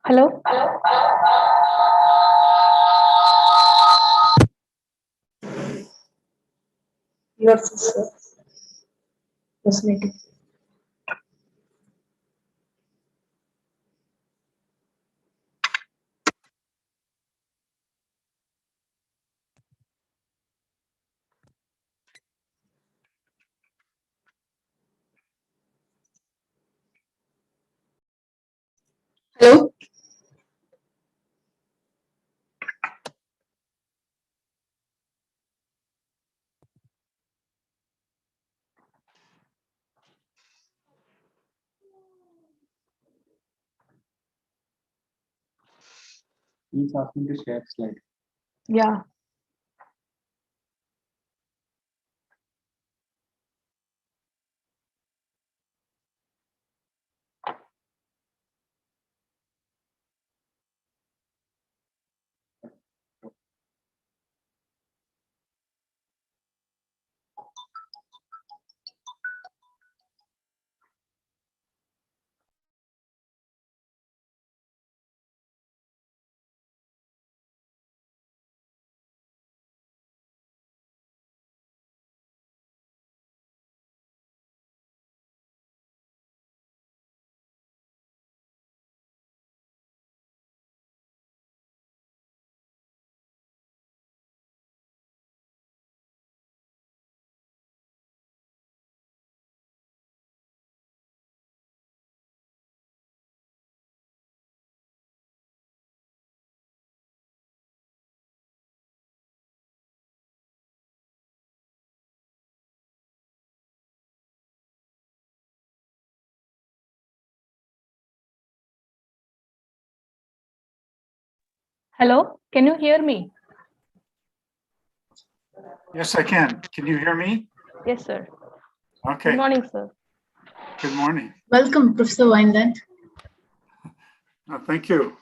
Hello? Your sister. Fascinating. Hello? He's asking to share slide. Yeah. Hello? Can you hear me? Yes, I can. Can you hear me? Yes, sir. Okay. Good morning, sir. Good morning. Welcome, Professor Wineland. Thank you.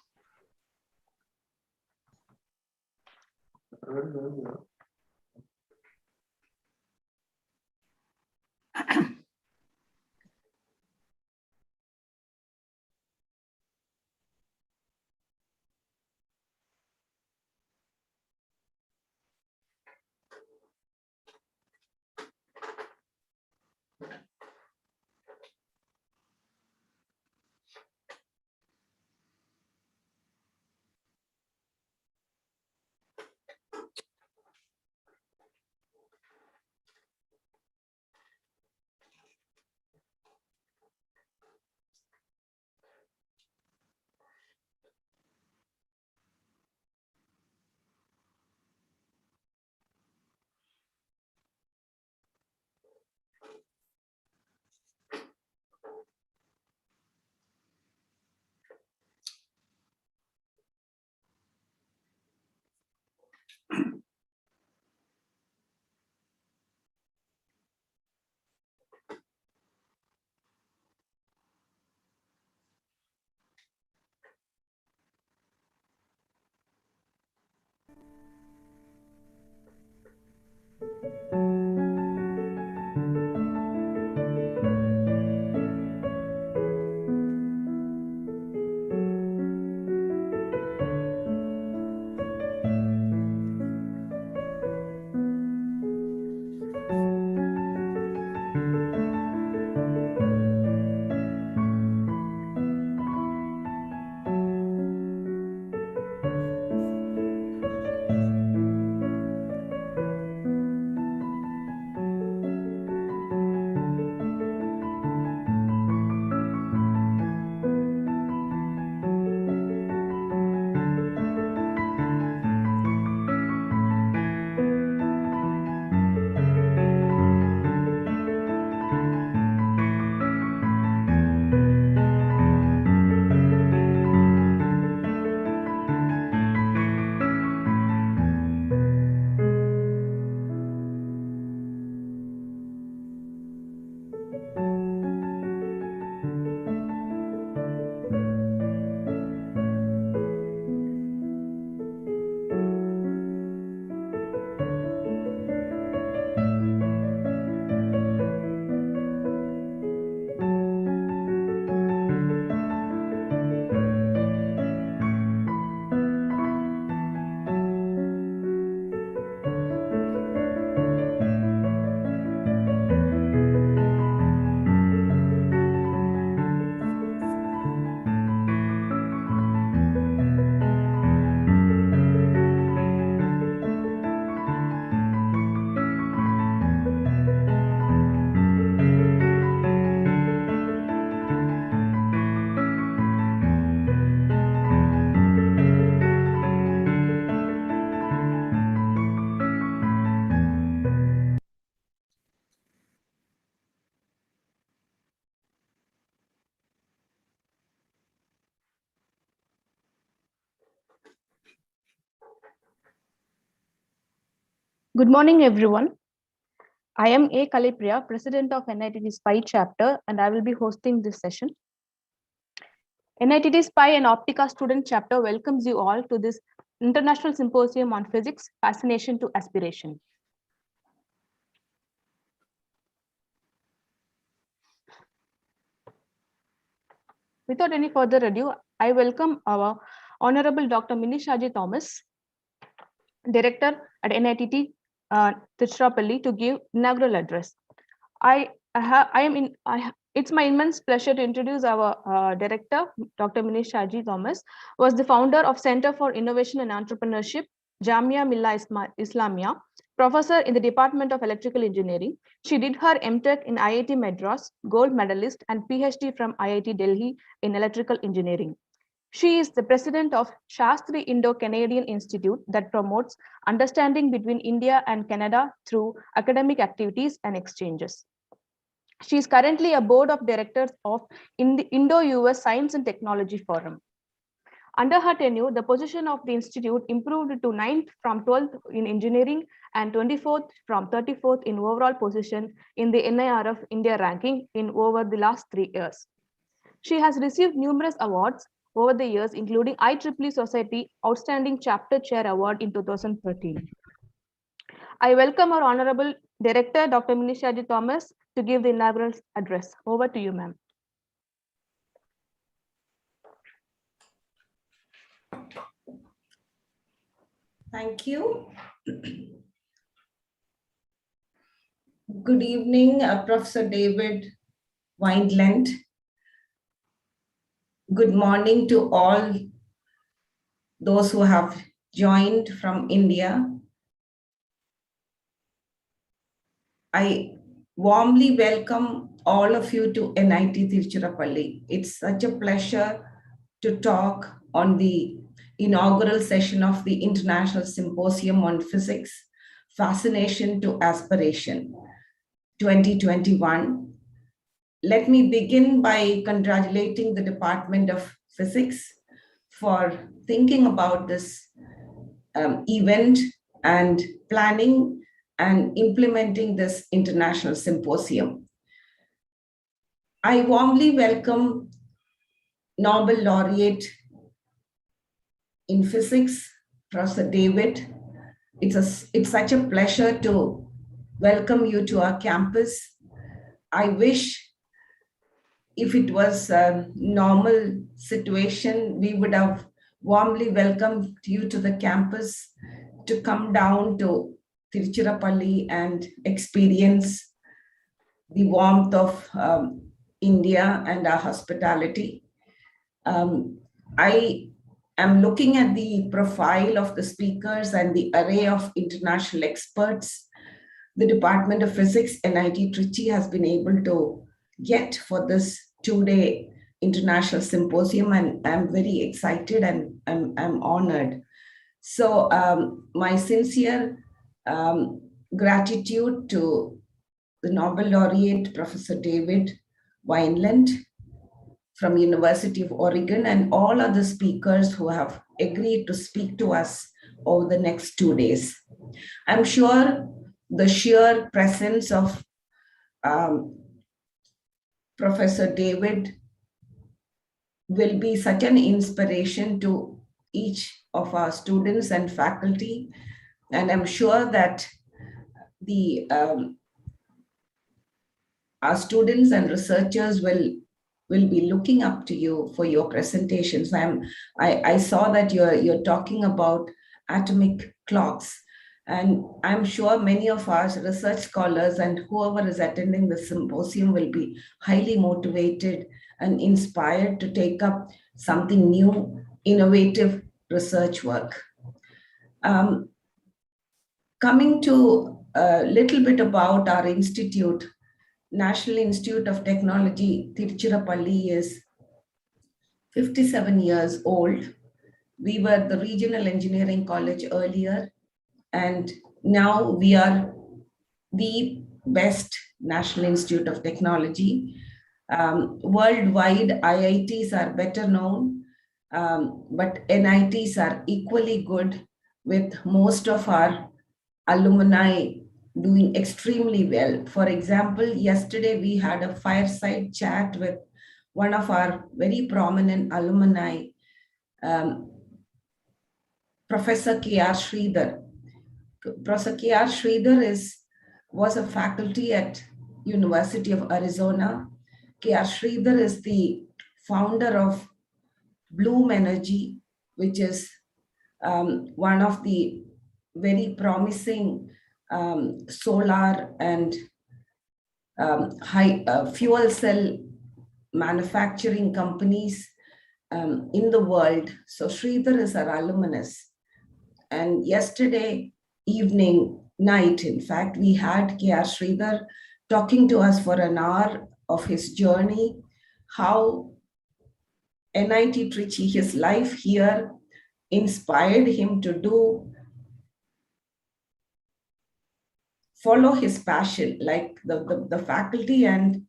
Good morning, everyone. I am A. Kalipriya, President of NITT SPY chapter, and I will be hosting this session. NITT SPY and Optica student chapter welcomes you all to this International Symposium on Physics, Fascination to Aspiration. Without any further ado, I welcome our Honorable Dr. Minishaji Thomas, Director at NITT Tiruchirappalli, to give inaugural address. It's my immense pleasure to introduce our director, Dr. Minishaji Thomas, was the founder of Center for Innovation and Entrepreneurship, Jamia Millia Islamia, professor in the Department of Electrical Engineering. She did her MTech in IIT Madras, gold medalist, and PhD from IIT Delhi in Electrical Engineering. She is the president of Shastri Indo-Canadian Institute that promotes understanding between India and Canada through academic activities and exchanges. She is currently a board of directors of Indo-US Science and Technology Forum. Under her tenure, the position of the institute improved to 9th from 12th in engineering and 24th from 34th in overall position in the NIRF India ranking in over the last 3 years. She has received numerous awards over the years, including IEEE Society Outstanding Chapter Chair Award in 2013. I welcome our Honorable Director, Dr. Minishaji Thomas, to give the inaugural address. Over to you, ma'am. Thank you. Good evening, Professor David Wineland. Good morning to all those who have joined from India. I warmly welcome all of you to NIT Tiruchirappalli. It's such a pleasure to talk on the inaugural session of the International Symposium on Physics, Fascination to Aspiration 2021. Let me begin by congratulating the Department of Physics for thinking about this event and planning and implementing this international symposium. I warmly welcome Nobel laureate in physics, Professor David. It's such a pleasure to welcome you to our campus. I wish if it was a normal situation, we would have warmly welcomed you to the campus to come down to Tiruchirappalli and experience the warmth of India and our hospitality. I am looking at the profile of the speakers and the array of international experts the Department of Physics, NIT Trichy, has been able to get for this 2-day international symposium, and I'm very excited and I'm honored. So my sincere gratitude to the Nobel laureate, Professor David Wineland from University of Oregon, and all other speakers who have agreed to speak to us over the next 2 days. I'm sure the sheer presence of Professor David will be such an inspiration to each of our students and faculty. And I'm sure that our students and researchers will be looking up to you for your presentations. I saw that you're talking about atomic clocks. And I'm sure many of our research scholars and whoever is attending the symposium will be highly motivated and inspired to take up something new, innovative research work. Coming to a little bit about our institute, National Institute of Technology, Tiruchirappalli is 57 years old. We were the regional engineering college earlier, and now we are the best National Institute of Technology. Worldwide, IITs are better known, but NITs are equally good with most of our alumni doing extremely well. For example, yesterday we had a fireside chat with one of our very prominent alumni, Professor K.R. Sridhar. Professor K.R. Sridhar was a faculty at University of Arizona. K.R. Sridhar is the founder of Bloom Energy, which is one of the very promising solar and high fuel cell manufacturing companies in the world. So Sridhar is our alumnus. And yesterday night, in fact, we had K.R. Sridhar talking to us for an hour of his journey, how NIT Trichy, his life here, inspired him to follow his passion, like the faculty and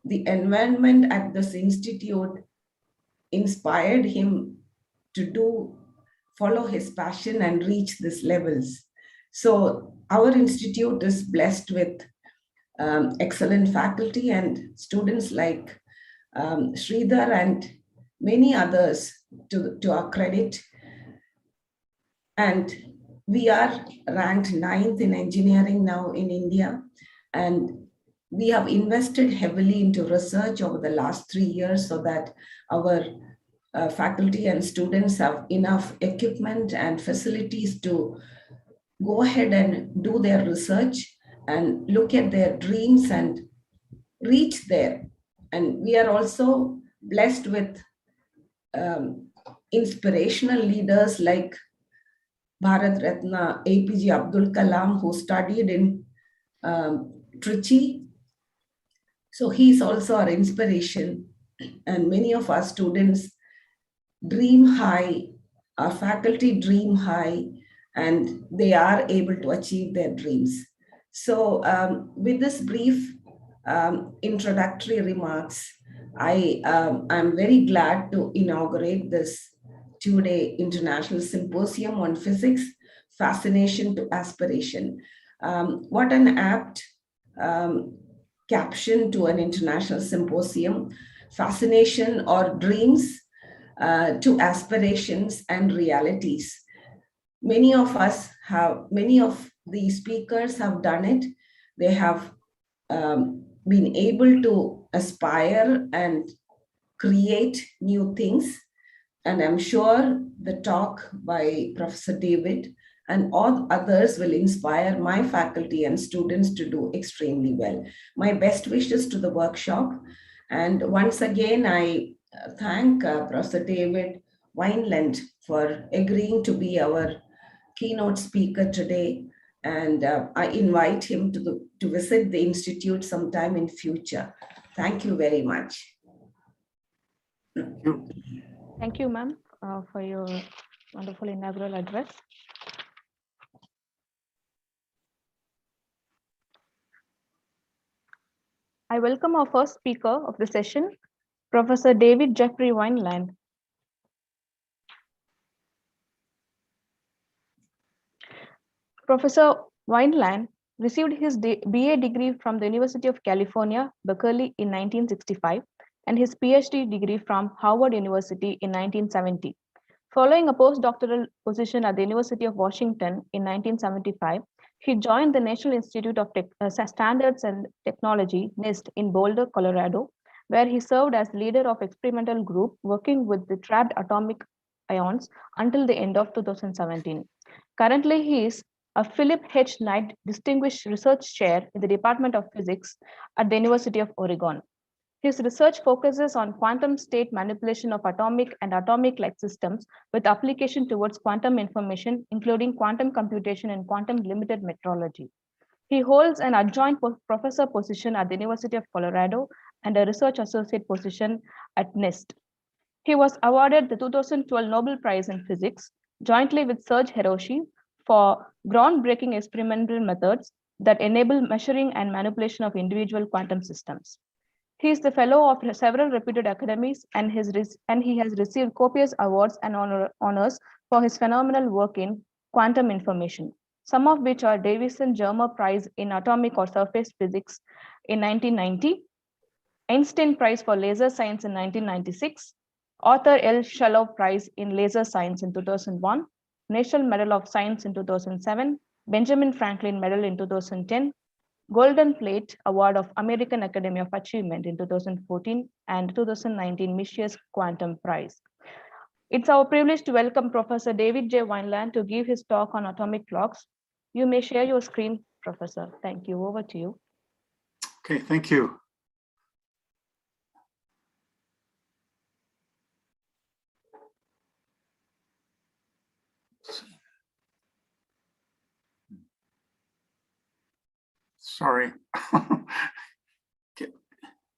the environment at this institute inspired him to follow his passion and reach these levels. So our institute is blessed with excellent faculty and students like Sridhar and many others to our credit. And we are ranked 9th in engineering now in India. And we have invested heavily into research over the last 3 years so that our faculty and students have enough equipment and facilities to go ahead and do their research and look at their dreams and reach there. And we are also blessed with inspirational leaders like Bharat Ratna APJ Abdul Kalam, who studied in Trichy. So he is also our inspiration. And many of our students dream high, our faculty dream high, and they are able to achieve their dreams. So with this brief introductory remarks, I'm very glad to inaugurate this 2-day international symposium on physics, fascination to aspiration. What an apt caption to an international symposium: fascination or dreams to aspirations and realities. Many of the speakers have done it. They have been able to aspire and create new things. And I'm sure the talk by Professor David and all others will inspire my faculty and students to do extremely well. My best wishes to the workshop. And once again, I thank Professor David Wineland for agreeing to be our keynote speaker today. And I invite him to visit the Institute sometime in future. Thank you very much. Thank you, ma'am, for your wonderful inaugural address. I welcome our first speaker of the session, Professor David Jeffrey Wineland. Professor Wineland received his BA degree from the University of California, Berkeley in 1965 and his PhD degree from Harvard University in 1970. Following a postdoctoral position at the University of Washington in 1975, he joined the National Institute of Standards and Technology, NIST, in Boulder, Colorado, where he served as leader of experimental group working with the trapped atomic ions until the end of 2017. Currently, he is a Philip H. Knight Distinguished Research Chair in the Department of Physics at the University of Oregon. His research focuses on quantum state manipulation of atomic and atomic-like systems with application towards quantum information, including quantum computation and quantum limited metrology. He holds an adjunct professor position at the University of Colorado and a research associate position at NIST. He was awarded the 2012 Nobel Prize in Physics, jointly with Serge Hiroshi, for groundbreaking experimental methods that enable measuring and manipulation of individual quantum systems. He is the fellow of several reputed academies and he has received copious awards and honors for his phenomenal work in quantum information. some of which are Davison-Germer Prize in Atomic or Surface Physics in 1990, Einstein Prize for Laser Science in 1996, Arthur L. Shalhoub Prize in Laser Science in 2001, National Medal of Science in 2007, Benjamin Franklin Medal in 2010, Golden Plate Award of American Academy of Achievement in 2014, and 2019 Michias Quantum Prize. It's our privilege to welcome Professor David J. Wineland to give his talk on atomic clocks. You may share your screen, Professor. Thank you. Over to you. Okay, thank you. Sorry. Get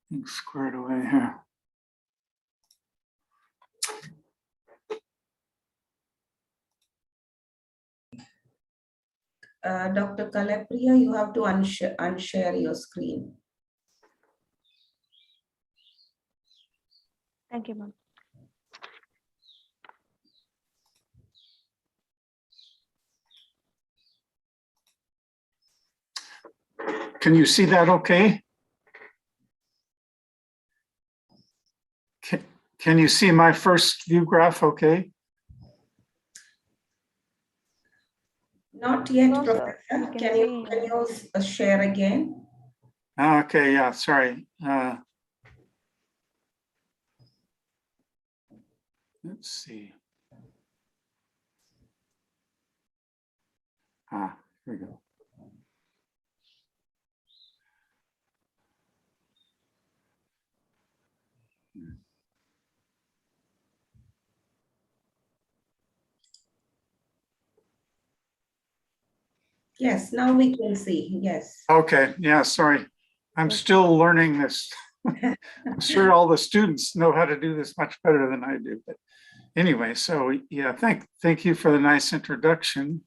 things squared away here. Dr. Kalapriya, you have to unshare your screen. Thank you, ma'am. Can you see that okay? Can you see my first view graph okay? Not yet, No, sir. Professor. We Can you share again? Okay, yeah, sorry. Let's see. Here we go. Yes, now we can see. Yes. Okay, yeah, sorry. I'm still learning this. I'm sure all the students know how to do this much better than I do. But anyway, so yeah, thank you for the nice introduction.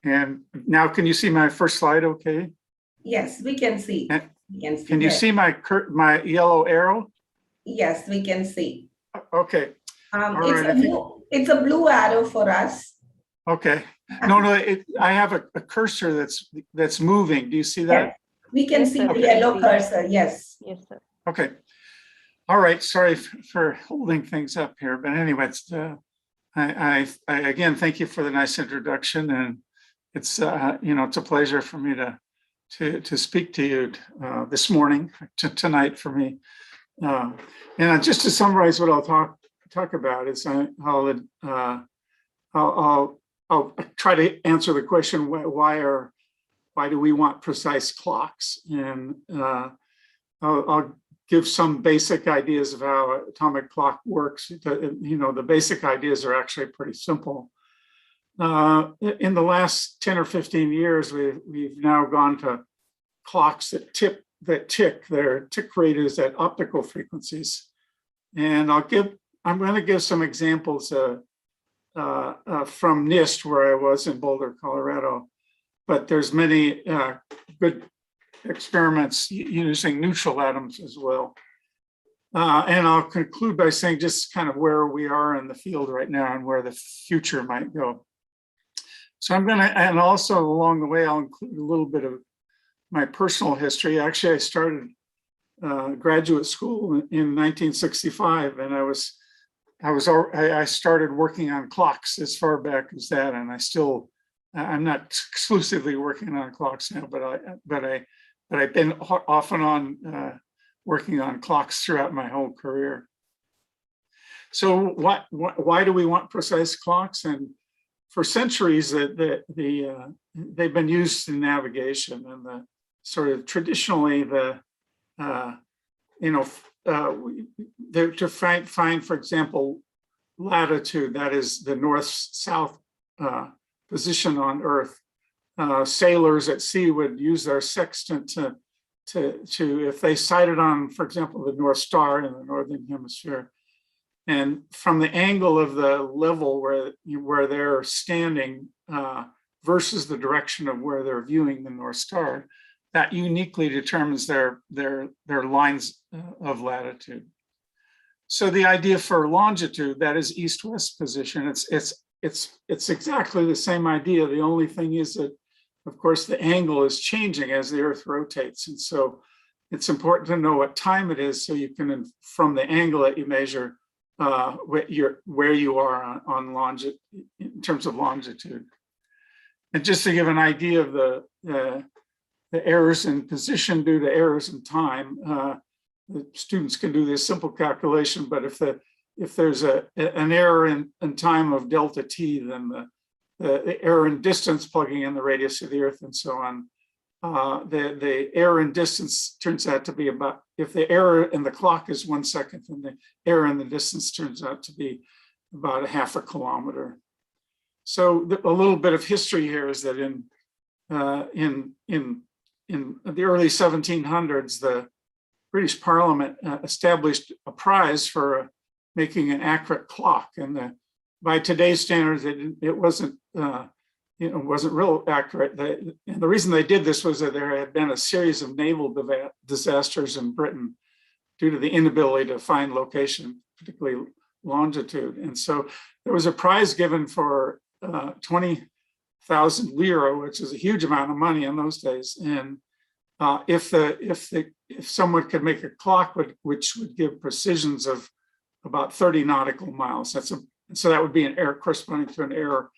And now can you see my first slide okay? Yes, we can see. We can see. Can you yes. see my yellow arrow? Yes, we can see. Okay. It's a blue arrow for us. Okay. No, I have a cursor that's moving. Do you see that? Yes, we can Yes, see sir. the Okay. yellow cursor. Yes. Yes, sir. Okay. All right. Sorry for holding things up here, but anyway, I again thank you for the nice introduction, and it's it's a pleasure for me to speak to you this morning, tonight for me. And just to summarize what I'll talk about is I'll try to answer the question why do we want precise clocks, and I'll give some basic ideas of how atomic clock works. The basic ideas are actually pretty simple. In the last 10 or 15 years, we've now gone to clocks that tick. Their tick rate is at optical frequencies, and I'm going to give some examples from NIST, where I was in Boulder, Colorado. But there's many good experiments using neutral atoms as well. And I'll conclude by saying just kind of where we are in the field right now and where the future might go. So and also along the way, I'll include a little bit of my personal history. Actually, I started graduate school in 1965, and I started working on clocks as far back as that, and I'm not exclusively working on clocks now, but I've been off and on working on clocks throughout my whole career. So why do we want precise clocks? And for centuries, they've been used in navigation, and the sort of traditionally to find, for example, latitude, that is the north-south position on Earth. Sailors at sea would use their sextant to if they sighted on, for example, the North Star in the northern hemisphere, and from the angle of the level where they're standing versus the direction of where they're viewing the North Star, that uniquely determines their lines of latitude. So the idea for longitude, that is east-west position, it's it's exactly the same idea. The only thing is that, of course, the angle is changing as the Earth rotates. And so it's important to know what time it is so you can, from the angle that you measure, where you are on longitude, in terms of longitude. And just to give an idea of the errors in position due to errors in time, the students can do this simple calculation, but if there's an error in time of delta t, then the error in distance plugging in the radius of the Earth and so on, the error in distance turns out to be about, if the error in the clock is 1 second, then the error in the distance turns out to be about a half a kilometer. So a little bit of history here is that in the early 1700s, the British Parliament established a prize for making an accurate clock, and by today's standards, it wasn't wasn't real accurate. And the reason they did this was that there had been a series of naval disasters in Britain due to the inability to find location, particularly longitude. And so there was a prize given for 20,000 lira, which is a huge amount of money in those days. And if someone could make a clock which would give precisions of about 30 nautical miles, so that would be an error corresponding to an error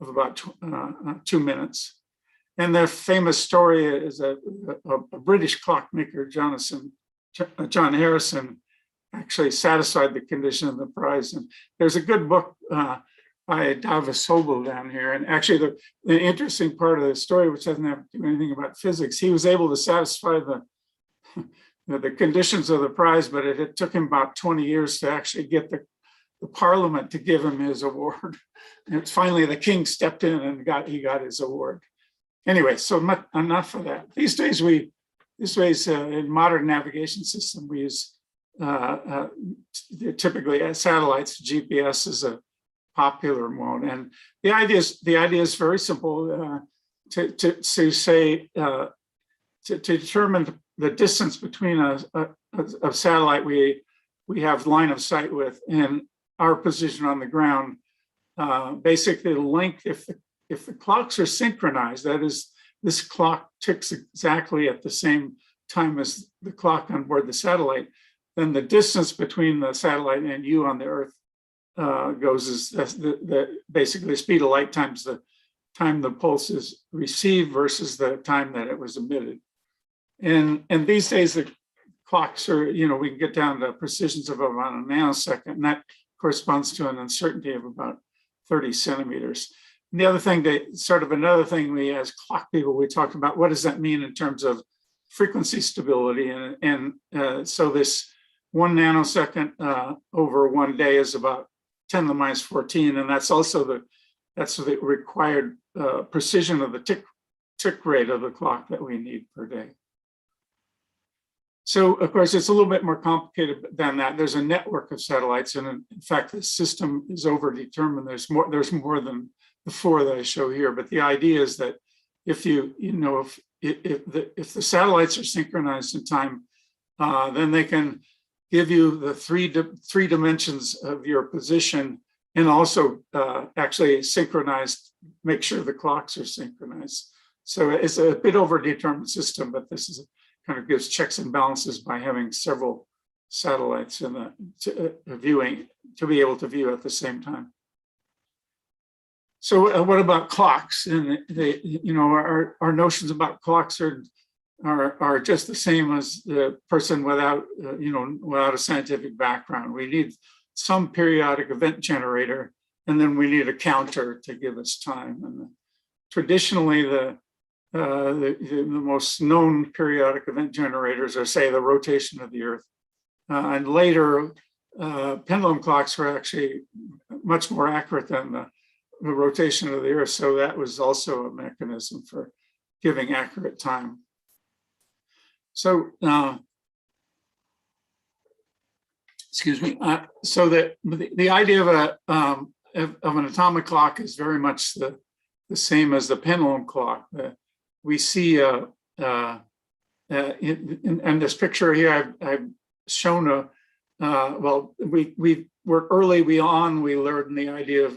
of about 2 minutes. And the famous story is a British clockmaker, John Harrison, actually satisfied the condition of the prize. And there's a good book by Davis Sobel down here. And actually the interesting part of the story, which doesn't have to do anything about physics, he was able to satisfy the conditions of the prize, but it took him about 20 years to actually get the Parliament to give him his award. And it's finally the king stepped in and he got his award. Anyway, so enough of that. These days in modern navigation system, we use typically satellites. GPS is a popular mode, and the idea is very simple. To determine the distance between a satellite we have line of sight with and our position on the ground, basically the length, if the clocks are synchronized, that is, this clock ticks exactly at the same time as the clock on board the satellite, then the distance between the satellite and you on the Earth goes as basically the speed of light times the time the pulse is received versus the time that it was emitted. And these days the clocks are, we can get down to precisions of about a nanosecond, and that corresponds to an uncertainty of about 30 centimeters. And the other thing another thing we as clock people, we talked about what does that mean in terms of frequency stability. And so this 1 nanosecond over 1 day is about 10 to the minus 14. And that's also the required precision of the tick rate of the clock that we need per day. So of course, it's a little bit more complicated than that. There's a network of satellites, and in fact, the system is overdetermined. There's more than the 4 that I show here. But the idea is that if the satellites are synchronized in time, then they can give you the three dimensions of your position, and also actually make sure the clocks are synchronized. So it's a bit overdetermined system, but this is kind of gives checks and balances by having several satellites to be able to view at the same time. So what about clocks? And our notions about clocks are just the same as the person without a scientific background. We need some periodic event generator, and then we need a counter to give us time. And traditionally, the most known periodic event generators are, say, the rotation of the Earth. And later, pendulum clocks were actually much more accurate than the rotation of the Earth. So that was also a mechanism for giving accurate time. So, excuse me. So the idea of an atomic clock is very much the same as the pendulum clock. We see in this picture here, I've shown we were early on, we learned the idea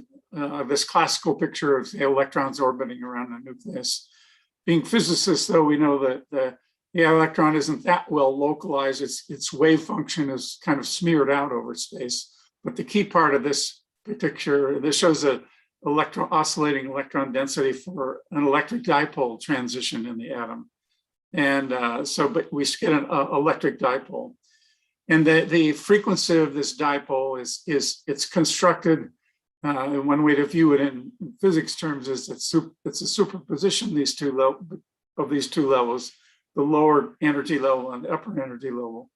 this classical picture of the electrons orbiting around the nucleus. Being physicists, though, we know that the electron isn't that well localized. Its wave function is kind of smeared out over space. But the key part of this picture, this shows a oscillating electron density for an electric dipole transition in the atom. And but we get an electric dipole. And the frequency of this dipole it's constructed, one way to view it in physics terms is it's a superposition of these two levels, the lower energy level and the upper energy level.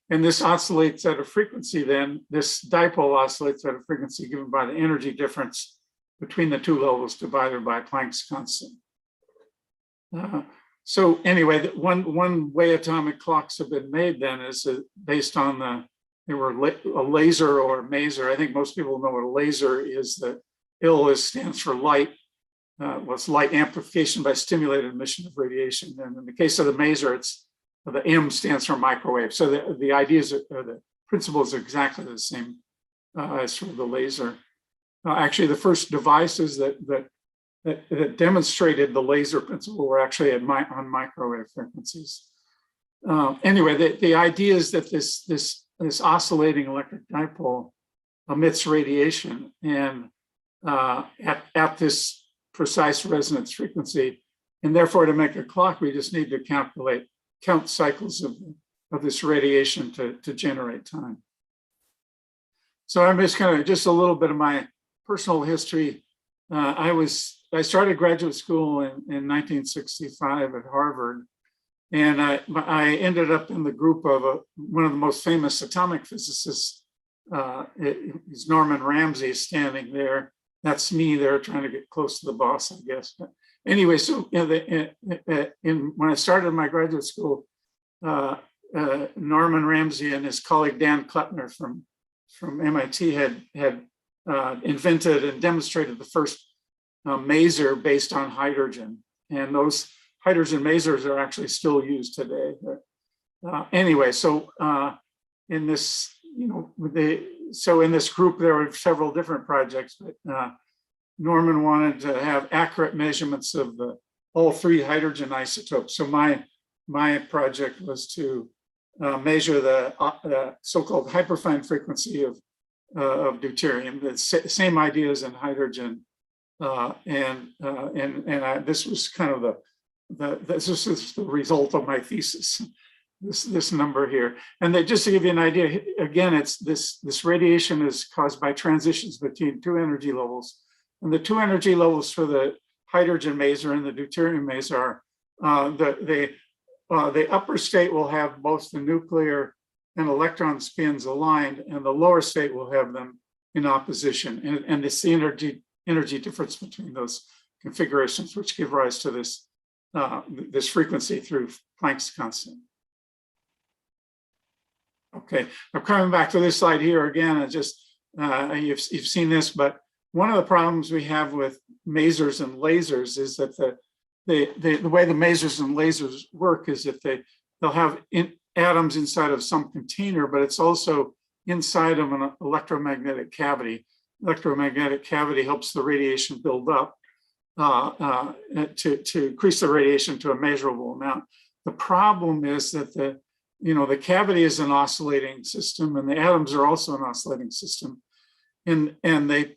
And this oscillates at a frequency then, this dipole oscillates at a frequency given by the energy difference between the two levels divided by Planck's constant. So anyway, one way atomic clocks have been made then is based on a laser or a maser. I think most people know what a laser is. The stands for light. It's light amplification by stimulated emission of radiation. And in the case of the maser, the M stands for microwave. So the ideas or the principles are exactly the same as for the laser. Actually, the first devices that demonstrated the laser principle were actually on microwave frequencies. Anyway, the idea is that this oscillating electric dipole emits radiation, and at this precise resonance frequency, and therefore to make a clock, we just need to count cycles of this radiation to generate time. So I'm just a little bit of my personal history. I started graduate school in 1965 at Harvard, and I ended up in the group of one of the most famous atomic physicists. Is Norman Ramsey standing there. That's me there trying to get close to the boss, I guess. But anyway, so when I started my graduate school, Norman Ramsey and his colleague Dan Kleppner from MIT had invented and demonstrated the first maser based on hydrogen, and those hydrogen masers are actually still used today. Anyway, so in this, in this group there were several different projects, but Norman wanted to have accurate measurements of all three hydrogen isotopes. So my project was to measure the so-called hyperfine frequency of deuterium. The same ideas in hydrogen. This was kind of this is the result of my thesis, this number here. And just to give you an idea, again, it's this radiation is caused by transitions between two energy levels. And the two energy levels for the hydrogen maser and the deuterium maser are the upper state will have both the nuclear and electron spins aligned, and the lower state will have them in opposition. And it's the energy difference between those configurations which give rise to this this frequency through Planck's constant. Okay, I'm coming back to this slide here again. I just you've seen this, but one of the problems we have with masers and lasers is that the way the masers and lasers work is that they'll have atoms inside of some container, but it's also inside of an electromagnetic cavity. Electromagnetic cavity helps the radiation build up to increase the radiation to a measurable amount. The problem is that the cavity is an oscillating system, and the atoms are also an oscillating system, and you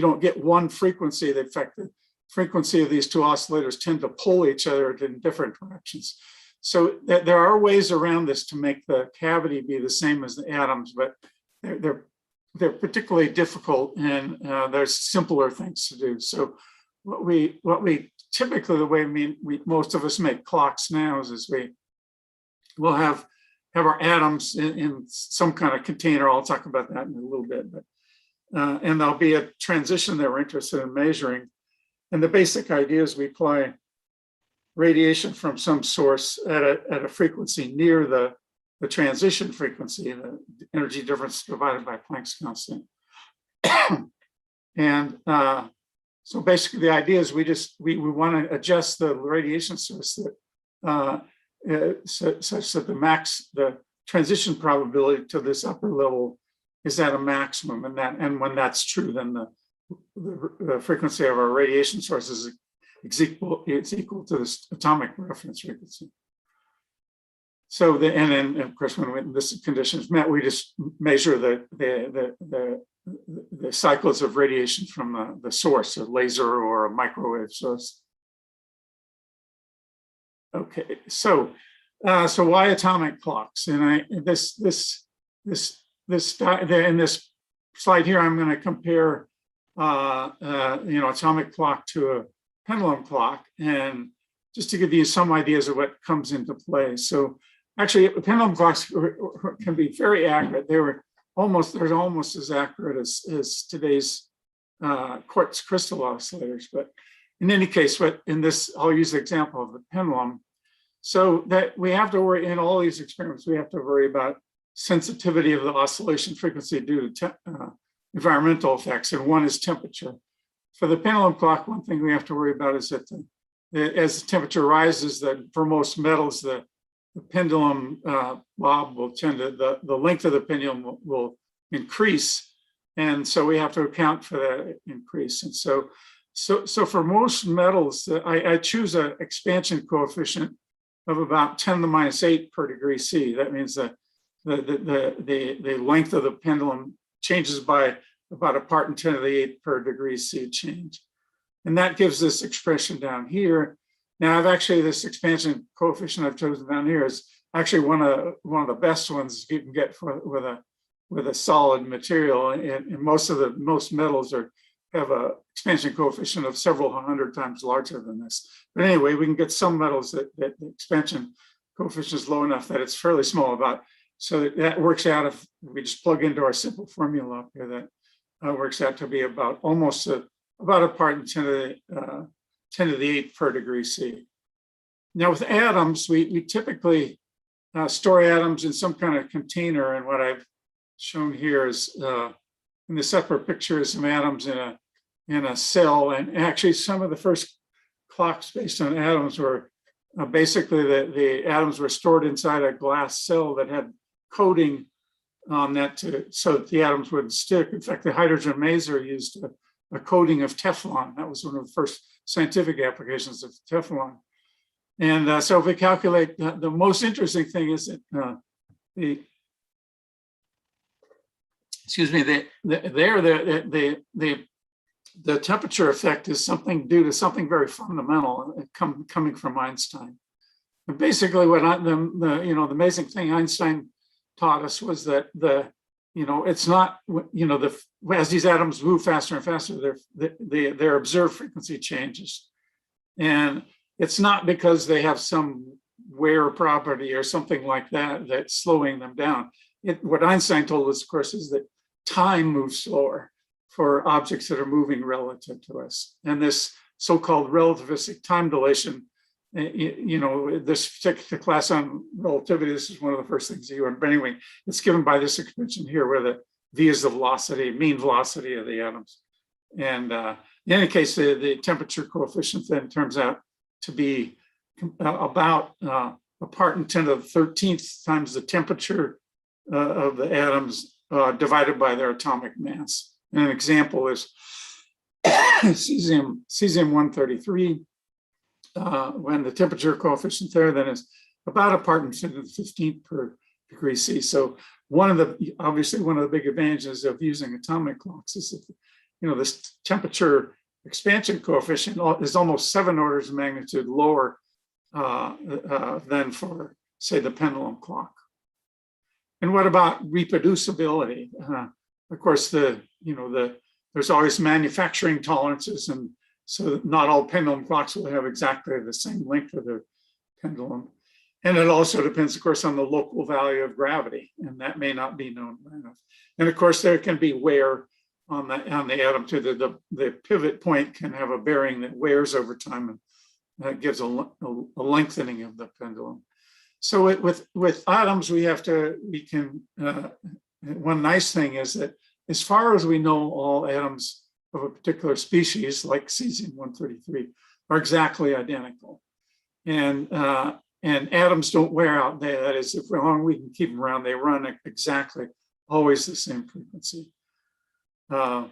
don't get one frequency. In fact, the frequency of these two oscillators tend to pull each other in different directions. So there are ways around this to make the cavity be the same as the atoms, but they're particularly difficult, and there's simpler things to do. So what we typically, the way most of us make clocks now is we'll have our atoms in some kind of container. I'll talk about that in a little bit, but and there'll be a transition that we're interested in measuring. And the basic idea is we apply radiation from some source at a frequency near the transition frequency, the energy difference divided by Planck's constant. And so basically the idea is we want to adjust the radiation source that such that the transition probability to this upper level is at a maximum, and when that's true, then the frequency of our radiation source is equal to the atomic reference frequency. So and then of course when this condition is met, we just measure the cycles of radiation from the source, a laser or a microwave source. Okay, so why atomic clocks? And in this slide here, I'm going to compare atomic clock to a pendulum clock, and just to give you some ideas of what comes into play. So actually, pendulum clocks can be very accurate. They're almost as accurate as today's quartz crystal oscillators. But in any case, I'll use the example of the pendulum. So that we have to worry in all these experiments, we have to worry about sensitivity of the oscillation frequency due to environmental effects, and one is temperature. For the pendulum clock, one thing we have to worry about is that as the temperature rises, that for most metals, the pendulum bob will tend to, the length of the pendulum will increase. And so we have to account for that increase. And so for most metals, I choose an expansion coefficient of about 10 to the minus 8 per degree C. That means that the length of the pendulum changes by about a part in 10 to the 8 per degree C change. And that gives this expression down here. Now this expansion coefficient I've chosen down here is actually one of the best ones you can get with a solid material. And most metals have a expansion coefficient of several hundred times larger than this. But anyway, we can get some metals that the expansion coefficient is low enough that it's fairly small. So that works out if we just plug into our simple formula up here, that works out to be about a part in 10 to the 8 per degree C. Now with atoms, we typically store atoms in some kind of container, and what I've shown here is in this upper picture is some atoms in a cell, and actually some of the first clocks based on atoms were basically the atoms were stored inside a glass cell that had coating on that so that the atoms wouldn't stick. In fact, the hydrogen maser used a coating of Teflon. That was one of the first scientific applications of Teflon. And so if we calculate, the most interesting thing is that the temperature effect is something due to something very fundamental coming from Einstein. And basically, what the amazing thing Einstein taught us was that it's not as these atoms move faster and faster, their observed frequency changes, and it's not because they have some wear property or something like that that's slowing them down. What Einstein told us, of course, is that time moves slower for objects that are moving relative to us. And this so-called relativistic time dilation, this particular class on relativity, this is one of the first things you learn. But anyway, it's given by this expression here where the V is the velocity, mean velocity of the atoms. And in any case, the temperature coefficient then turns out to be about a part in 10 to the 13th times the temperature of the atoms divided by their atomic mass. And an example is cesium-133, when the temperature coefficient there then is about a part in 10 to the 15th per degree C. So obviously one of the big advantages of using atomic clocks is that this temperature expansion coefficient is almost 7 orders of magnitude lower than for, say, the pendulum clock. And what about reproducibility? Of course, there's always manufacturing tolerances, and so not all pendulum clocks will have exactly the same length of the pendulum. And it also depends, of course, on the local value of gravity, and that may not be known enough. And of course, there can be wear on the atom too. The pivot point can have a bearing that wears over time, and that gives a lengthening of the pendulum. So with atoms, one nice thing is that as far as we know, all atoms of a particular species, like cesium-133, are exactly identical. And atoms don't wear out. That is, if long we can keep them around, they run exactly always the same frequency. And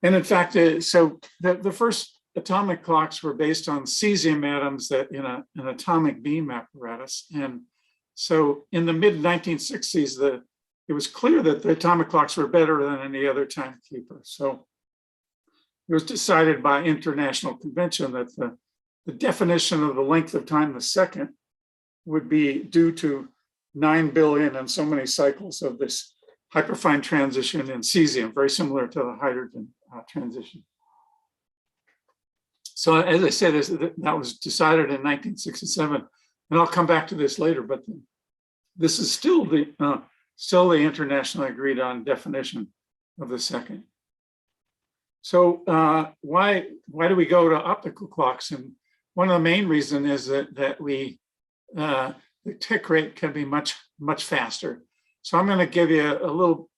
in fact, so the first atomic clocks were based on cesium atoms that in an atomic beam apparatus. And so in the mid 1960s, it was clear that the atomic clocks were better than any other timekeeper. So it was decided by international convention that the definition of the length of time, the second, would be due to 9 billion and so many cycles of this hyperfine transition in cesium, very similar to the hydrogen transition. So as I said, that was decided in 1967, and I'll come back to this later, but this is still the internationally agreed on definition of the second. So why do we go to optical clocks? And one of the main reasons is that the tick rate can be much faster. So I'm going to give you a little,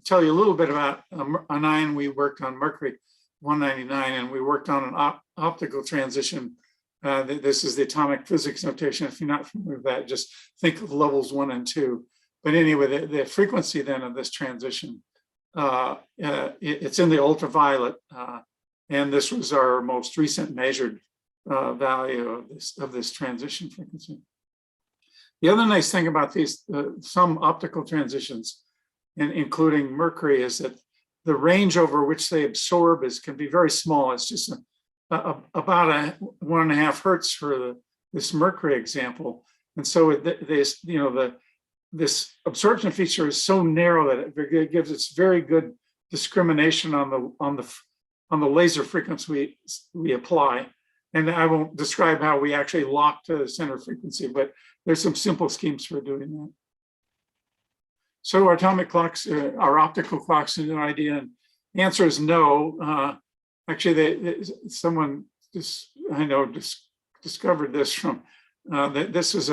tell you a little bit about an ion we worked on, mercury 199, and we worked on an optical transition. This is the atomic physics notation. If you're not familiar with that, just think of levels 1 and 2. But anyway, the frequency then of this transition, it's in the ultraviolet, and this was our most recent measured value of this transition frequency. The other nice thing about these, some optical transitions, including mercury, is that the range over which they absorb can be very small. It's just about 1.5 hertz for this mercury example. And so this absorption feature is so narrow that it gives us very good discrimination on the laser frequency we apply. And I won't describe how we actually lock to the center frequency, but there's some simple schemes for doing that. So our atomic clocks, our optical clocks, is an idea. And the answer is no. Actually, someone discovered this from this is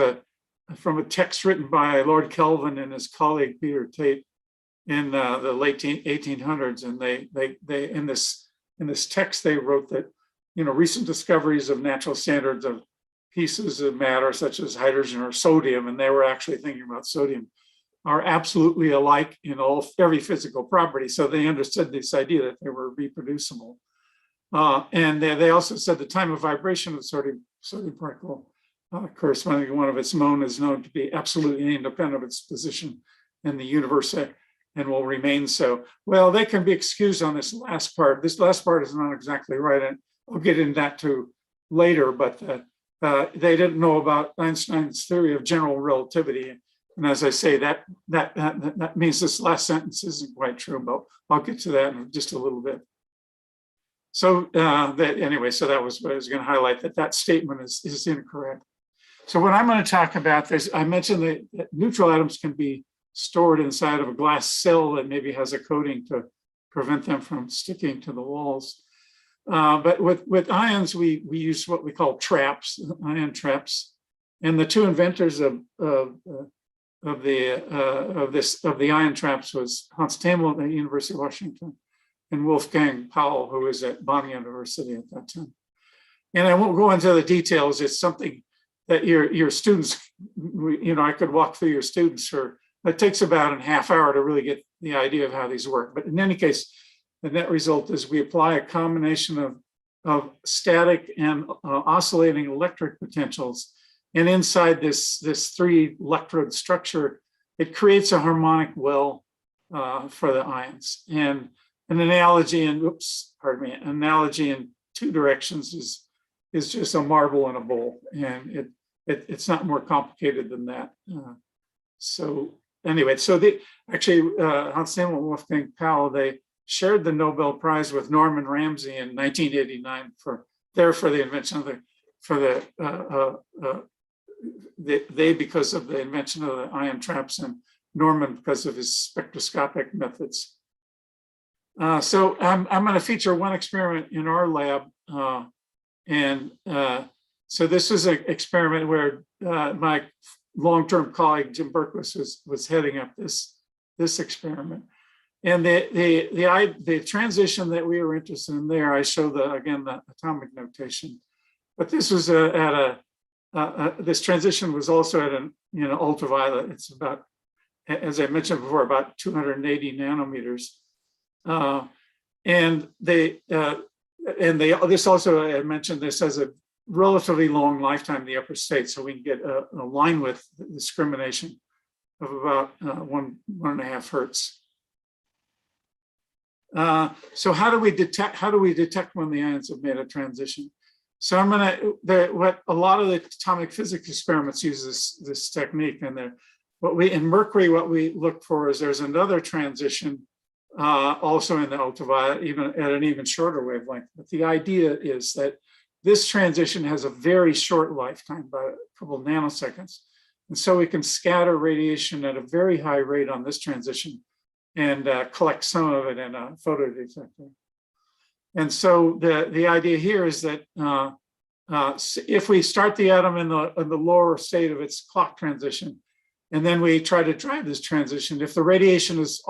from a text written by Lord Kelvin and his colleague Peter Tate in the late 1800s, and they in this text they wrote that recent discoveries of natural standards of pieces of matter such as hydrogen or sodium, and they were actually thinking about sodium, are absolutely alike in every physical property. So they understood this idea that they were reproducible. And they also said the time of vibration of sodium particle corresponding to one of its known is known to be absolutely independent of its position in the universe and will remain so. Well, they can be excused on this last part. This last part is not exactly right, and I'll get into that too later, but they didn't know about Einstein's theory of general relativity. And as I say, that means this last sentence isn't quite true, but I'll get to that in just a little bit. So anyway, so that was what I was going to highlight, that statement is incorrect. So what I'm going to talk about is, I mentioned that neutral atoms can be stored inside of a glass cell that maybe has a coating to prevent them from sticking to the walls. But with ions, we use what we call traps, ion traps. And the two inventors of the ion traps was Hans Themel at the University of Washington and Wolfgang Paul, who was at Bonn University at that time. And I won't go into the details. It's something that your students, I could walk through your students it takes about a half hour to really get the idea of how these work. But in any case, the net result is we apply a combination of static and oscillating electric potentials. And inside this 3 electrode structure, it creates a harmonic well for the ions. And an analogy in two directions is just a marble in a bowl, and it's not more complicated than that. So anyway, Hans Themel and Wolfgang Paul, they shared the Nobel Prize with Norman Ramsey in 1989 for the invention of because of the invention of the ion traps, and Norman because of his spectroscopic methods. So I'm going to feature one experiment in our lab. So this is an experiment where my long-term colleague, Jim Berquist, was heading up this experiment. And the transition that we were interested in there, I show the atomic notation. But this was this transition was also at an ultraviolet. It's about as I mentioned before, about 280 nanometers. And this also, I mentioned this has a relatively long lifetime in the upper state, so we can get a line width discrimination of about 1.5 hertz. So how do we detect when the ions have made a transition? So what a lot of the atomic physics experiments use this technique, and in mercury, what we look for is there's another transition also in the ultraviolet, even at an even shorter wavelength. But the idea is that this transition has a very short lifetime, by a couple of nanoseconds. And so we can scatter radiation at a very high rate on this transition and collect some of it in a photodetector. And so the idea here is that if we start the atom in the lower state of its clock transition, and then we try to drive this transition, if the radiation is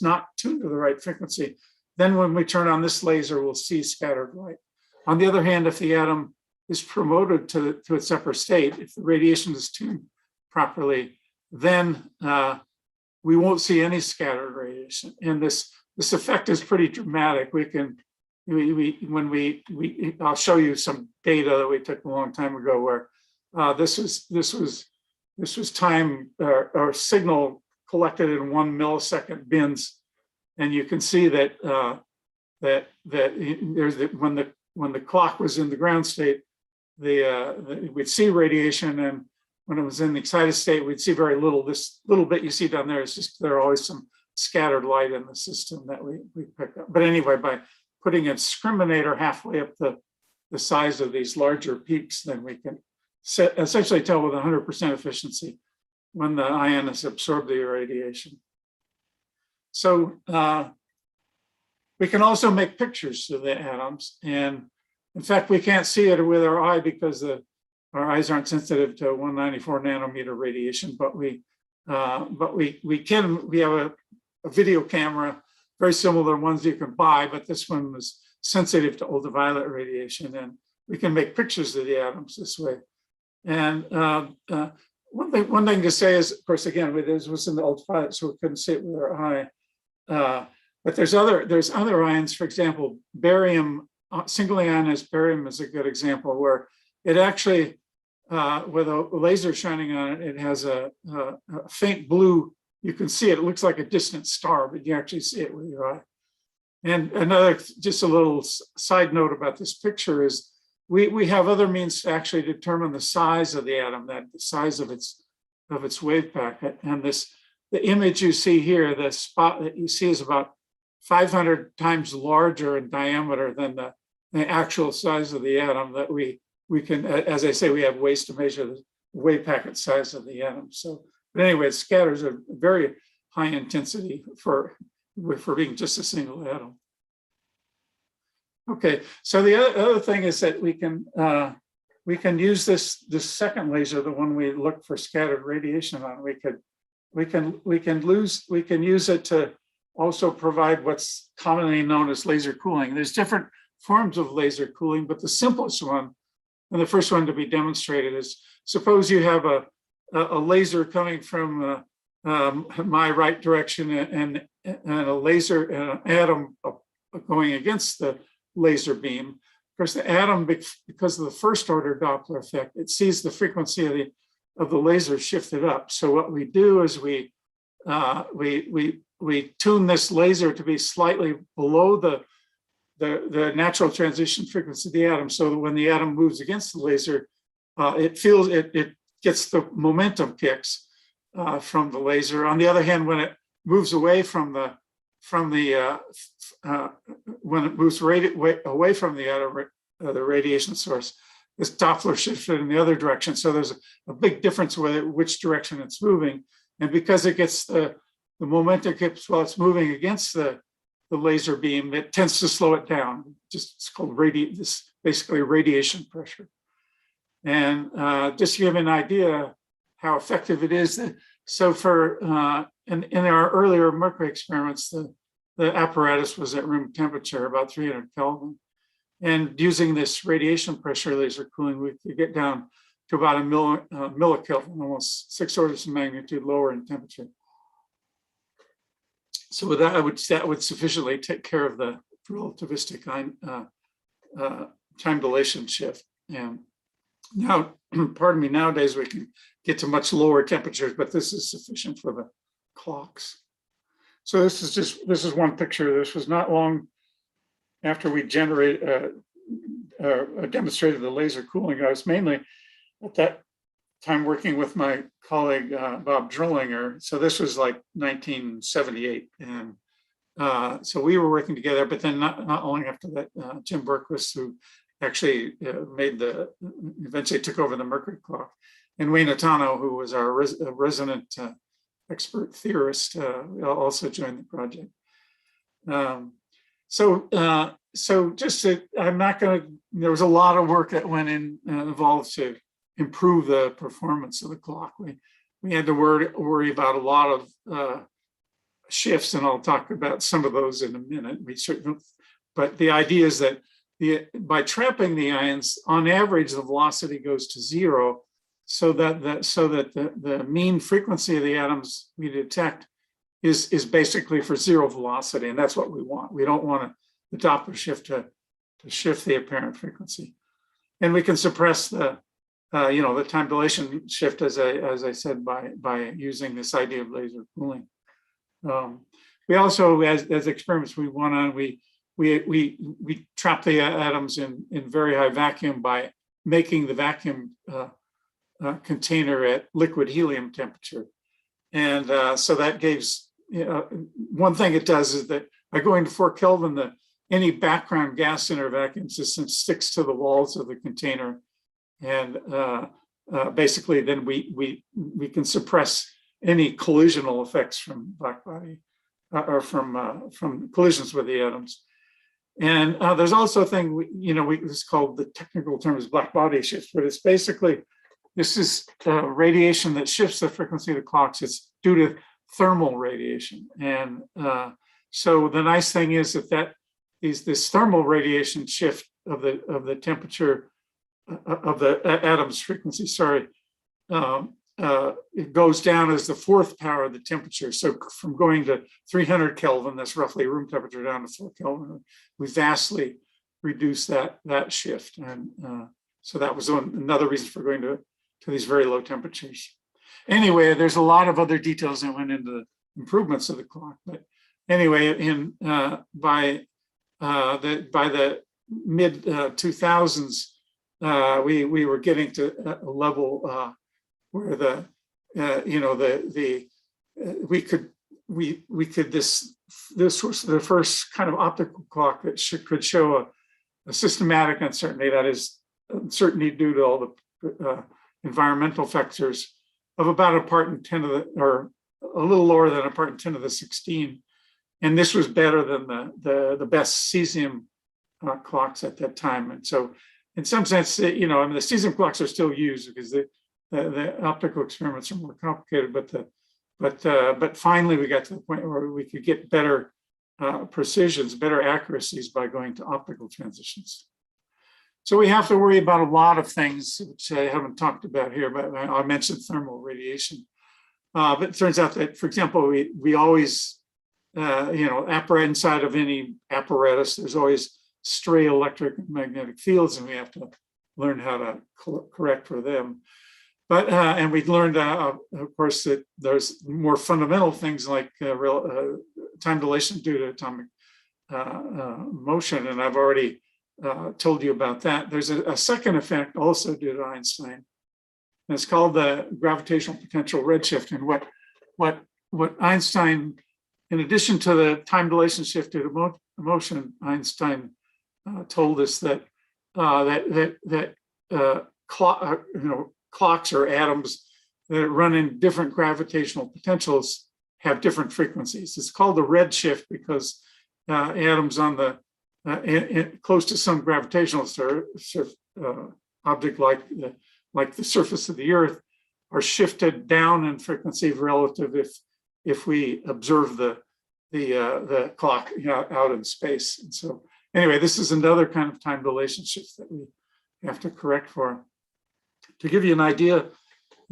not tuned to the right frequency, then when we turn on this laser, we'll see scattered light. On the other hand, if the atom is promoted to its upper state, if the radiation is tuned properly, then we won't see any scattered radiation. And this effect is pretty dramatic. I'll show you some data that we took a long time ago where this was time or signal collected in 1 millisecond bins, and you can see that when the clock was in the ground state, we'd see radiation, and when it was in the excited state, we'd see very little. This little bit you see down there is just there are always some scattered light in the system that we pick up. But anyway, by putting a discriminator halfway up the size of these larger peaks, then we can essentially tell with 100% efficiency when the ion has absorbed the irradiation. So we can also make pictures of the atoms. And in fact, we can't see it with our eye because our eyes aren't sensitive to 194 nanometer radiation, but we have a video camera, very similar ones you can buy, but this one was sensitive to ultraviolet radiation, and we can make pictures of the atoms this way. And one thing to say is, of course, again, this was in the ultraviolet, so we couldn't see it with our eye. But there's other ions, for example, barium, single ionized barium is a good example where it actually, with a laser shining on it, it has a faint blue. You can see it. It looks like a distant star, but you actually see it with your eye. And just a little side note about this picture is we have other means to actually determine the size of the atom, the size of its wave packet. And the image you see here, the spot that you see is about 500 times larger in diameter than the actual size of the atom that we can, as I say, we have ways to measure the wave packet size of the atom. So, but anyway, it scatters a very high intensity for being just a single atom. Okay, so the other thing is that we can use this second laser, the one we look for scattered radiation on. We can use it to also provide what's commonly known as laser cooling. There's different forms of laser cooling, but the simplest one, and the first one to be demonstrated, is suppose you have a laser coming from my right direction and a laser and an atom going against the laser beam. Of course, the atom, because of the first order Doppler effect, it sees the frequency of the laser shifted up. So what we do is we tune this laser to be slightly below the natural transition frequency of the atom, so that when the atom moves against the laser, it gets the momentum kicks from the laser. On the other hand, when it moves away from the radiation source, this Doppler shifted in the other direction. So there's a big difference with which direction it's moving, and because it gets the momentum kicks while it's moving against the laser beam, it tends to slow it down. It's called basically radiation pressure. And just to give an idea how effective it is, so for in our earlier mercury experiments, the apparatus was at room temperature, about 300 Kelvin. And using this radiation pressure laser cooling, we could get down to about a millikelvin, almost 6 orders of magnitude lower in temperature. So with that, that would sufficiently take care of the relativistic time dilation shift. And now, pardon me, nowadays we can get to much lower temperatures, but this is sufficient for the clocks. So this is one picture. This was not long after we demonstrated the laser cooling. I was mainly at that time working with my colleague, Bob Drillinger. So this was like 1978. And so we were working together, but then not long after that, Jim Berquist, who actually eventually took over the mercury clock, and Wayne Atano, who was our resident expert theorist, also joined the project. So just to, I'm not going to, there was a lot of work that went involved to improve the performance of the clock. We had to worry about a lot of shifts, and I'll talk about some of those in a minute. But the idea is that by trapping the ions, on average, the velocity goes to zero, so that the mean frequency of the atoms we detect is basically for zero velocity, and that's what we want. We don't want the Doppler shift to shift the apparent frequency, and we can suppress the the time dilation shift, as I said, by using this idea of laser cooling. We also, as experiments we went on, we trap the atoms in very high vacuum by making the vacuum container at liquid helium temperature. And so that gives, one thing it does is that by going to 4 Kelvin, any background gas in our vacuum system sticks to the walls of the container. And basically then we can suppress any collisional effects from black body or from collisions with the atoms. And there's also a thing, it's called, the technical term is black body shift, but it's basically, this is radiation that shifts the frequency of the clocks. It's due to thermal radiation. And so the nice thing is that is this thermal radiation shift of the temperature of the atom's frequency, it goes down as the 4th power of the temperature. So from going to 300 Kelvin, that's roughly room temperature, down to 4 Kelvin, we vastly reduced that shift. And so that was another reason for going to these very low temperatures. Anyway, there's a lot of other details that went into the improvements of the clock. But anyway, by the mid 2000s, we were getting to a level where this was the first kind of optical clock that could show a systematic uncertainty, that is uncertainty due to all the environmental factors, of about a part in 10 of the, or a little lower than a part in 10 to the 16. And this was better than the best cesium clocks at that time. And so in some sense, the cesium clocks are still used because the optical experiments are more complicated, but finally we got to the point where we could get better precisions, better accuracies by going to optical transitions. So we have to worry about a lot of things, which I haven't talked about here, but I mentioned thermal radiation. But it turns out that, for example, we always, inside of any apparatus, there's always stray electric and magnetic fields, and we have to learn how to correct for them. But and we learned, of course, that there's more fundamental things like time dilation due to atomic motion, and I've already told you about that. There's a second effect also due to Einstein, and it's called the gravitational potential redshift. And what Einstein, in addition to the time dilation shift due to motion, Einstein told us that clocks or atoms that run in different gravitational potentials have different frequencies. It's called the redshift because atoms on the close to some gravitational object like the surface of the Earth are shifted down in frequency relative if we observe the clock out in space. And so anyway, this is another kind of time dilation shift that we have to correct for. To give you an idea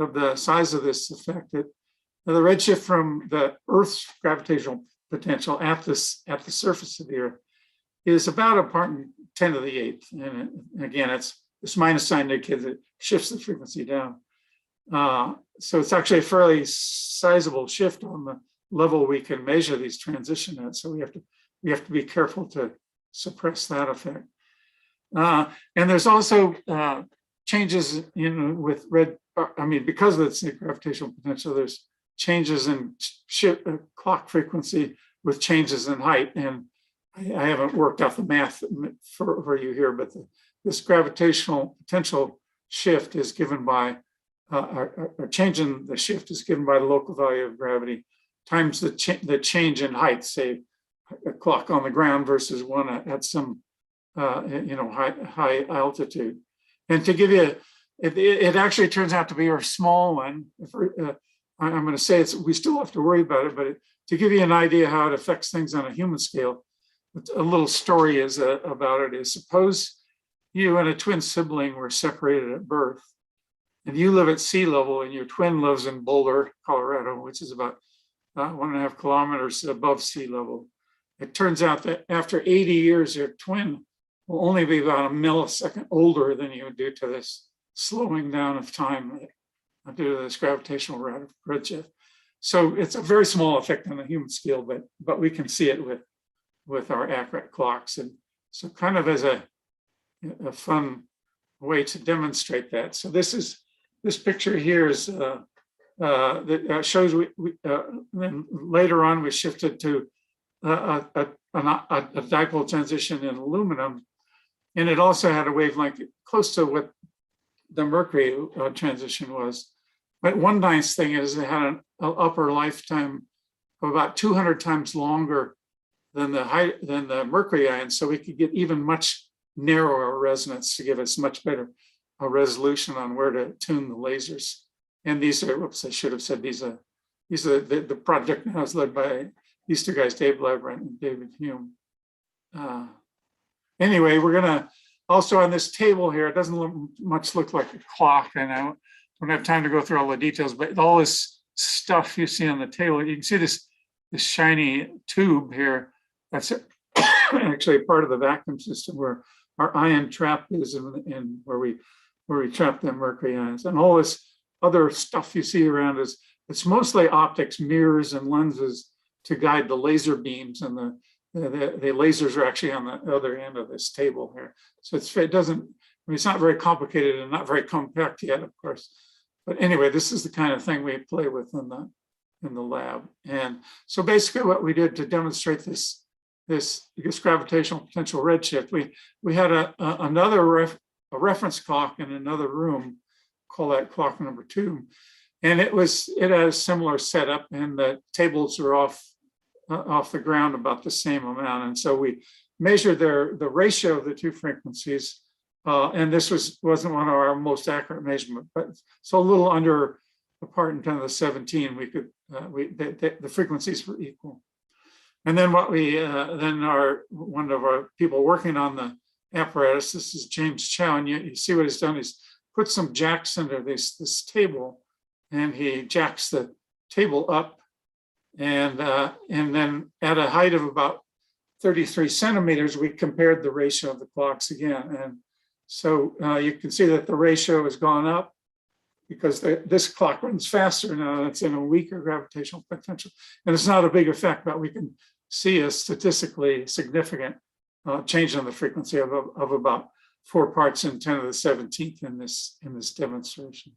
of the size of this effect, the redshift from the Earth's gravitational potential at the surface of the Earth is about a part in 10 to the 8th. And again, it's this minus sign indicates it shifts the frequency down. So it's actually a fairly sizable shift on the level we can measure these transition at. So we have to be careful to suppress that effect. And there's also changes with red. I mean, because of the gravitational potential, there's changes in clock frequency with changes in height. And I haven't worked out the math for you here, but this gravitational potential shift is given by a change in the shift is given by the local value of gravity times the change in height, say a clock on the ground versus one at some high altitude. And to give you, it actually turns out to be a small one. I'm going to say we still have to worry about it, but to give you an idea how it affects things on a human scale, a little story about it is, suppose you and a twin sibling were separated at birth, and you live at sea level and your twin lives in Boulder, Colorado, which is about 1.5 kilometers above sea level. It turns out that after 80 years, your twin will only be about a millisecond older than you do to this slowing down of time due to this gravitational redshift. So it's a very small effect on the human scale, but we can see it with our accurate clocks. And so kind of as a fun way to demonstrate that. So this picture here is that shows then later on we shifted to a dipole transition in aluminum, and it also had a wavelength close to what the mercury transition was. But one nice thing is it had an upper lifetime of about 200 times longer than the mercury ion, so we could get even much narrower resonance to give us much better resolution on where to tune the lasers. And these are, whoops, I should have said these are the project now is led by these two guys, Dave Leverett and David Hume. Anyway, we're gonna also on this table here, it doesn't look like a clock, and I don't have time to go through all the details, but all this stuff you see on the table, you can see this shiny tube here. That's actually part of the vacuum system where our ion trap is in where we trap the mercury ions. And all this other stuff you see around us, it's mostly optics, mirrors, and lenses to guide the laser beams, and the lasers are actually on the other end of this table here. So it's not very complicated and not very compact yet, of course. But anyway, this is the kind of thing we play with in the lab. And so basically what we did to demonstrate this gravitational potential redshift, we had a reference clock in another room, call that clock number 2. And it had a similar setup, and the tables are off the ground about the same amount. And so we measured the ratio of the two frequencies. And this wasn't one of our most accurate measurements, but so a little under a part in 10 to the 17, the frequencies were equal. And then one of our people working on the apparatus, this is James Chow, and you see what he's done. He's put some jacks under this table, and he jacks the table up, and then at a height of about 33 centimeters, we compared the ratio of the clocks again. And so you can see that the ratio has gone up because this clock runs faster now. It's in a weaker gravitational potential. And it's not a big effect, but we can see a statistically significant change in the frequency of about 4 parts in 10 to the 17th in this demonstration.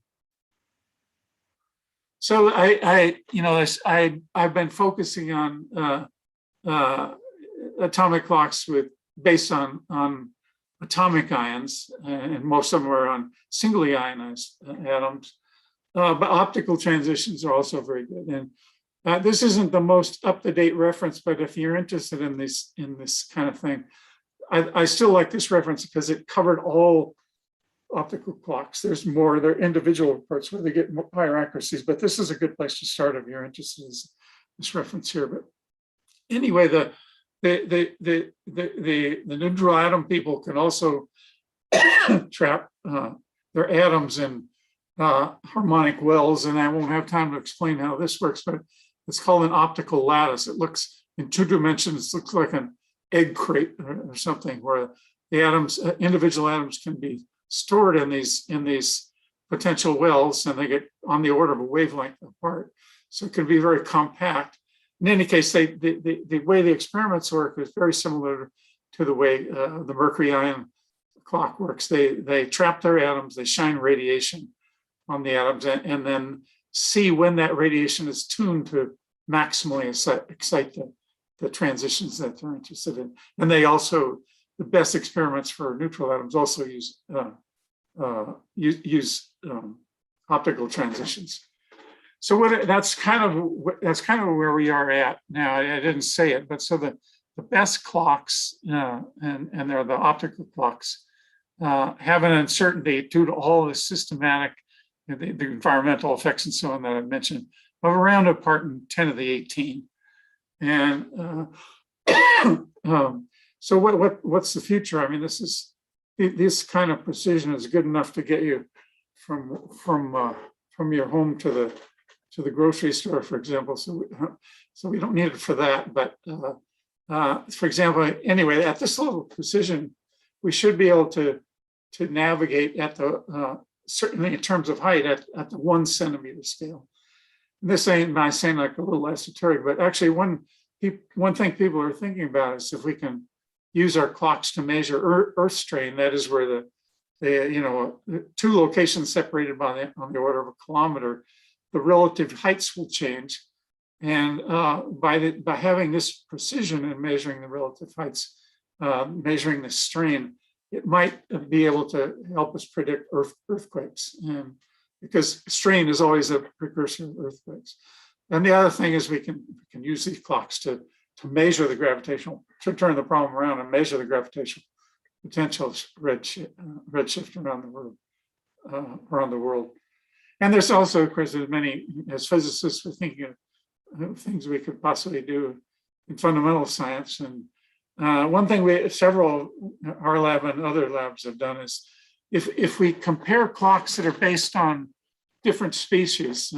So I've been focusing on atomic clocks based on atomic ions, and most of them are on singly ionized atoms. But optical transitions are also very good. And this isn't the most up-to-date reference, but if you're interested in this kind of thing, I still like this reference because it covered all optical clocks. There are individual reports where they get higher accuracies, but this is a good place to start if you're interested in this reference here. But anyway, the neutral atom people can also trap their atoms in harmonic wells, and I won't have time to explain how this works, but it's called an optical lattice. It looks in 2 dimensions, looks like an egg crate or something, where the atoms, individual atoms, can be stored in these potential wells, and they get on the order of a wavelength apart. So it can be very compact. In any case, the way the experiments work is very similar to the way the mercury ion clock works. They trap their atoms, they shine radiation on the atoms, and then see when that radiation is tuned to maximally excite the transitions that they're interested in. And they also, the best experiments for neutral atoms also use optical transitions. So that's kind of where we are at now. I didn't say it, but so the best clocks, and they're the optical clocks, have an uncertainty due to all the systematic, the environmental effects and so on that I mentioned, of around a part in 10 to the 18. And so what's the future? I mean, this kind of precision is good enough to get you from your home to the grocery store, for example. So we don't need it for that. But for example, anyway, at this level of precision, we should be able to navigate at the certainly in terms of height at the 1 centimeter scale. And this ain't my saying like a little esoteric, but actually one thing people are thinking about is if we can use our clocks to measure earth strain, that is where the 2 locations separated on the order of a kilometer, the relative heights will change. And by having this precision in measuring the relative heights, measuring the strain, it might be able to help us predict earthquakes, because strain is always a precursor of earthquakes. And the other thing is we can use these clocks to measure the gravitational, to turn the problem around and measure the gravitational potential redshift around the world. And there's also, of course, there's many, as physicists, we're thinking of things we could possibly do in fundamental science. And one thing several, our lab and other labs have done is if we compare clocks that are based on different species,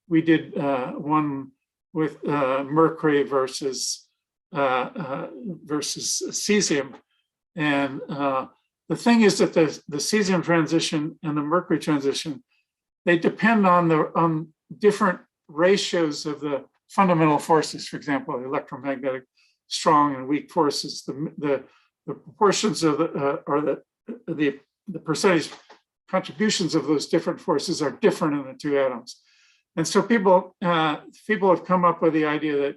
we did one with mercury versus cesium. And the thing is that the cesium transition and the mercury transition, they depend on different ratios of the fundamental forces. For example, electromagnetic strong and weak forces. The proportions of the percentage contributions of those different forces are different in the 2 atoms. And so people have come up with the idea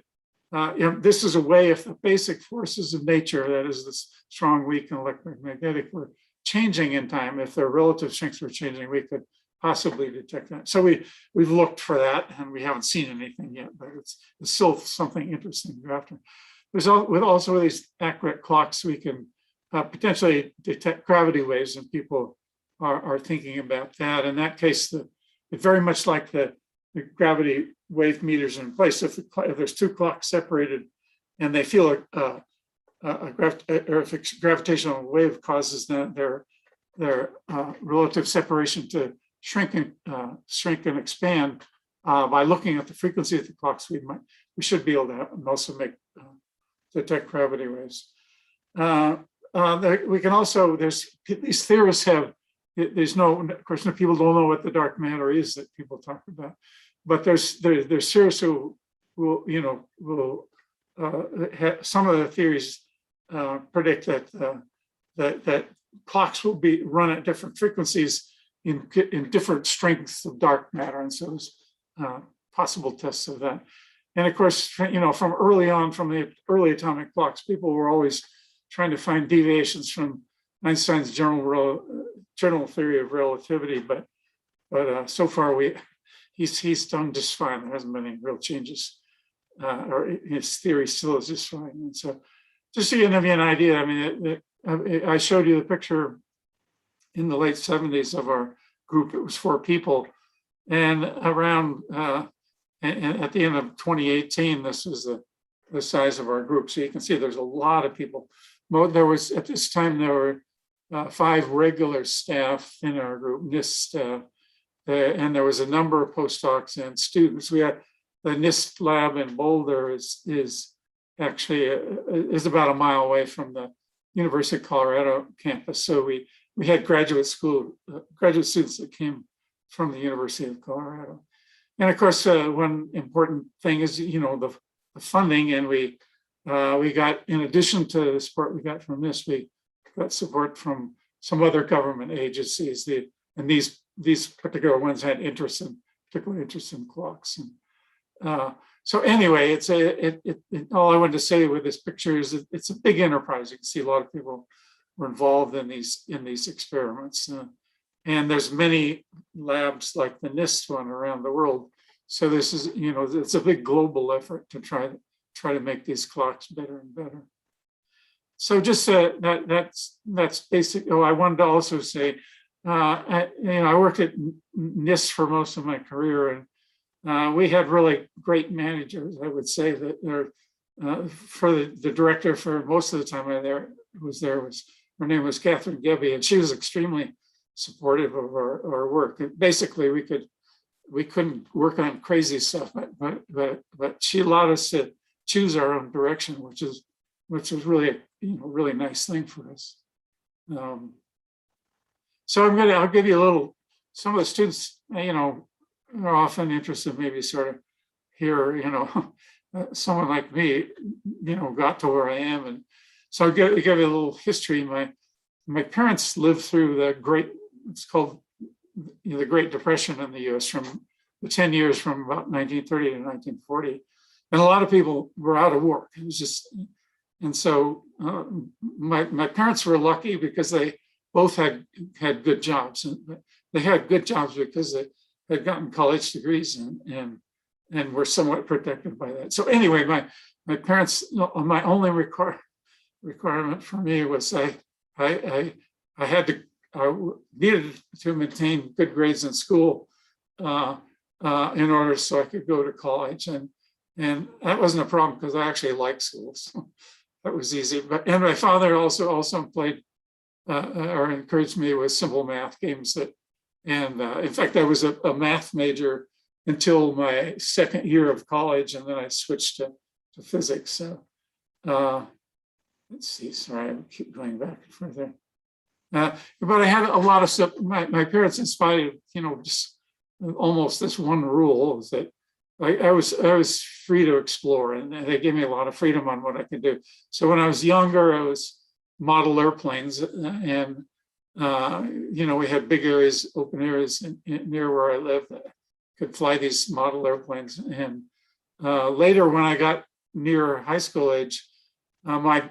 that this is a way, if the basic forces of nature, that is this strong, weak, and electromagnetic, were changing in time, if their relative strengths were changing, we could possibly detect that. So we've looked for that, and we haven't seen anything yet, but it's still something interesting to go after. With also these accurate clocks, we can potentially detect gravity waves, and people are thinking about that. In that case, it's very much like the gravity wave meters in place. If there's 2 clocks separated and they feel or if a gravitational wave causes their relative separation to shrink and expand, by looking at the frequency of the clocks, we should be able to also detect gravity waves. We can also, these theorists have, of course, people don't know what the dark matter is that people talk about, but there's theorists who will some of the theories predict that clocks will be run at different frequencies in different strengths of dark matter, and so there's possible tests of that. And of course, from early on, from the early atomic clocks, people were always trying to find deviations from Einstein's general theory of relativity, but so far he's done just fine. There hasn't been any real changes, or his theory still is just fine. And so, just to give you an idea, I mean, I showed you the picture in the late 70s of our group. It was 4 people, and around and at the end of 2018, this was the size of our group. So you can see there's a lot of people. There was, at this time, there were 5 regular staff in our group, NIST staff, and there was a number of postdocs and students. We had the NIST lab in Boulder is actually is about a mile away from the University of Colorado campus. So we had graduate students that came from the University of Colorado. And of course, one important thing is, the funding, and we got, in addition to the support we got from this, we got support from some other government agencies. And these particular ones had particular interest in clocks. And so anyway, all I wanted to say with this picture is that it's a big enterprise. You can see a lot of people were involved in these experiments. And there's many labs like the NIST one around the world. So this is, it's a big global effort to try to make these clocks better and better. So just that's basic. Oh, I wanted to also say, I worked at NIST for most of my career, and we had really great managers. I would say that for the director for most of the time her name was Catherine Gebbe, and she was extremely supportive of our work. Basically, we couldn't work on crazy stuff, but she allowed us to choose our own direction, which was really a really nice thing for us. So I'll give you some of the students, are often interested, maybe sort of here, someone like me, got to where I am. And so I'll give you a little history. My parents lived through it's called the Great Depression in the US, from the 10 years from about 1930 to 1940. And a lot of people were out of work. It was just, and so my parents were lucky because they both had good jobs. And they had good jobs because they had gotten college degrees and were somewhat protected by that. So anyway, my parents, my only requirement for me was I needed to maintain good grades in school in order so I could go to college, and that wasn't a problem because I actually liked school, so that was easy. And my father also played or encouraged me with simple math games and in fact I was a math major until my second year of college, and then I switched to physics. So let's see, sorry, I keep going back further. But I had a lot of stuff. My parents inspired, just almost this one rule is that I was free to explore, and they gave me a lot of freedom on what I could do. So when I was younger, I was model airplanes, and we had big areas, open areas near where I lived that could fly these model airplanes. And later, when I got near high school age, my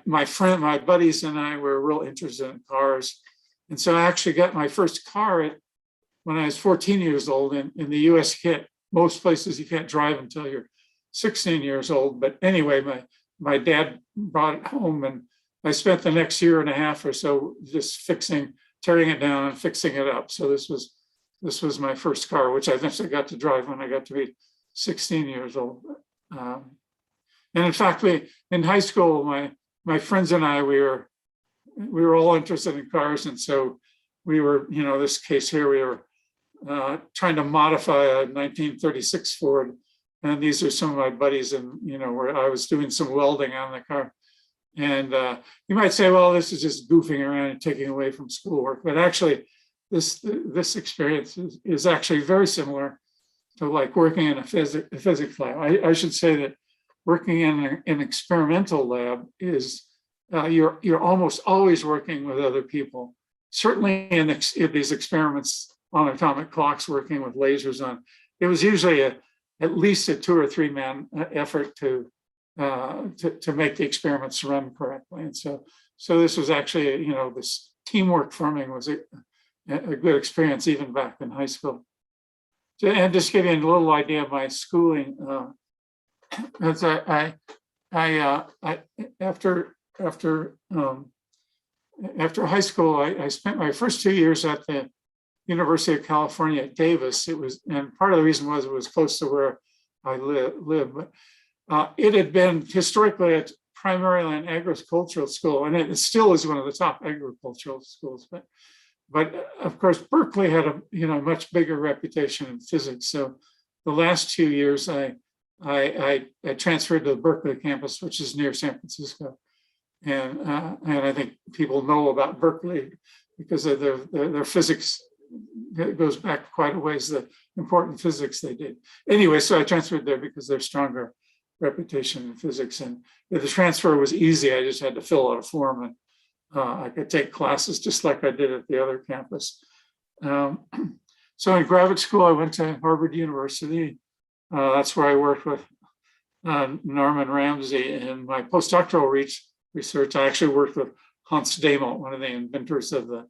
buddies and I were real interested in cars. And so I actually got my first car when I was 14 years old. In the US, most places you can't drive until you're 16 years old. But anyway, my dad brought it home, and I spent the next year and a half or so just tearing it down and fixing it up. So this was my first car, which I eventually got to drive when I got to be 16 years old. And in fact, in high school, my friends and I, we were all interested in cars, and so we were, this case here, we were trying to modify a 1936 Ford, and these are some of my buddies, and where I was doing some welding on the car. And you might say, well, this is just goofing around and taking away from schoolwork, but actually, this experience is actually very similar to like working in a physics lab. I should say that working in an experimental lab is you're almost always working with other people. Certainly in these experiments on atomic clocks, working with lasers on, it was usually at least a 2 or 3 man effort to make the experiments run correctly. And so this was actually, this teamwork forming was a good experience even back in high school. And just give you a little idea of my schooling. As after high school, I spent my first 2 years at the University of California at Davis. And part of the reason was it was close to where I live. But it had been historically primarily an agricultural school, and it still is one of the top agricultural schools. But of course, Berkeley had a much bigger reputation in physics. So the last 2 years, I I transferred to the Berkeley campus, which is near San Francisco. And I think people know about Berkeley because of their physics. It goes back quite a ways, the important physics they did. Anyway, so I transferred there because there's stronger reputation in physics. And the transfer was easy. I just had to fill out a form and I could take classes just like I did at the other campus. So in graduate school, I went to Harvard University. That's where I worked with Norman Ramsey. In my postdoctoral research, I actually worked with Hans Dehmelt, one of the inventors of the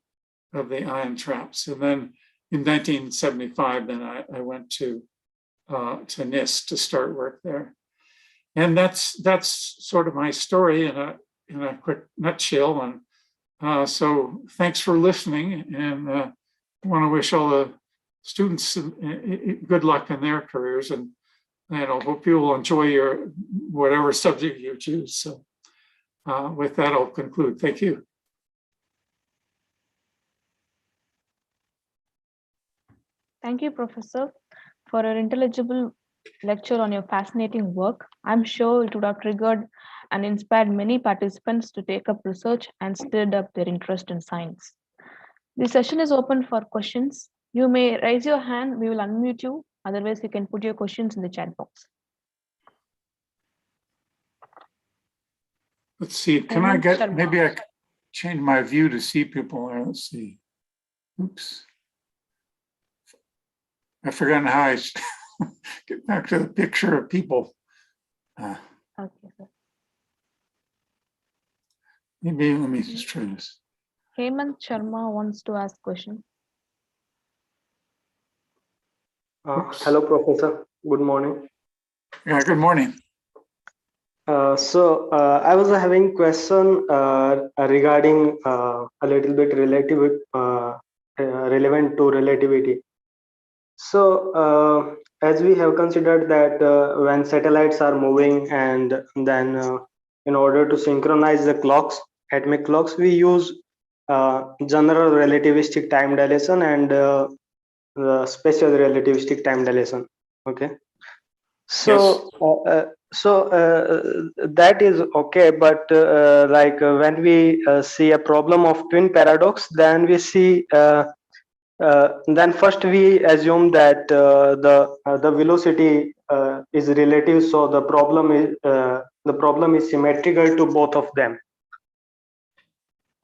ion traps. And then in 1975, then I went to NIST to start work there. And that's sort of my story in a quick nutshell. And so thanks for listening, and I want to wish all the students good luck in their careers, and I hope you will enjoy your whatever subject you choose. So with that, I'll conclude. Thank you. Thank you, Professor, for your intelligible lecture on your fascinating work. I'm sure it would have triggered and inspired many participants to take up research and stirred up their interest in science. The session is open for questions. You may raise your hand, we will unmute you. Otherwise, you can put your questions in the chat box. Let's see, can I get, maybe I change my view to see people there. Let's see. Oops. I've forgotten how I get back to the picture of people. Okay, sir. Maybe let me just try this. Hemant Sharma wants to ask question. Hello, Professor. Good morning. Yeah, good morning. I was having question regarding a little bit relevant to relativity. So, as we have considered that when satellites are moving, and then in order to synchronize the clocks, atomic clocks, we use general relativistic time dilation and the special relativistic time dilation. Okay. So, that is okay, but when we see a problem of twin paradox, then we see then first we assume that the velocity is relative, so the problem is symmetrical to both of them.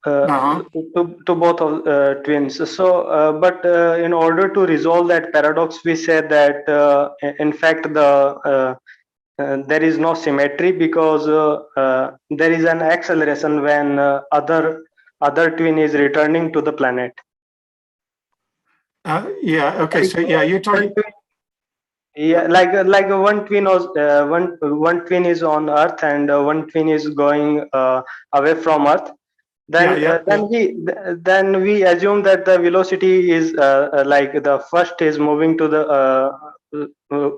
To both of twins. So, but in order to resolve that paradox, we say that in fact there is no symmetry, because there is an acceleration when other twin is returning to the planet. Yeah. Okay. So yeah, you're talking. Yeah, like one twin was one twin is on Earth, and one twin is going away from Earth. Then we assume that the velocity is like the first is moving to the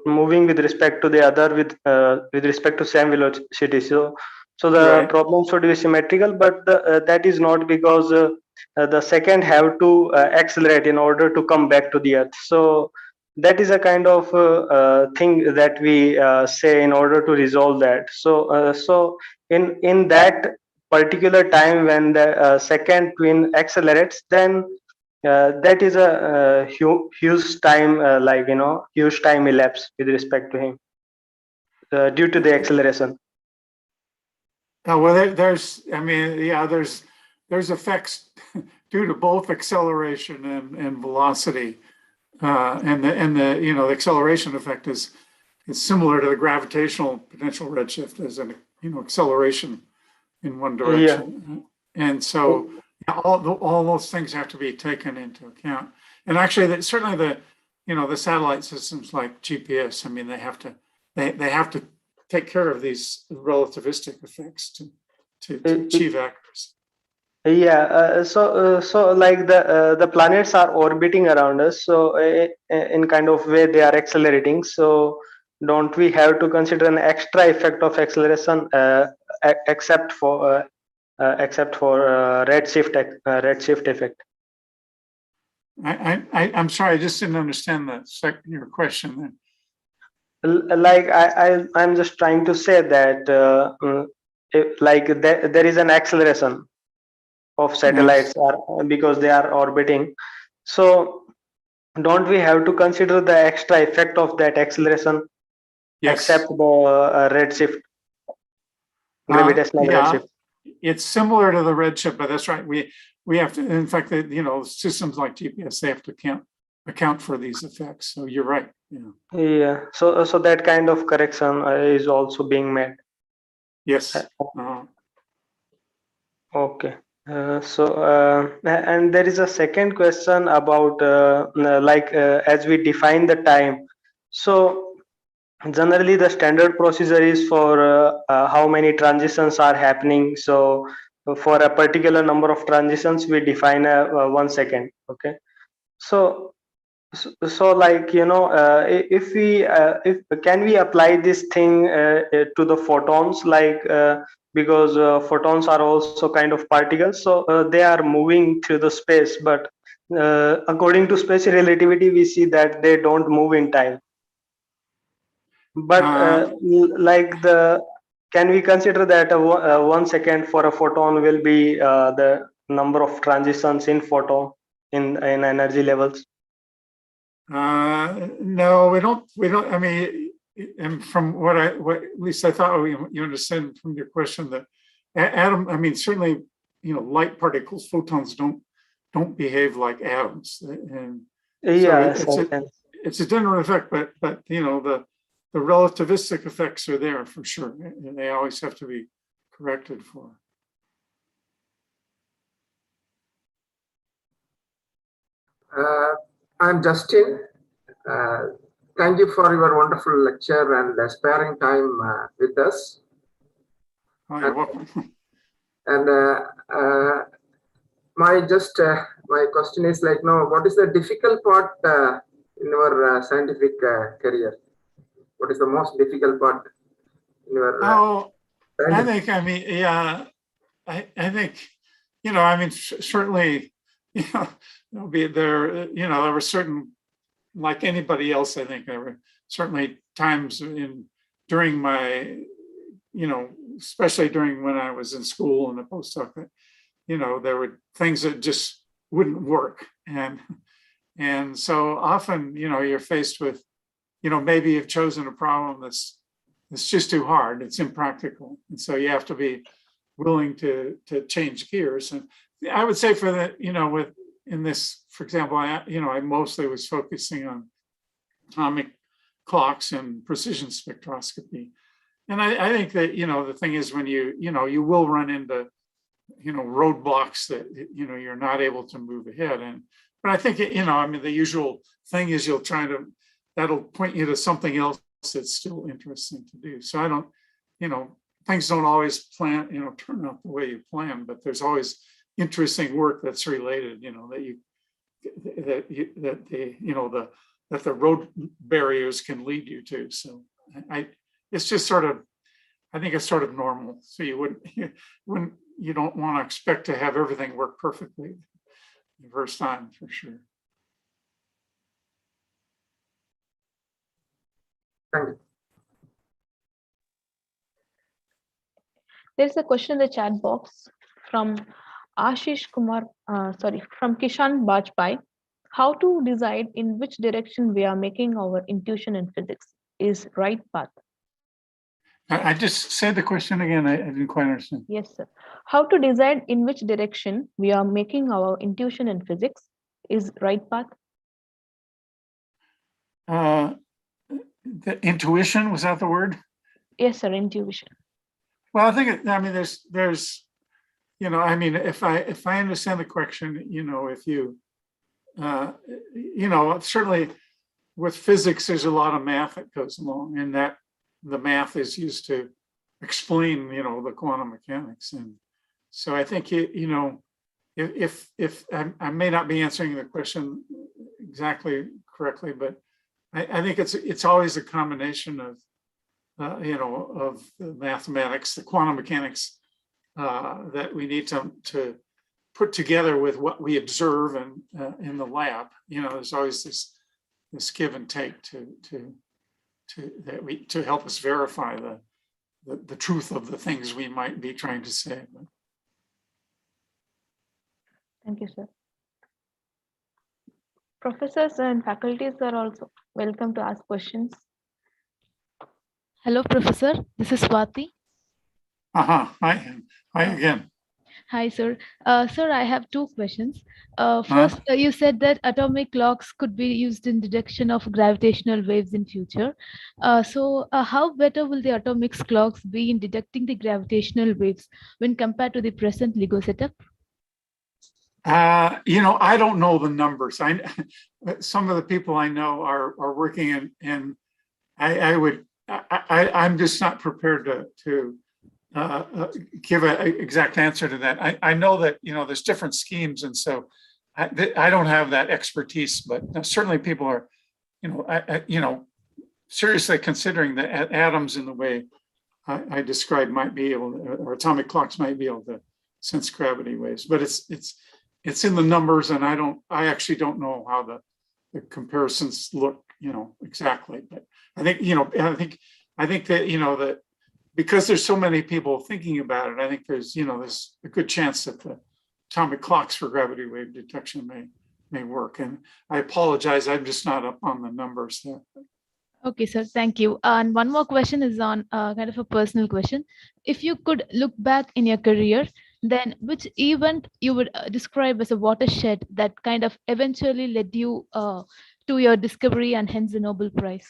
moving with respect to the other with respect to same velocity. So the problem should be symmetrical, but that is not, because the second have to accelerate in order to come back to the Earth. So that is a kind of thing that we say in order to resolve that. So in that particular time when the second twin accelerates, then that is a huge time, huge time elapse with respect to him due to the acceleration. Well, there's effects due to both acceleration and velocity, and the acceleration effect is similar to the gravitational potential redshift as an acceleration in one direction. Yeah. And so all those things have to be taken into account. And actually, certainly the satellite systems like GPS, I mean, they have to take care of these relativistic effects to achieve accuracy. Yeah. So like the planets are orbiting around us. So in kind of way they are accelerating. So don't we have to consider an extra effect of acceleration except for redshift effect? I'm sorry, I just didn't understand your question then. like I'm just trying to say that like there is an acceleration of satellites are, because they are orbiting. So don't we have to consider the extra effect of that acceleration, Yes. except the redshift, gravitational Yeah, redshift? it's similar to the redshift, but that's right. We have to, in fact, systems like GPS, they have to account for these effects. So you're right. Yeah. Yeah. So that kind of correction is also being made. Yes. Okay. And there is a second question about as we define the time. So generally the standard procedure is for how many transitions are happening. So for a particular number of transitions, we define a 1 second. Okay. So like if we if can we apply this thing to the photons, because photons are also kind of particles, so they are moving through the space, but according to special relativity we see that they don't move in time, but can we consider that 1 second for a photon will be the number of transitions in photon in energy levels? No, we don't. I mean, and from what at least I thought you understand from your question that atom. I mean, certainly, light particles, photons don't behave like atoms, and Yes, so it's a general effect. But the relativistic effects are there for sure, and they always have to be corrected for. I'm Justin. Thank you for your wonderful lecture and sparing time with us. Oh, you're welcome. And my question is what is the difficult part in your scientific career? What is the most difficult part in your? I think. I mean, yeah. I think. I mean, certainly. There'll be there. There were certain, like anybody else. I think there were certainly times during my, especially during when I was in school and the postdoc, that there were things that just wouldn't work, and so often you're faced with, maybe you've chosen a problem that's just too hard, it's impractical, and so you have to be willing to change gears. And I would say for the in this, for example, I mostly was focusing on atomic clocks and precision spectroscopy. And I think that, the thing is when you will run into, roadblocks that, you're not able to move ahead. But I think, I mean, the usual thing is that'll point you to something else that's still interesting to do. So I don't, things don't always turn out the way you plan, but there's always interesting work that's related, that the road barriers can lead you to. So it's just sort of, I think it's sort of normal. So you don't want to expect to have everything work perfectly the first time, for sure. Thank you. There's a question in the chat box from Ashish Kumar, from Kishan Bajpai. How to decide in which direction we are making our intuition in physics is right path? I just said the question again. I didn't quite understand. Yes, sir. How to decide in which direction we are making our intuition in physics is right path? The intuition, was that the word? Yes, sir. Intuition. Well, I think I mean there's I mean if I understand the question, if you certainly with physics there's a lot of math that goes along, and that the math is used to explain the quantum mechanics. And so I think if I may not be answering the question exactly correctly, but I think it's always a combination of of the mathematics, the quantum mechanics that we need to put together with what we observe in the lab. There's always this give and take to to help us verify the truth of the things we might be trying to say. Thank you, sir. Professors and faculties are also welcome to ask questions. Hello, Professor. This is Swati. Hi again. Hi, sir. Sir, I have two questions. First, you said that atomic clocks could be used in detection of gravitational waves in future. So, how better will the atomic clocks be in detecting the gravitational waves when compared to the present LIGO setup? I don't know the numbers. Some of the people I know are working in I'm just not prepared to give an exact answer to that. I know that, there's different schemes. And so I don't have that expertise, but certainly people are, seriously considering that atoms in the way I described might be able to, or atomic clocks might be able to sense gravity waves, but it's in the numbers, and I actually don't know how the comparisons look, exactly. But I think, I think that, that because there's so many people thinking about it, I think there's a good chance that the atomic clocks for gravity wave detection may work. And I apologize, I'm just not up on the numbers there. Okay, sir. Thank you. And one more question is on kind of a personal question. If you could look back in your career, then which event you would describe as a watershed that kind of eventually led you to your discovery and hence the Nobel Prize?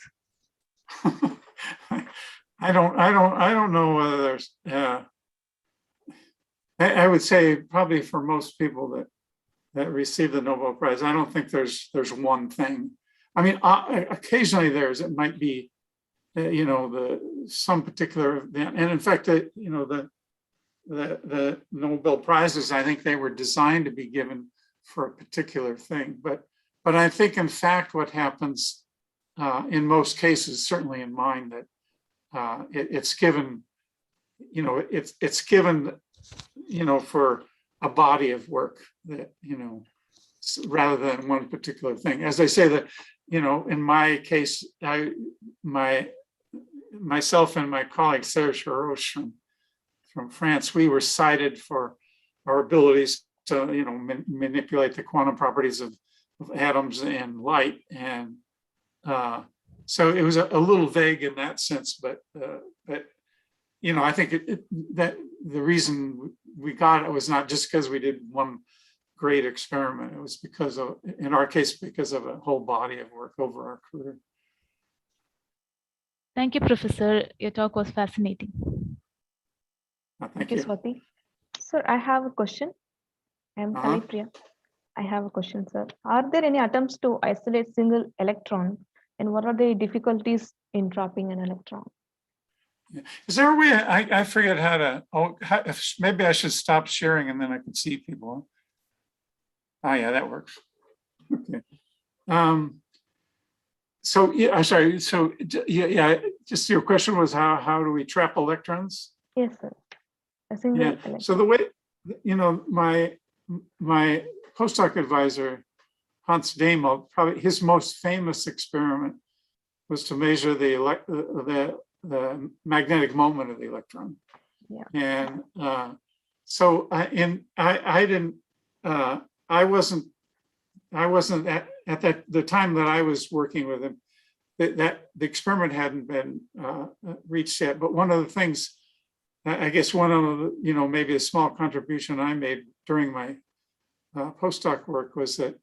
I don't know whether there's. I would say probably for most people that receive the Nobel Prize, I don't think there's one thing. I mean, occasionally it might be, some particular event, and in fact, the Nobel Prizes, I think they were designed to be given for a particular thing, but I think in fact what happens in most cases, certainly in mine, that it's given, it's given, for a body of work that, rather than one particular thing. As I say that, in my case, myself and my colleague Serge Haroche from France, we were cited for our abilities to, manipulate the quantum properties of atoms and light. And so it was a little vague in that sense, but I think that the reason we got it was not just because we did one great experiment. It was because of, in our case, because of a whole body of work over our career. Thank you, Professor. Your talk was fascinating. Thank you. Swati. Sir, I have a question. I'm Kalipriya. I have a question, sir. Are there any attempts to isolate single electron, and what are the difficulties in trapping an electron? Is there a way, I forget how to, maybe I should stop sharing and then I can see people. Oh yeah, that works. Okay. So yeah, I'm sorry. So yeah, just your question was how do we trap electrons? Yes, sir. A single electron. So the way, my postdoc advisor, Hans Demel, probably his most famous experiment was to measure the magnetic moment of the electron. Yeah. And so I wasn't at the time that I was working with him, that the experiment hadn't been reached yet. But one of the things, I guess one of the, maybe a small contribution I made during my postdoc work was that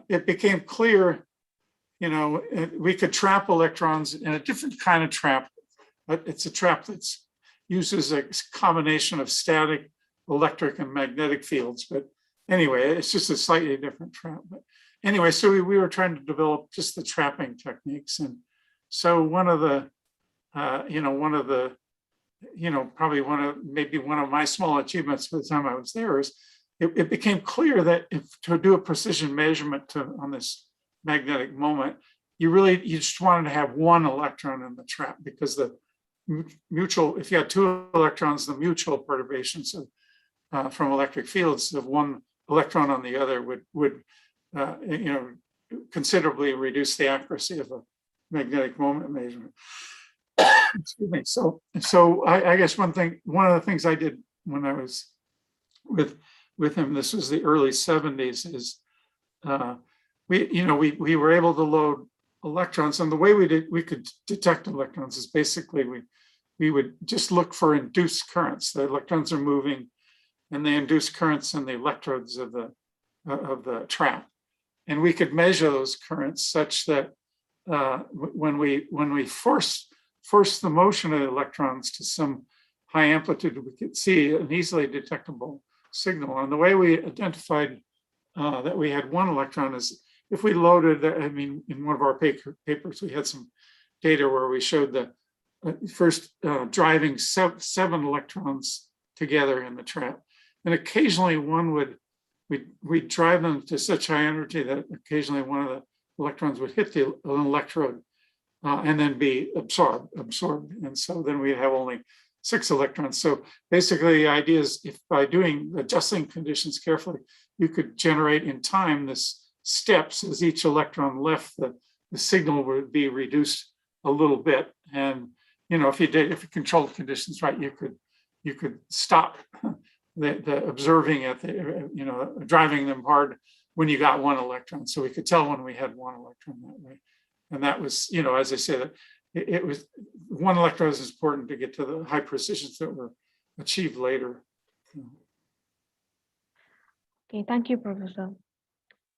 it became clear, we could trap electrons in a different kind of trap, but it's a trap that uses a combination of static, electric, and magnetic fields. But anyway, it's just a slightly different trap. But anyway, so we were trying to develop just the trapping techniques. And so one of the, probably maybe one of my small achievements by the time I was there is it became clear that to do a precision measurement on this magnetic moment, you just wanted to have one electron in the trap, because the mutual, if you had two electrons, the mutual perturbations from electric fields of one electron on the other would considerably reduce the accuracy of magnetic moment measurement. Excuse me. So I guess one of the things I did when I was with him, this was the early 70s, is we were able to load electrons, and the way we could detect electrons is basically we would just look for induced currents. The electrons are moving, and they induce currents in the electrodes of the trap, and we could measure those currents such that when we force the motion of the electrons to some high amplitude, we could see an easily detectable signal. And the way we identified that we had one electron is if we loaded, in one of our papers, we had some data where we showed the first driving seven electrons together in the trap. And occasionally we'd drive them to such high energy that occasionally one of the electrons would hit an electrode and then be absorbed. And so then we'd have only 6 electrons. So basically the idea is if by adjusting conditions carefully, you could generate in time this steps as each electron left, the signal would be reduced a little bit. And if you controlled conditions right, you could stop the observing at driving them hard when you got one electron. So we could tell when we had one electron that way. And that was, as I said, it was one electron is important to get to the high precisions that were achieved later. Okay, thank you, Professor.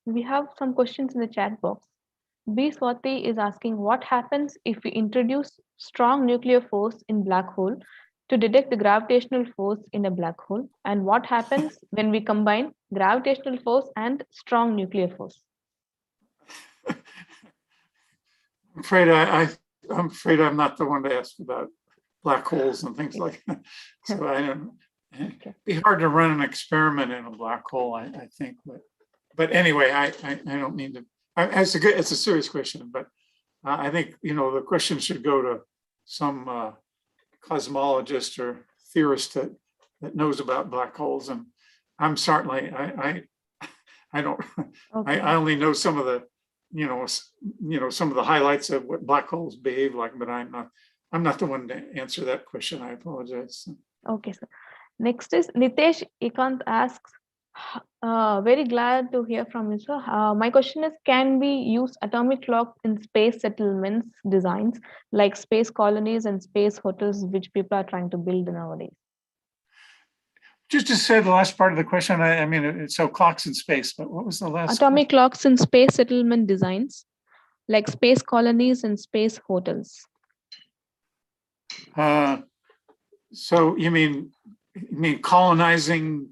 We have some questions in the chat box. B. Swati is asking what happens if we introduce strong nuclear force in black hole to detect the gravitational force in a black hole, and what happens when we combine gravitational force and strong nuclear force? I'm afraid I'm not the one to ask about black holes and things like that. So I don't. It'd be hard to run an experiment in a black hole, I think. But anyway, I don't mean to. It's a serious question, but I think the question should go to some cosmologist or theorist that knows about black holes. And I'm certainly I don't. Okay. I only know some of the some of the highlights of what black holes behave like, but I'm not the one to answer that question. I apologize. Okay, sir. Next is Nitesh Ekant asks, very glad to hear from you, sir. My question is, can we use atomic clocks in space settlements designs like space colonies and space hotels, which people are trying to build nowadays? Just to say the last part of the question, so clocks in space, but what was the last? Atomic clocks in space settlement designs like space colonies and space hotels. So you mean colonizing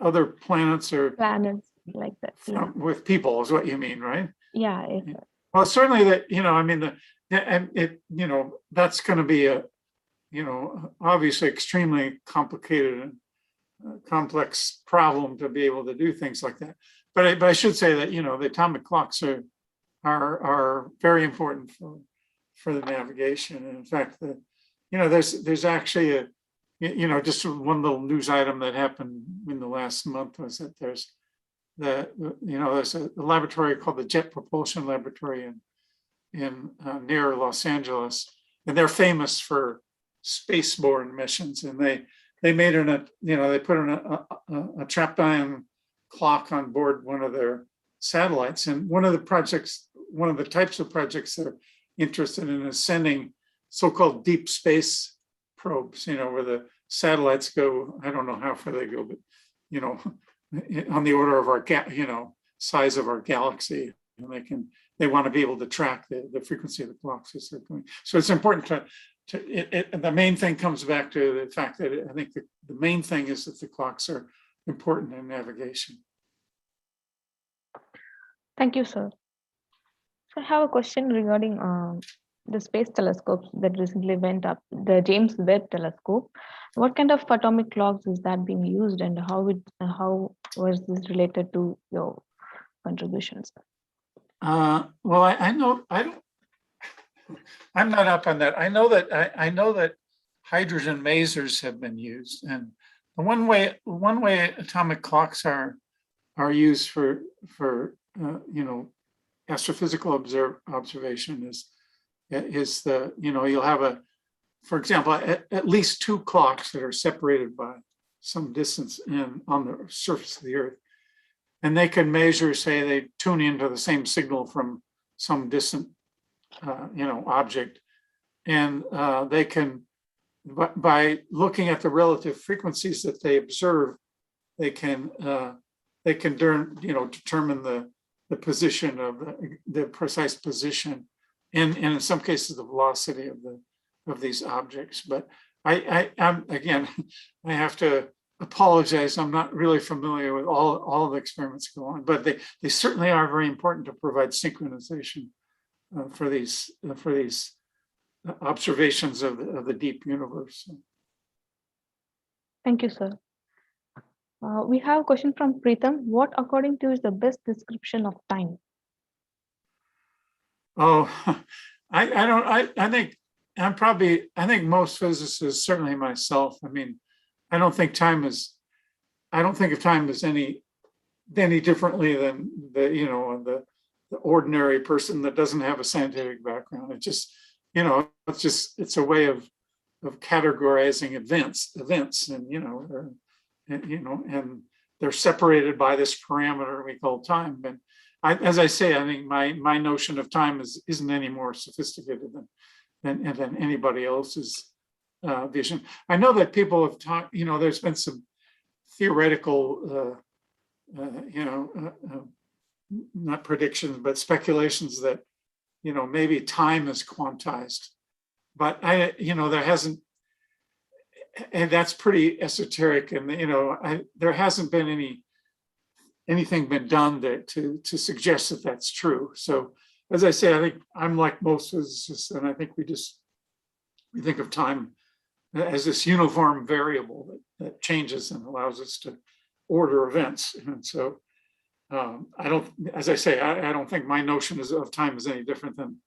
other planets or planets like that? Yeah. With people is what you mean, right? Yeah. Well, certainly that that's going to be a obviously extremely complicated and complex problem to be able to do things like that. But I should say that the atomic clocks are very important for the navigation. And in fact, there's actually just one little news item that happened in the last month was that there's a laboratory called the Jet Propulsion Laboratory in near Los Angeles, and they're famous for spaceborne missions. And they made they put in a trapped ion clock on board one of their satellites. And one of the types of projects they're interested in is sending so-called deep space probes, where the satellites go, I don't know how far they go, but, on the order of our, size of our galaxy. And they want to be able to track the frequency of the clocks as they're going. So it's important the main thing comes back to the fact that I think the main thing is that the clocks are important in navigation. Thank you, sir. So I have a question regarding the space telescopes that recently went up, the James Webb Telescope. What kind of atomic clocks is that being used, and how was this related to your contributions? Well, I'm not up on that. I know that hydrogen masers have been used, and the one way atomic clocks are used for astrophysical observation is is the, you'll have for example, at least 2 clocks that are separated by some distance on the surface of the Earth. And they can measure, say they tune into the same signal from some distant, object. And they can, by looking at the relative frequencies that they observe, they can determine the position of the precise position, and in some cases the velocity of these objects. But I'm again, I have to apologize. I'm not really familiar with all the experiments go on, but they certainly are very important to provide synchronization for these observations of the deep universe. Thank you, sir. We have a question from Preetham. What, according to you, is the best description of time? Oh, I think most physicists, certainly myself, I mean, I don't think of time as any differently than the ordinary person that doesn't have a scientific background. It just, it's a way of categorizing events, and they're separated by this parameter we call time. And as I say, I think my notion of time isn't any more sophisticated than anybody else's vision. I know that people have talked, there's been some theoretical, not predictions, but speculations that, maybe time is quantized. But there hasn't, and that's pretty esoteric, and there hasn't been anything been done to suggest that that's true. So as I say, I think I'm like most physicists, and I think we think of time as this uniform variable that changes and allows us to order events. And so I don't think my notion of time is any different than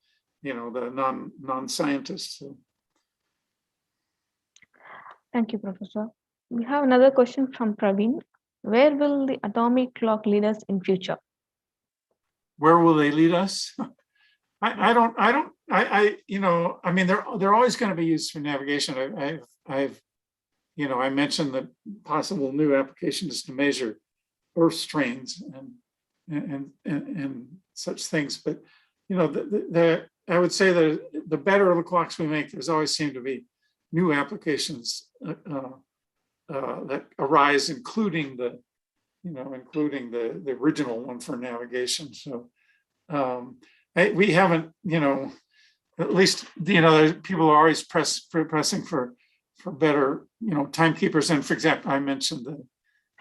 the non-scientists. So. Thank you, Professor. We have another question from Praveen. Where will the atomic clock lead us in future? Where will they lead us? I mean, they're always going to be used for navigation. I mentioned the possible new applications to measure Earth strains and such things. But I would say that the better the clocks we make, there's always seem to be new applications that arise, including the original one for navigation. So we haven't, at least people are always pressing for better timekeepers. And for example, I mentioned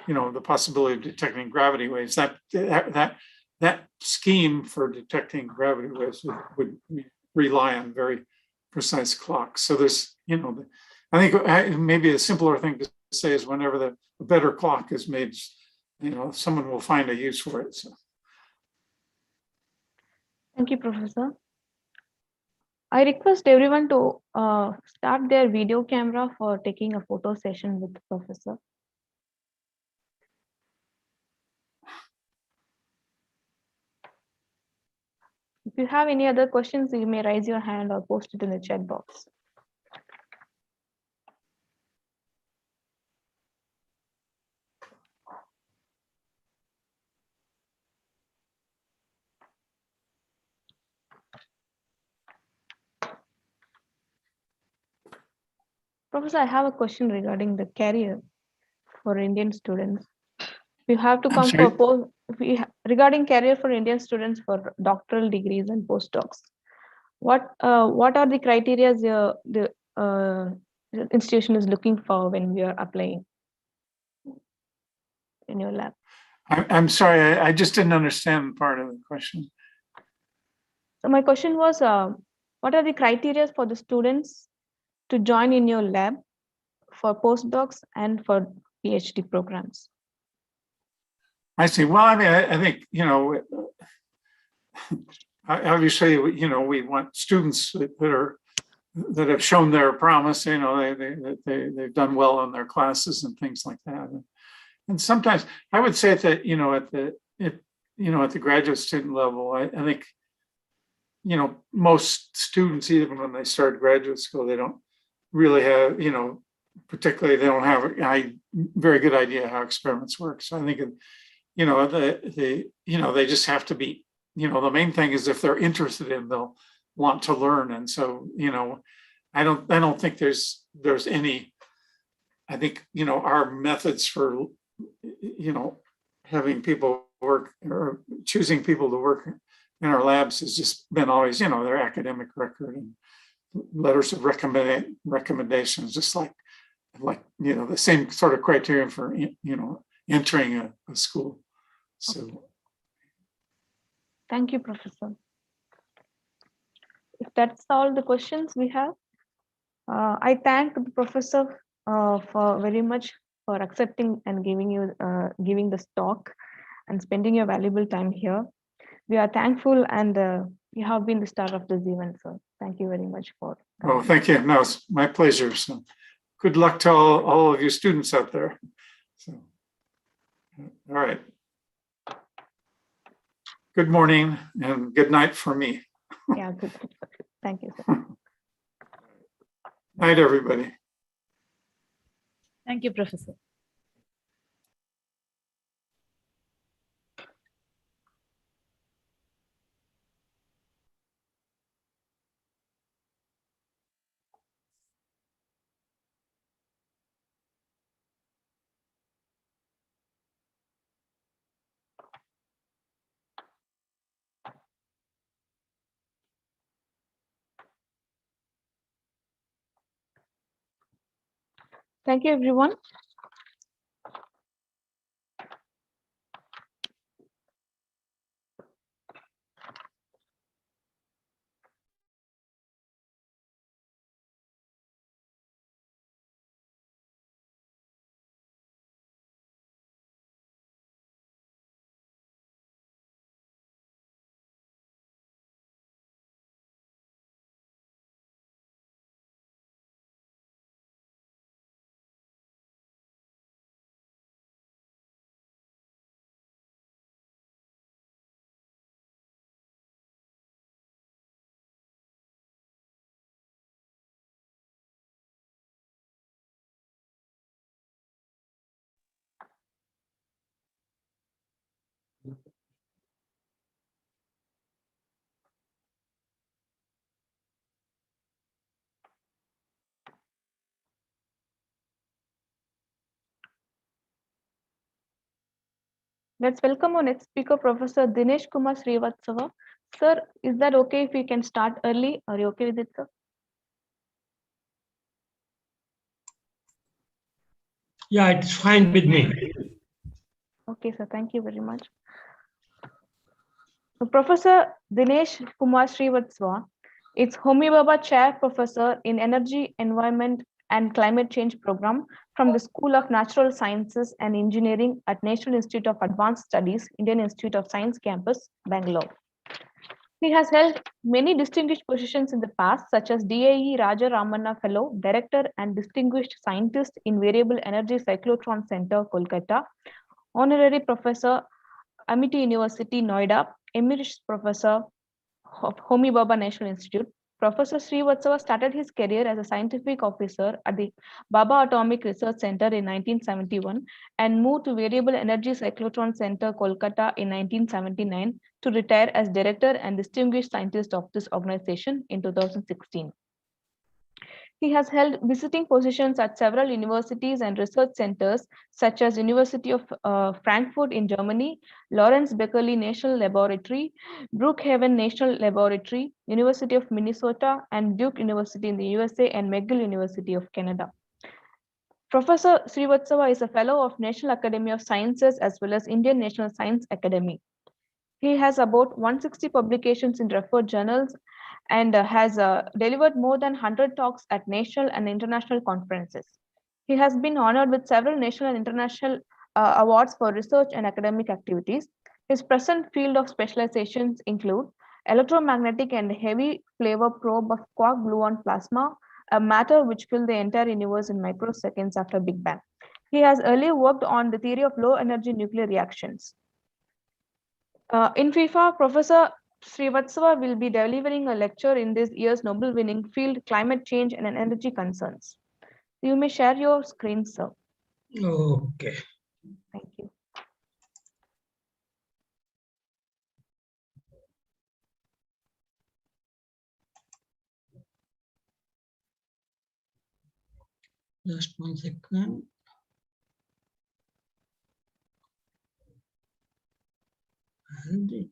the possibility of detecting gravity waves. That scheme for detecting gravity waves would rely on very precise clocks. So there's, I think maybe a simpler thing to say is whenever the better clock is made, someone will find a use for it. So. Thank you, Professor. I request everyone to start their video camera for taking a photo session with the Professor. If you have any other questions, you may raise your hand or post it in the chat box. Professor, I have a question regarding the career for Indian students. You have to come for regarding career for Indian students for doctoral degrees and postdocs. What are the criteria the institution is looking for when we are applying in your lab? I'm sorry, I just didn't understand part of the question. So my question was, what are the criteria for the students to join in your lab for postdocs and for PhD programs? I see. Well, I mean, I think, obviously, we want students that have shown their promise, they've done well in their classes and things like that. And sometimes I would say that, at the graduate student level, I think, most students, even when they start graduate school, they don't really have, particularly they don't have a very good idea how experiments work. So I think, they just have to be, the main thing is if they're interested in, they'll want to learn. And so, I don't think there's any, I think, our methods for, having people work or choosing people to work in our labs has just been always, their academic record and letters of recommendations, just like, the same sort of criterion for, entering a school. So. Thank you, Professor. If that's all the questions we have, I thank the professor for very much for accepting and giving this talk and spending your valuable time here. We are thankful, and you have been the star of this event, sir. Thank you very much for. Oh, thank you. No, it's my pleasure. So, good luck to all of you students out there. So, all right. Good morning and good night for me. Yeah, good. Thank you, sir. Night, everybody. Thank you, Professor. Thank you, everyone. Let's welcome our next speaker, Professor Dinesh Kumar Srivatsava. Sir, is that okay if we can start early? Are you okay with it, sir? Yeah, it's fine with me. Okay, sir. Thank you very much. So Professor Dinesh Kumar Srivatsava is Homi Bhabha Chair Professor in Energy, Environment and Climate Change Program from the School of Natural Sciences and Engineering at National Institute of Advanced Studies, Indian Institute of Science Campus, Bangalore. He has held many distinguished positions in the past, such as DAE Raja Ramanna Fellow, Director and Distinguished Scientist in Variable Energy Cyclotron Center, Kolkata, Honorary Professor, Amity University, Noida, Emeritus Professor of Homi Bhabha National Institute. Professor Srivatsava started his career as a scientific officer at the Bhabha Atomic Research Center in 1971 and moved to Variable Energy Cyclotron Center, Kolkata in 1979 to retire as director and distinguished scientist of this organization in 2016. He has held visiting positions at several universities and research centers, such as University of Frankfurt in Germany, Lawrence Berkeley National Laboratory, Brookhaven National Laboratory, University of Minnesota, and Duke University in the USA and McGill University of Canada. Professor Srivatsava is a fellow of National Academy of Sciences as well as Indian National Science Academy. He has about 160 publications in referred journals and has delivered more than 100 talks at national and international conferences. He has been honored with several national and international awards for research and academic activities. His present field of specializations include electromagnetic and heavy flavor probe of quark gluon plasma, a matter which filled the entire universe in microseconds after Big Bang. He has earlier worked on the theory of low energy nuclear reactions. In FIFA, Professor Srivatsava will be delivering a lecture in this year's Nobel-winning field Climate Change and Energy Concerns. You may share your screen, sir. Okay. Thank you. Just 1 second. And it.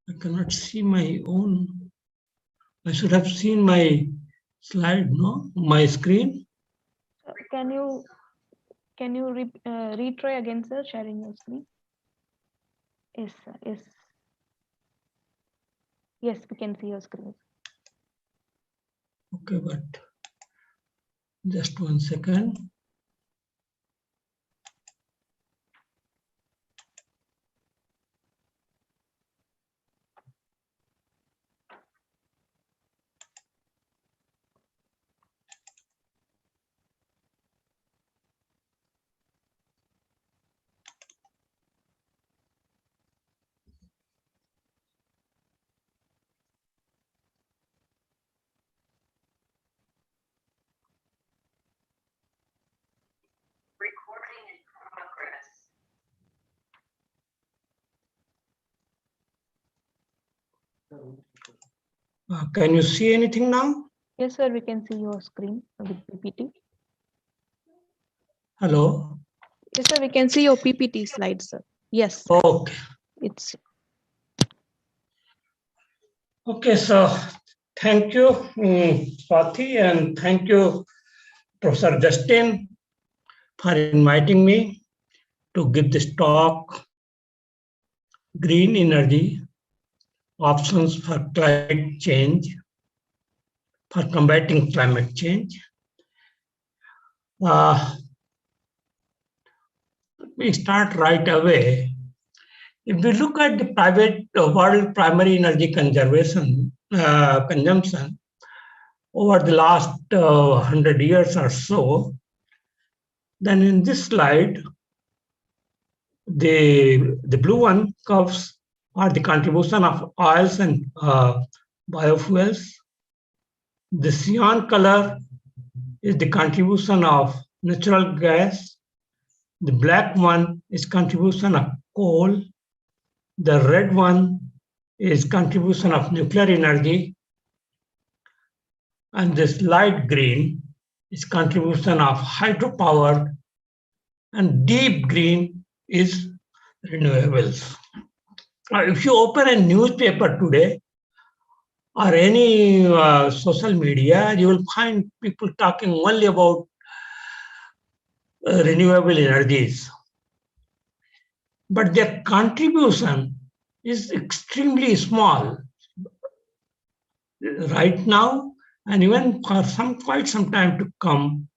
I cannot see my own. I should have seen my slide, no? My screen. Can you retry again, sir, sharing your screen? Yes, sir. Yes. Yes, we can see your screen. Okay, but just 1 second. Can you see anything now? Yes, sir, we can see your screen with PPT. Hello? Yes, sir, we can see your PPT slide, sir. Yes, Okay. it's Okay, so thank you, Swati, and thank you, Professor Justin, for inviting me to give this talk, Green Energy, Options for Climate Change, for combating climate change. Let me start right away. If we look at the private world primary energy consumption over the last 100 years or so, then in this slide, the blue one curves are the contribution of oils and biofuels. The cyan color is the contribution of natural gas. The black one is contribution of coal. The red one is contribution of nuclear energy. And this light green is contribution of hydropower. And deep green is renewables. If you open a newspaper today or any social media, you will find people talking only about renewable energies. But their contribution is extremely small right now, and even for quite some time to come.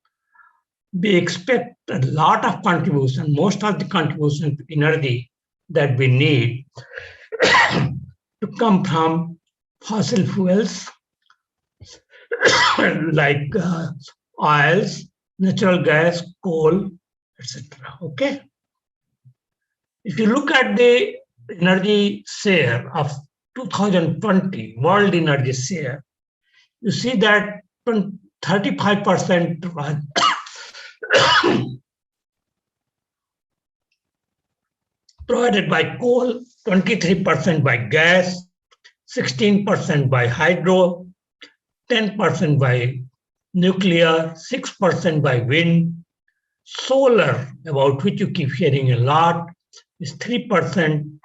We expect a lot of contribution, most of the contribution to energy that we need to come from fossil fuels like oils, natural gas, coal, etc. Okay. If you look at the energy share of 2020 world energy share, you see that 35% was provided by coal, 23% by gas, 16% by hydro, 10% by nuclear, 6% by wind, solar, about which you keep hearing a lot, is 3%,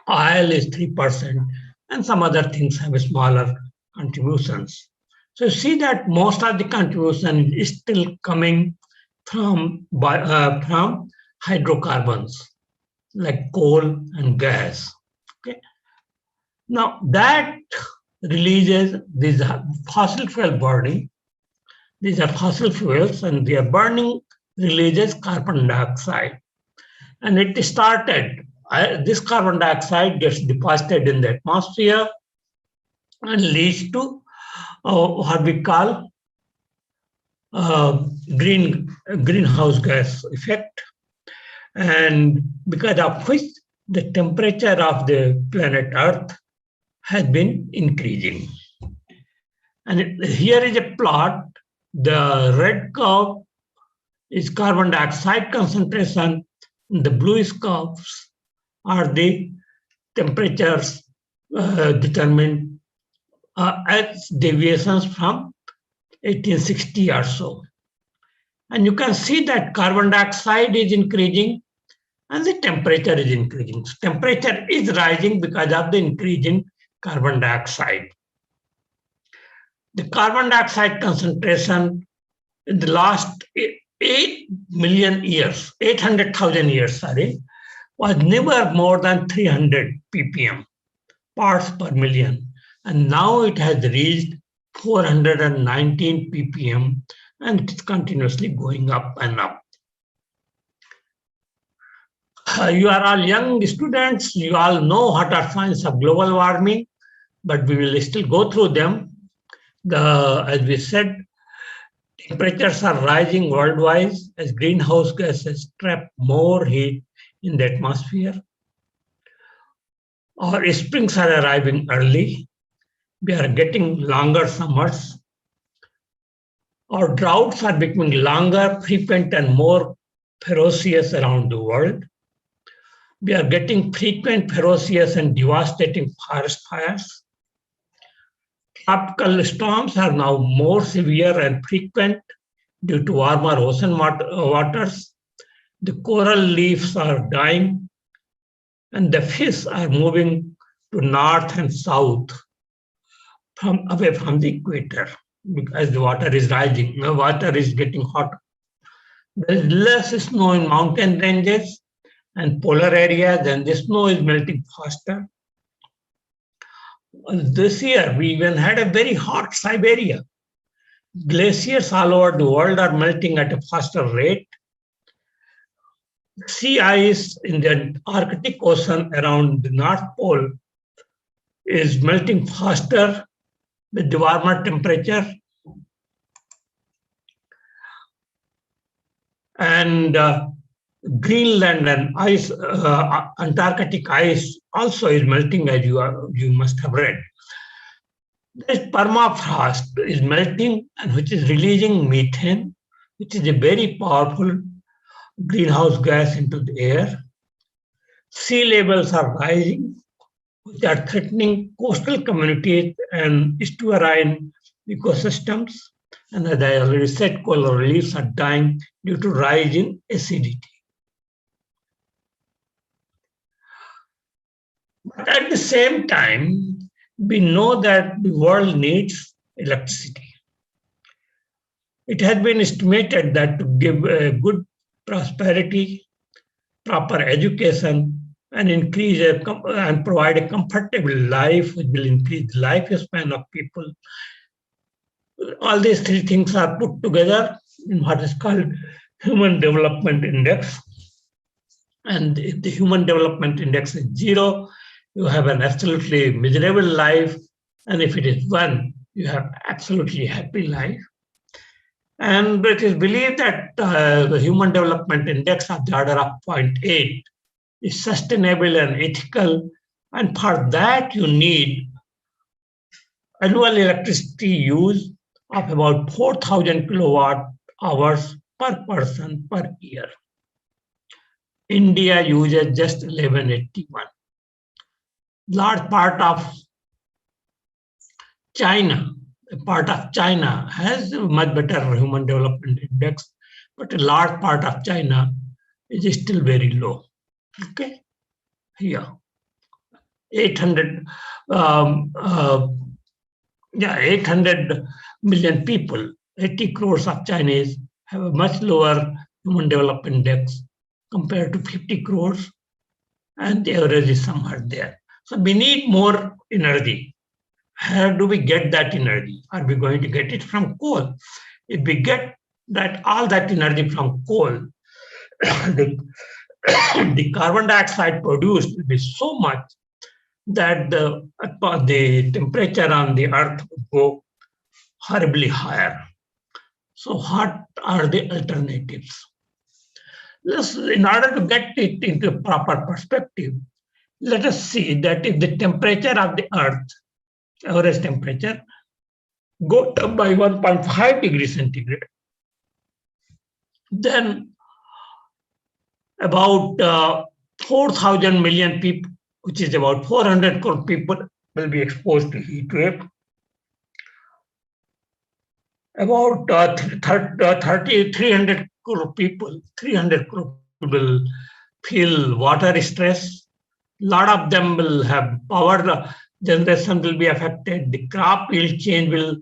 oil is 3%, and some other things have smaller contributions. So you see that most of the contribution is still coming from hydrocarbons like coal and gas. Okay. Now that releases these fossil fuel burning. These are fossil fuels, and their burning releases carbon dioxide. And it started. This carbon dioxide gets deposited in the atmosphere and leads to what we call greenhouse gas effect. and because of which the temperature of the planet Earth has been increasing. And here is a plot. The red curve is carbon dioxide concentration. The bluish curves are the temperatures determined as deviations from 1860 or so. And you can see that carbon dioxide is increasing and the temperature is increasing. So temperature is rising because of the increase in carbon dioxide. The carbon dioxide concentration in the last 8 million years, 800,000 years, was never more than 300 ppm, parts per million. And now it has reached 419 ppm, and it's continuously going up and up. You are all young students, you all know what are signs of global warming, but we will still go through them. As we said, temperatures are rising worldwide as greenhouse gases trap more heat in the atmosphere. Our springs are arriving early. We are getting longer summers. Our droughts are becoming longer, frequent, and more ferocious around the world. We are getting frequent, ferocious, and devastating forest fires. Tropical storms are now more severe and frequent due to warmer ocean waters. The coral reefs are dying, and the fish are moving to north and south away from the equator as the water is rising. The water is getting hotter. There is less snow in mountain ranges and polar areas, and the snow is melting faster. This year, we even had a very hot Siberia. Glaciers all over the world are melting at a faster rate. Sea ice in the Arctic Ocean around the North Pole is melting faster with the warmer temperature. And Greenland and ice, Antarctic ice also is melting, as you must have read. This permafrost is melting and which is releasing methane, which is a very powerful greenhouse gas into the air. Sea levels are rising, which are threatening coastal communities and estuarine ecosystems. And as I already said, coral reefs are dying due to rise in acidity. But at the same time, we know that the world needs electricity. It has been estimated that to give a good prosperity, proper education, and increase and provide a comfortable life, which will increase the lifespan of people. All these three things are put together in what is called Human Development Index. And if the Human Development Index is 0, you have an absolutely miserable life. And if it is 1, you have absolutely happy life. And it is believed that the Human Development Index of the order of 0.8 is sustainable and ethical. And for that, you need annual electricity use of about 4,000 kilowatt hours per person per year. India uses just 1181. Large part of China, has a much better Human Development Index, but a large part of China is still very low. Okay, here, 800 million people, 80 crores of Chinese have a much lower Human Development Index compared to 50 crores, and the average is somewhere there. So we need more energy. How do we get that energy? Are we going to get it from coal? If we get all that energy from coal, the carbon dioxide produced will be so much that the temperature on the earth would go horribly higher. So what are the alternatives? In order to get it into proper perspective, let us see that if the temperature of the Earth, average temperature, goes up by 1.5 degrees centigrade, then about 4,000 million people, which is about 400 crore people, will be exposed to heat wave. About 300 crore people will feel water stress. A lot of them will have power generation will be affected. The crop yield change will,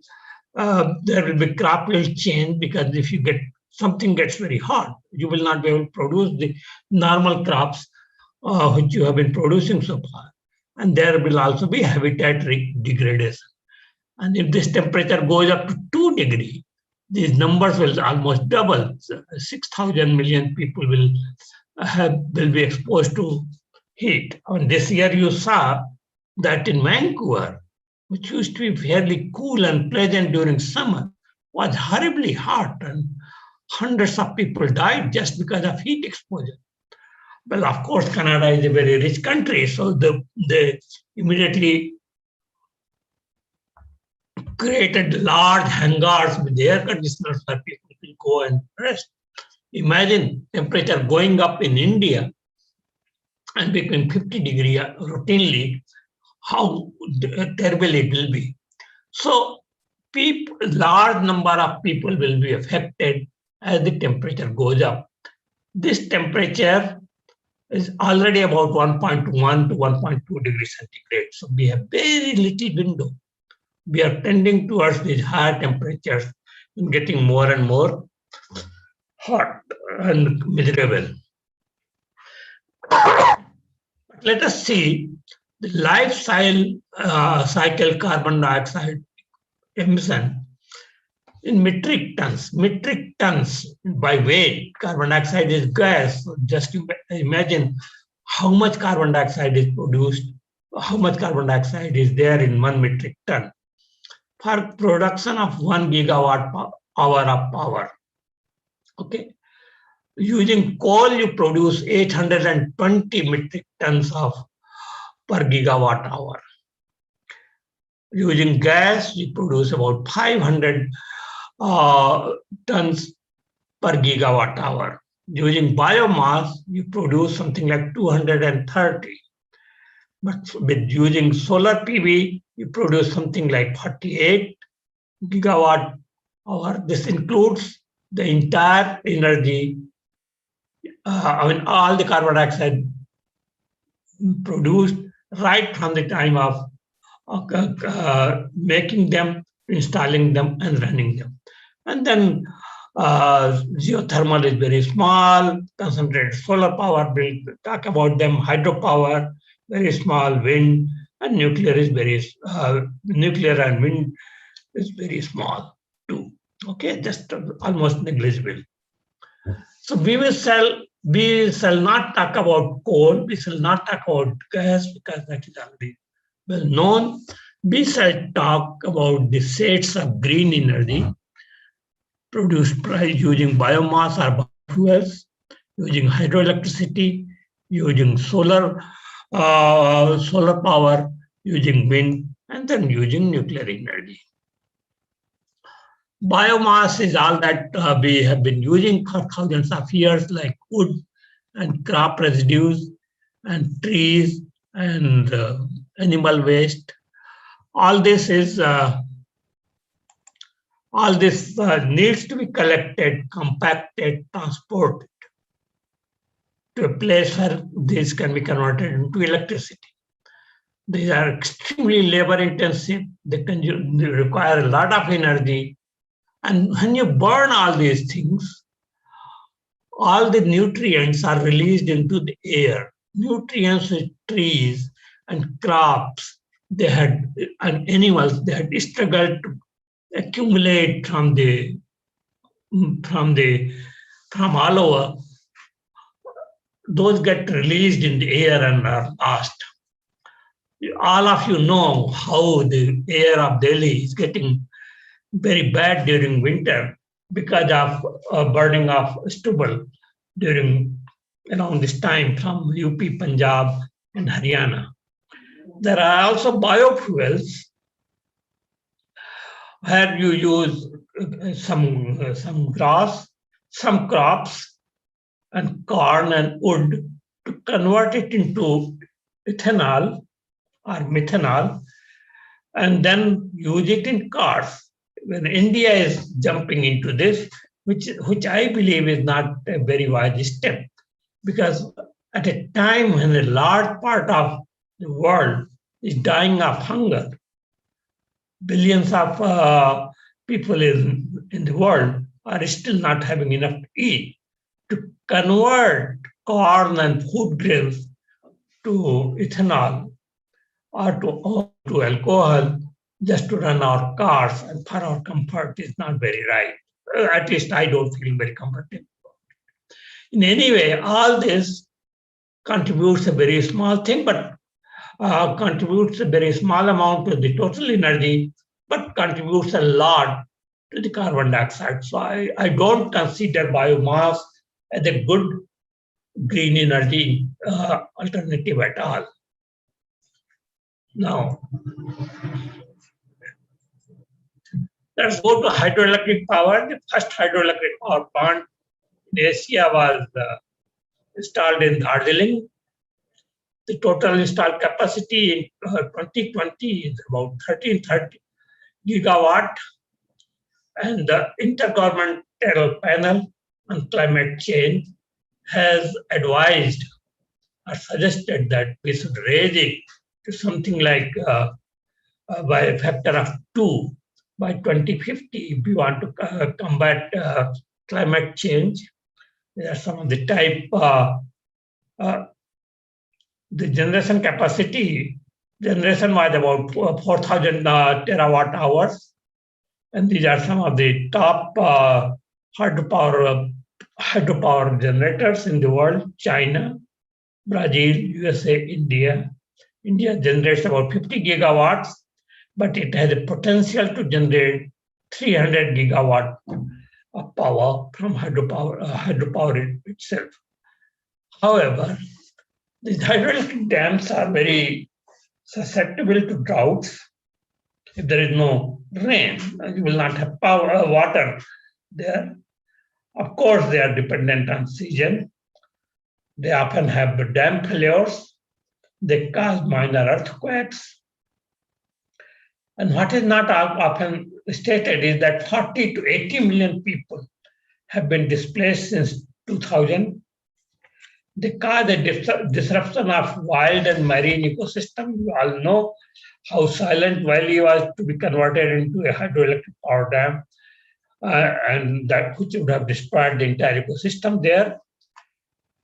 there will be crop yield change, because if you get something gets very hot, you will not be able to produce the normal crops which you have been producing so far. And there will also be habitat degradation. And if this temperature goes up to 2 degrees, these numbers will almost double. 6,000 million people will be exposed to heat. And this year you saw that in Vancouver, which used to be fairly cool and pleasant during summer, was horribly hot, and hundreds of people died just because of heat exposure. Well, of course, Canada is a very rich country, so they immediately created large hangars with air conditioners where people will go and rest. Imagine temperature going up in India and between 50 degrees routinely, how terrible it will be. So large number of people will be affected as the temperature goes up. This temperature is already about 1.1 to 1.2 degrees centigrade. So we have very little window. We are tending towards these higher temperatures and getting more and more hot and miserable. Let us see the life cycle carbon dioxide emission in metric tons. Metric tons by weight, carbon dioxide is gas. So just imagine how much carbon dioxide is produced, how much carbon dioxide is there in 1 metric ton. For production of 1 gigawatt hour of power. Okay. Using coal, you produce 820 metric tons of per gigawatt hour. Using gas, you produce about 500 tons per gigawatt hour. Using biomass, you produce something like 230. But with using solar PV, you produce something like 48 gigawatt hour. This includes the entire energy, all the carbon dioxide produced right from the time of making them, installing them, and running them. And then geothermal is very small, concentrated solar power, we'll talk about them, hydropower, very small, wind, and nuclear is nuclear and wind is very small too. Okay, just almost negligible. So we shall not talk about coal, we shall not talk about gas because that is already well known. We shall talk about the shades of green energy produced by using biomass or biofuels, using hydroelectricity, using solar power, using wind, and then using nuclear energy. Biomass is all that we have been using for thousands of years, like wood and crop residues and trees and animal waste. All this needs to be collected, compacted, transported to a place where this can be converted into electricity. These are extremely labor intensive. They require a lot of energy. And when you burn all these things, all the nutrients are released into the air. Nutrients with trees and crops, and animals, they had struggled to accumulate from all over. Those get released in the air and are lost. All of you know how the air of Delhi is getting very bad during winter because of burning of stubble. during around this time from UP, Punjab, and Haryana. There are also biofuels where you use some grass, some crops, and corn and wood to convert it into ethanol or methanol, and then use it in cars. When India is jumping into this, which I believe is not a very wise step, because at a time when a large part of the world is dying of hunger, billions of people in the world are still not having enough to eat, to convert corn and food grains to ethanol or to alcohol just to run our cars and for our comfort is not very right. At least I don't feel very comfortable. In any way, all this contributes a very small thing, but contributes a very small amount to the total energy, but contributes a lot to the carbon dioxide. So I don't consider biomass as a good green energy alternative at all. Now, let's go to hydroelectric power. The first hydroelectric power plant in Asia was installed in Darjeeling. The total installed capacity in 2020 is about 1330 gigawatt. And the Intergovernmental Panel on Climate Change has advised or suggested that we should raise it to something like by a factor of 2 by 2050 if we want to combat climate change. There are some of the type, the generation capacity, generation was about 4,000 terawatt hours. And these are some of the top hydropower generators in the world: China, Brazil, USA, India. India generates about 50 gigawatts, but it has the potential to generate 300 gigawatt of power from hydropower itself. However, these hydroelectric dams are very susceptible to droughts. If there is no rain, you will not have water there. Of course, they are dependent on season. They often have dam failures. They cause minor earthquakes. And what is not often stated is that 40 to 80 million people have been displaced since 2000. They cause a disruption of wild and marine ecosystem. You all know how Silent Valley was to be converted into a hydroelectric power dam, and that which would have destroyed the entire ecosystem there.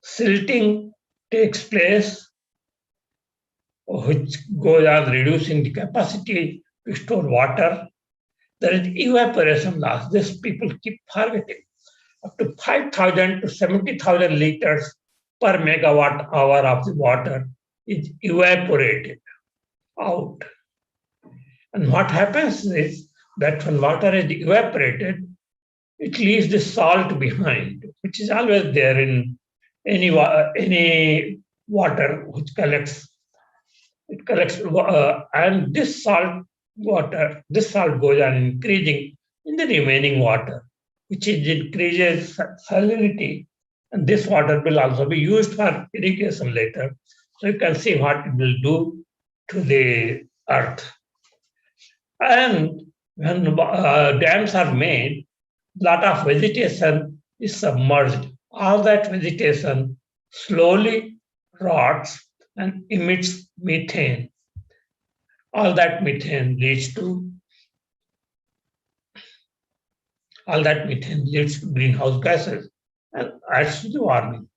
Silting takes place, which goes on reducing the capacity to store water. There is evaporation loss. This people keep forgetting. Up to 5,000 to 70,000 liters per megawatt hour of the water is evaporated out. And what happens is that when water is evaporated, it leaves the salt behind, which is always there in any water which collects. It collects, and this salt goes on increasing in the remaining water, which increases salinity. And this water will also be used for irrigation later. So you can see what it will do to the earth. And when dams are made, a lot of vegetation is submerged. All that vegetation slowly rots and emits methane. All that methane leads to greenhouse gases and adds to the warming.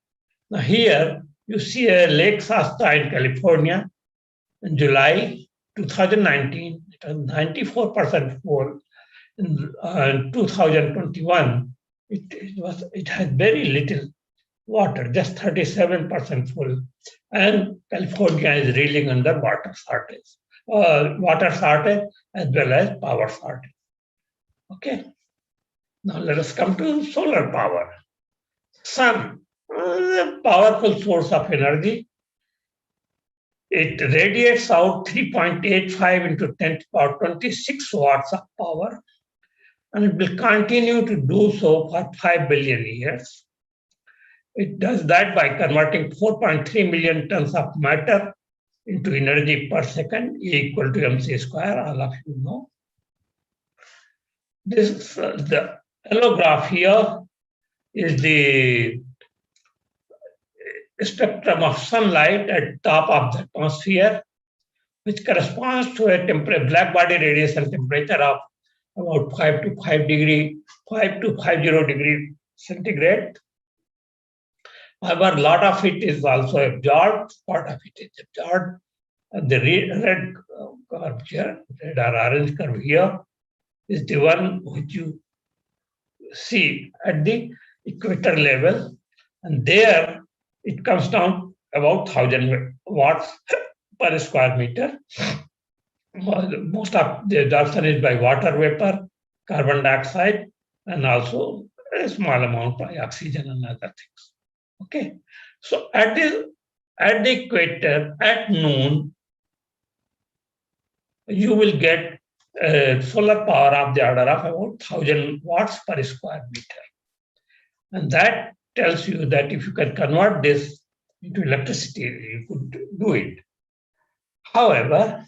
Now here you see a Lake Shasta in California in July 2019, it was 94% full. In 2021, it had very little water, just 37% full. And California is reeling under water shortage as well as power shortage. Okay. Now let us come to solar power. Sun. a powerful source of energy. It radiates out 3.85 into 10 to the power 26 watts of power, and it will continue to do so for 5 billion years. It does that by converting 4.3 million tons of matter into energy per second, E equal to mc square, all of you know. This the yellow graph here is the spectrum of sunlight at top of the atmosphere, which corresponds to a black body radiation temperature of about 5 to 50 degree centigrade. However, a lot of it is also absorbed, part of it is absorbed. And the red curve here, red or orange curve here, is the one which you see at the equator level. And there it comes down about 1000 watts per square meter. Most of the absorption is by water vapor, carbon dioxide, and also a small amount by oxygen and other things. Okay, so at the equator at noon, you will get solar power of the order of about 1000 watts per square meter. And that tells you that if you can convert this into electricity, you could do it. However,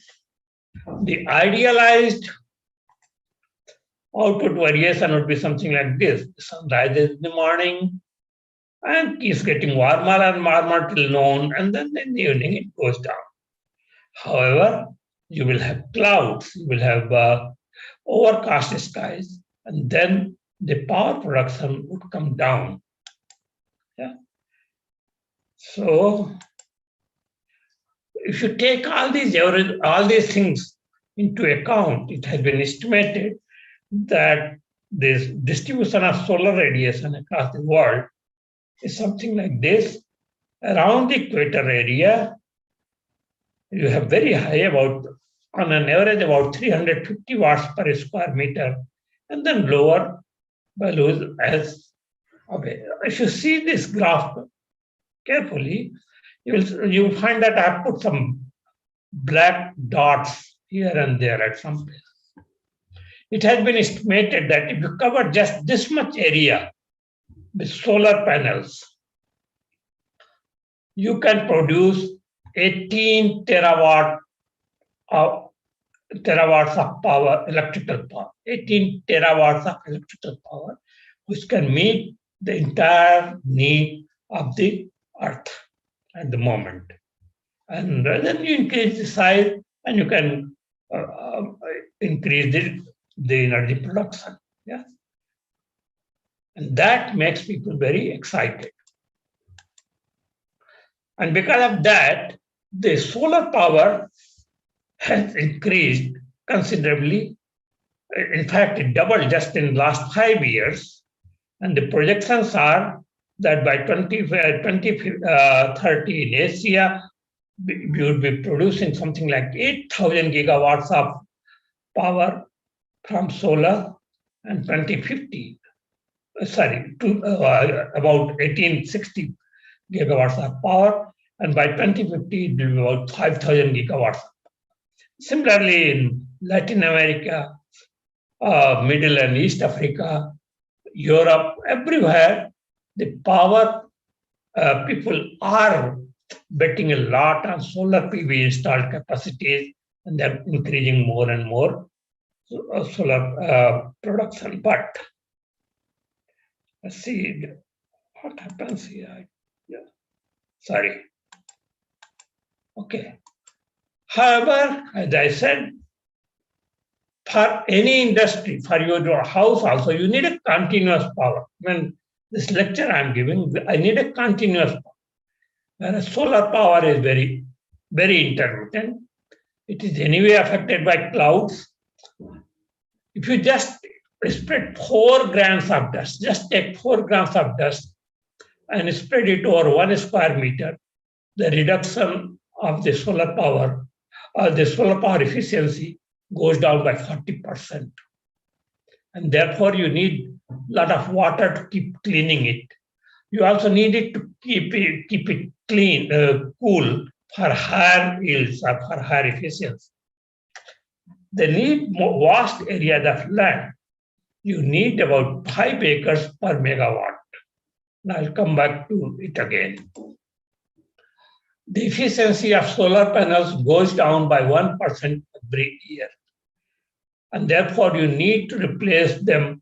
the idealized output variation would be something like this. The sun rises in the morning and keeps getting warmer and warmer till noon, and then in the evening it goes down. However, you will have clouds, you will have overcast skies, and then the power production would come down. Yeah. So if you take all these things into account, it has been estimated that this distribution of solar radiation across the world is something like this. Around the equator area, you have very high, about on an average about 350 watts per square meter, and then lower values as okay. If you see this graph carefully, you will find that I have put some black dots here and there at some place. It has been estimated that if you cover just this much area with solar panels, you can produce 18 terawatts of power, electrical power, 18 terawatts of electrical power, which can meet the entire need of the Earth at the moment. And then you increase the size and you can increase the energy production. Yeah. And that makes people very excited. And because of that, the solar power has increased considerably. In fact, it doubled just in the last 5 years. And the projections are that by 2030 in Asia, we would be producing something like 8,000 gigawatts of power from solar, and 2050, about 1860 gigawatts of power, and by 2050 it will be about 5,000 gigawatts. Similarly, in Latin America, Middle and East Africa, Europe, everywhere, the power people are betting a lot on solar PV installed capacities, and they're increasing more and more solar production. But let's see what happens here. Yeah. Sorry. Okay. However, as I said, for any industry, for your house also, you need a continuous power. When this lecture I'm giving, I need a continuous power. Whereas solar power is very, very intermittent. It is anyway affected by clouds. If you just spread 4 grams of dust, just take 4 grams of dust and spread it over 1 square meter, the reduction of the solar power the solar power efficiency goes down by 40%. And therefore, you need a lot of water to keep cleaning it. You also need it to keep it clean, cool for higher yields or for higher efficiency. They need vast areas of land. You need about 5 acres per megawatt. And I'll come back to it again. The efficiency of solar panels goes down by 1% every year. And therefore, you need to replace them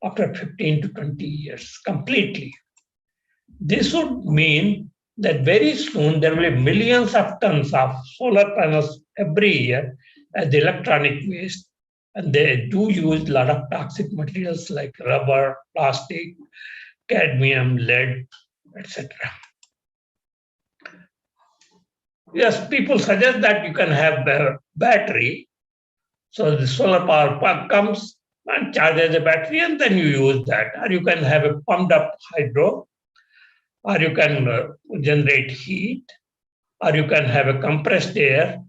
after 15 to 20 years completely. This would mean that very soon there will be millions of tons of solar panels every year as the electronic waste. And they do use a lot of toxic materials like rubber, plastic, cadmium, lead, etc. Yes, people suggest that you can have a battery. So the solar power plug comes and charges the battery, and then you use that. Or you can have a pumped up hydro, or you can generate heat, or you can have a compressed air,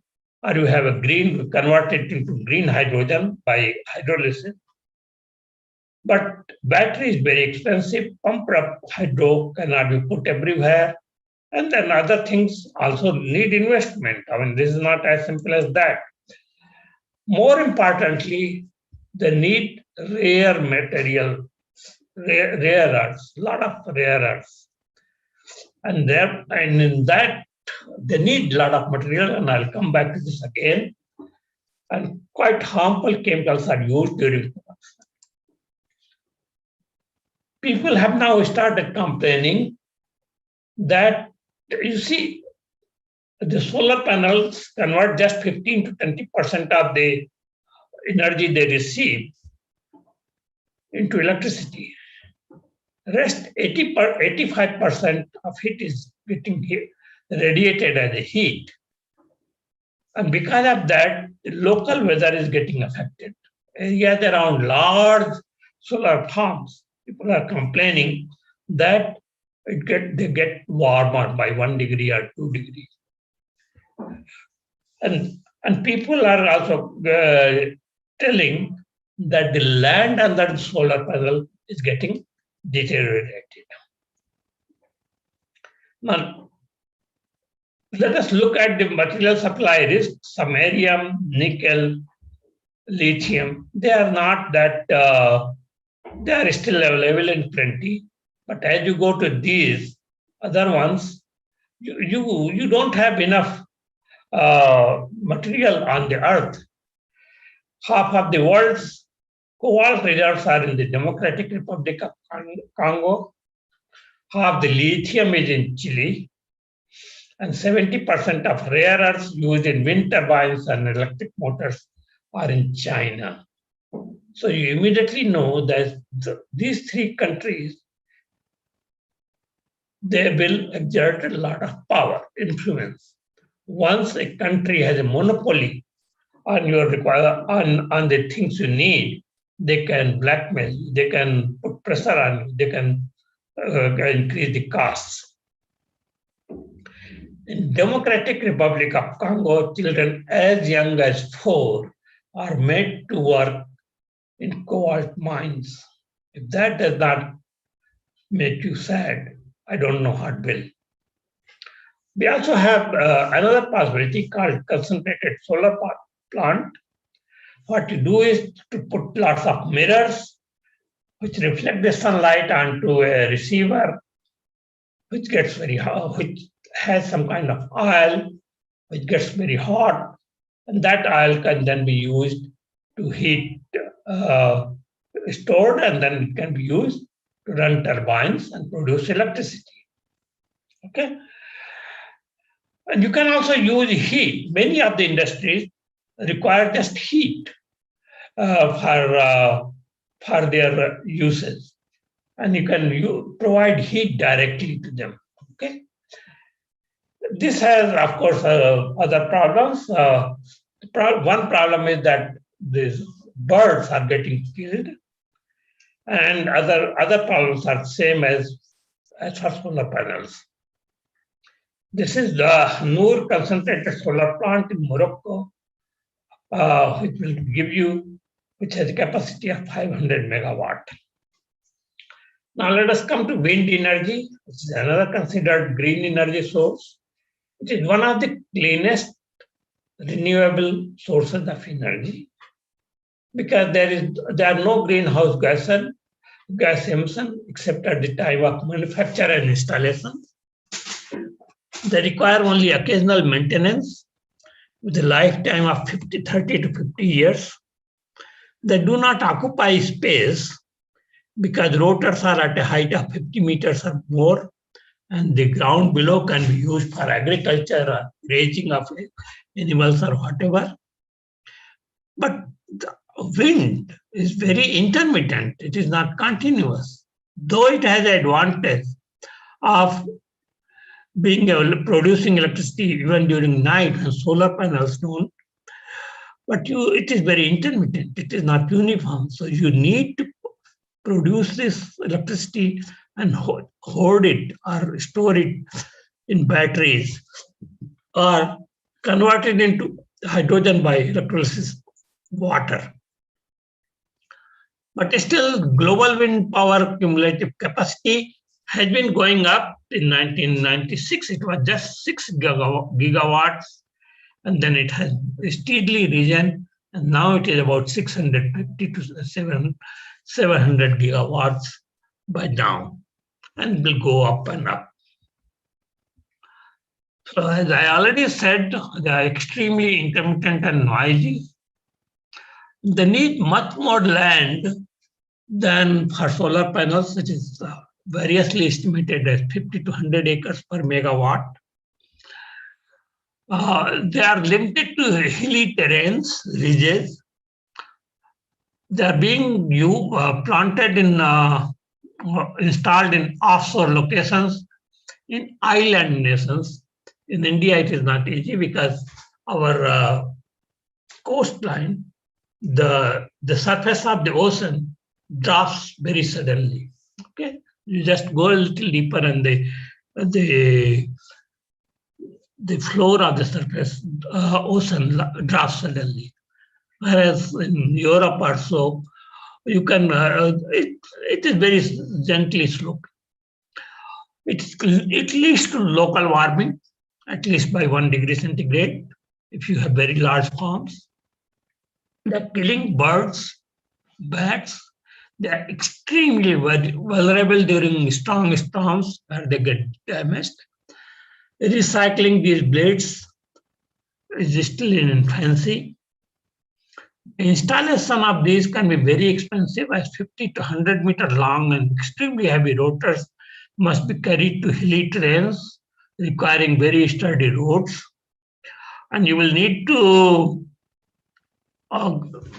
or you have a convert it into green hydrogen by hydrolysis. But battery is very expensive. Pumped up hydro cannot be put everywhere. And then other things also need investment. I mean, this is not as simple as that. More importantly, they need rare material, rare earths, a lot of rare earths. And in that, they need a lot of material, and I'll come back to this again. And quite harmful chemicals are used during production. People have now started complaining that, you see, the solar panels convert just 15 to 20% of the energy they receive into electricity. Rest 85% of it is getting radiated as a heat. And because of that, the local weather is getting affected. Areas around large solar farms, people are complaining that they get warmer by 1 degree or 2 degrees. And people are also telling that the land under the solar panel is getting deteriorated. Now, let us look at the material supply risk. Samarium, nickel, lithium, they are not that, they are still available in plenty. But as you go to these other ones, you don't have enough material on the earth. Half of the world's cobalt reserves are in the Democratic Republic of Congo. Half the lithium is in Chile. And 70% of rare earths used in wind turbines and electric motors are in China. So you immediately know that these three countries, they will exert a lot of power, influence. Once a country has a monopoly on on the things you need, they can blackmail you, they can put pressure on you, they can increase the costs. In Democratic Republic of Congo, children as young as 4 are made to work in cobalt mines. If that does not make you sad, I don't know what will. We also have another possibility called concentrated solar plant. What you do is to put lots of mirrors which reflect the sunlight onto a receiver, which gets very hot, which has some kind of oil, which gets very hot, and that oil can then be used to heat, stored, and then it can be used to run turbines and produce electricity. Okay? And you can also use heat. Many of the industries require just heat for their uses. And you can provide heat directly to them. Okay. This has, of course, other problems. One problem is that these birds are getting killed, and other problems are same as for solar panels. This is the Noor concentrated solar plant in Morocco, which will give you, which has a capacity of 500 megawatt. Now let us come to wind energy, which is another considered green energy source. It is one of the cleanest renewable sources of energy because there are no greenhouse gas emission except at the time of manufacture and installation. They require only occasional maintenance with a lifetime of 30 to 50 years. They do not occupy space because rotors are at a height of 50 meters or more, and the ground below can be used for agriculture or grazing of animals or whatever. But the wind is very intermittent. It is not continuous, though it has the advantage of being producing electricity even during night when solar panels don't. But it is very intermittent. It is not uniform. So you need to produce this electricity and hoard it or store it in batteries or convert it into hydrogen by electrolysis water. But still, global wind power cumulative capacity has been going up. In 1996, it was just 6 gigawatts, and then it has steadily risen, and now it is about 650 to 700 gigawatts by now, and will go up and up. So as I already said, they are extremely intermittent and noisy. They need much more land than for solar panels, which is variously estimated as 50 to 100 acres per megawatt. They are limited to hilly terrains, ridges. They are being planted in, installed in offshore locations in island nations. In India, it is not easy because our coastline, the surface of the ocean drops very suddenly. Okay, you just go a little deeper, and the floor of the surface ocean drops suddenly. Whereas in Europe or so, you can it is very gently sloping. It leads to local warming, at least by 1 degree centigrade, if you have very large farms. They're killing birds, bats. They're extremely vulnerable during strong storms where they get damaged. Recycling these blades is still in infancy. Installation of these can be very expensive, as 50 to 100 meter long and extremely heavy rotors must be carried to hilly terrains, requiring very sturdy roads. And you will need to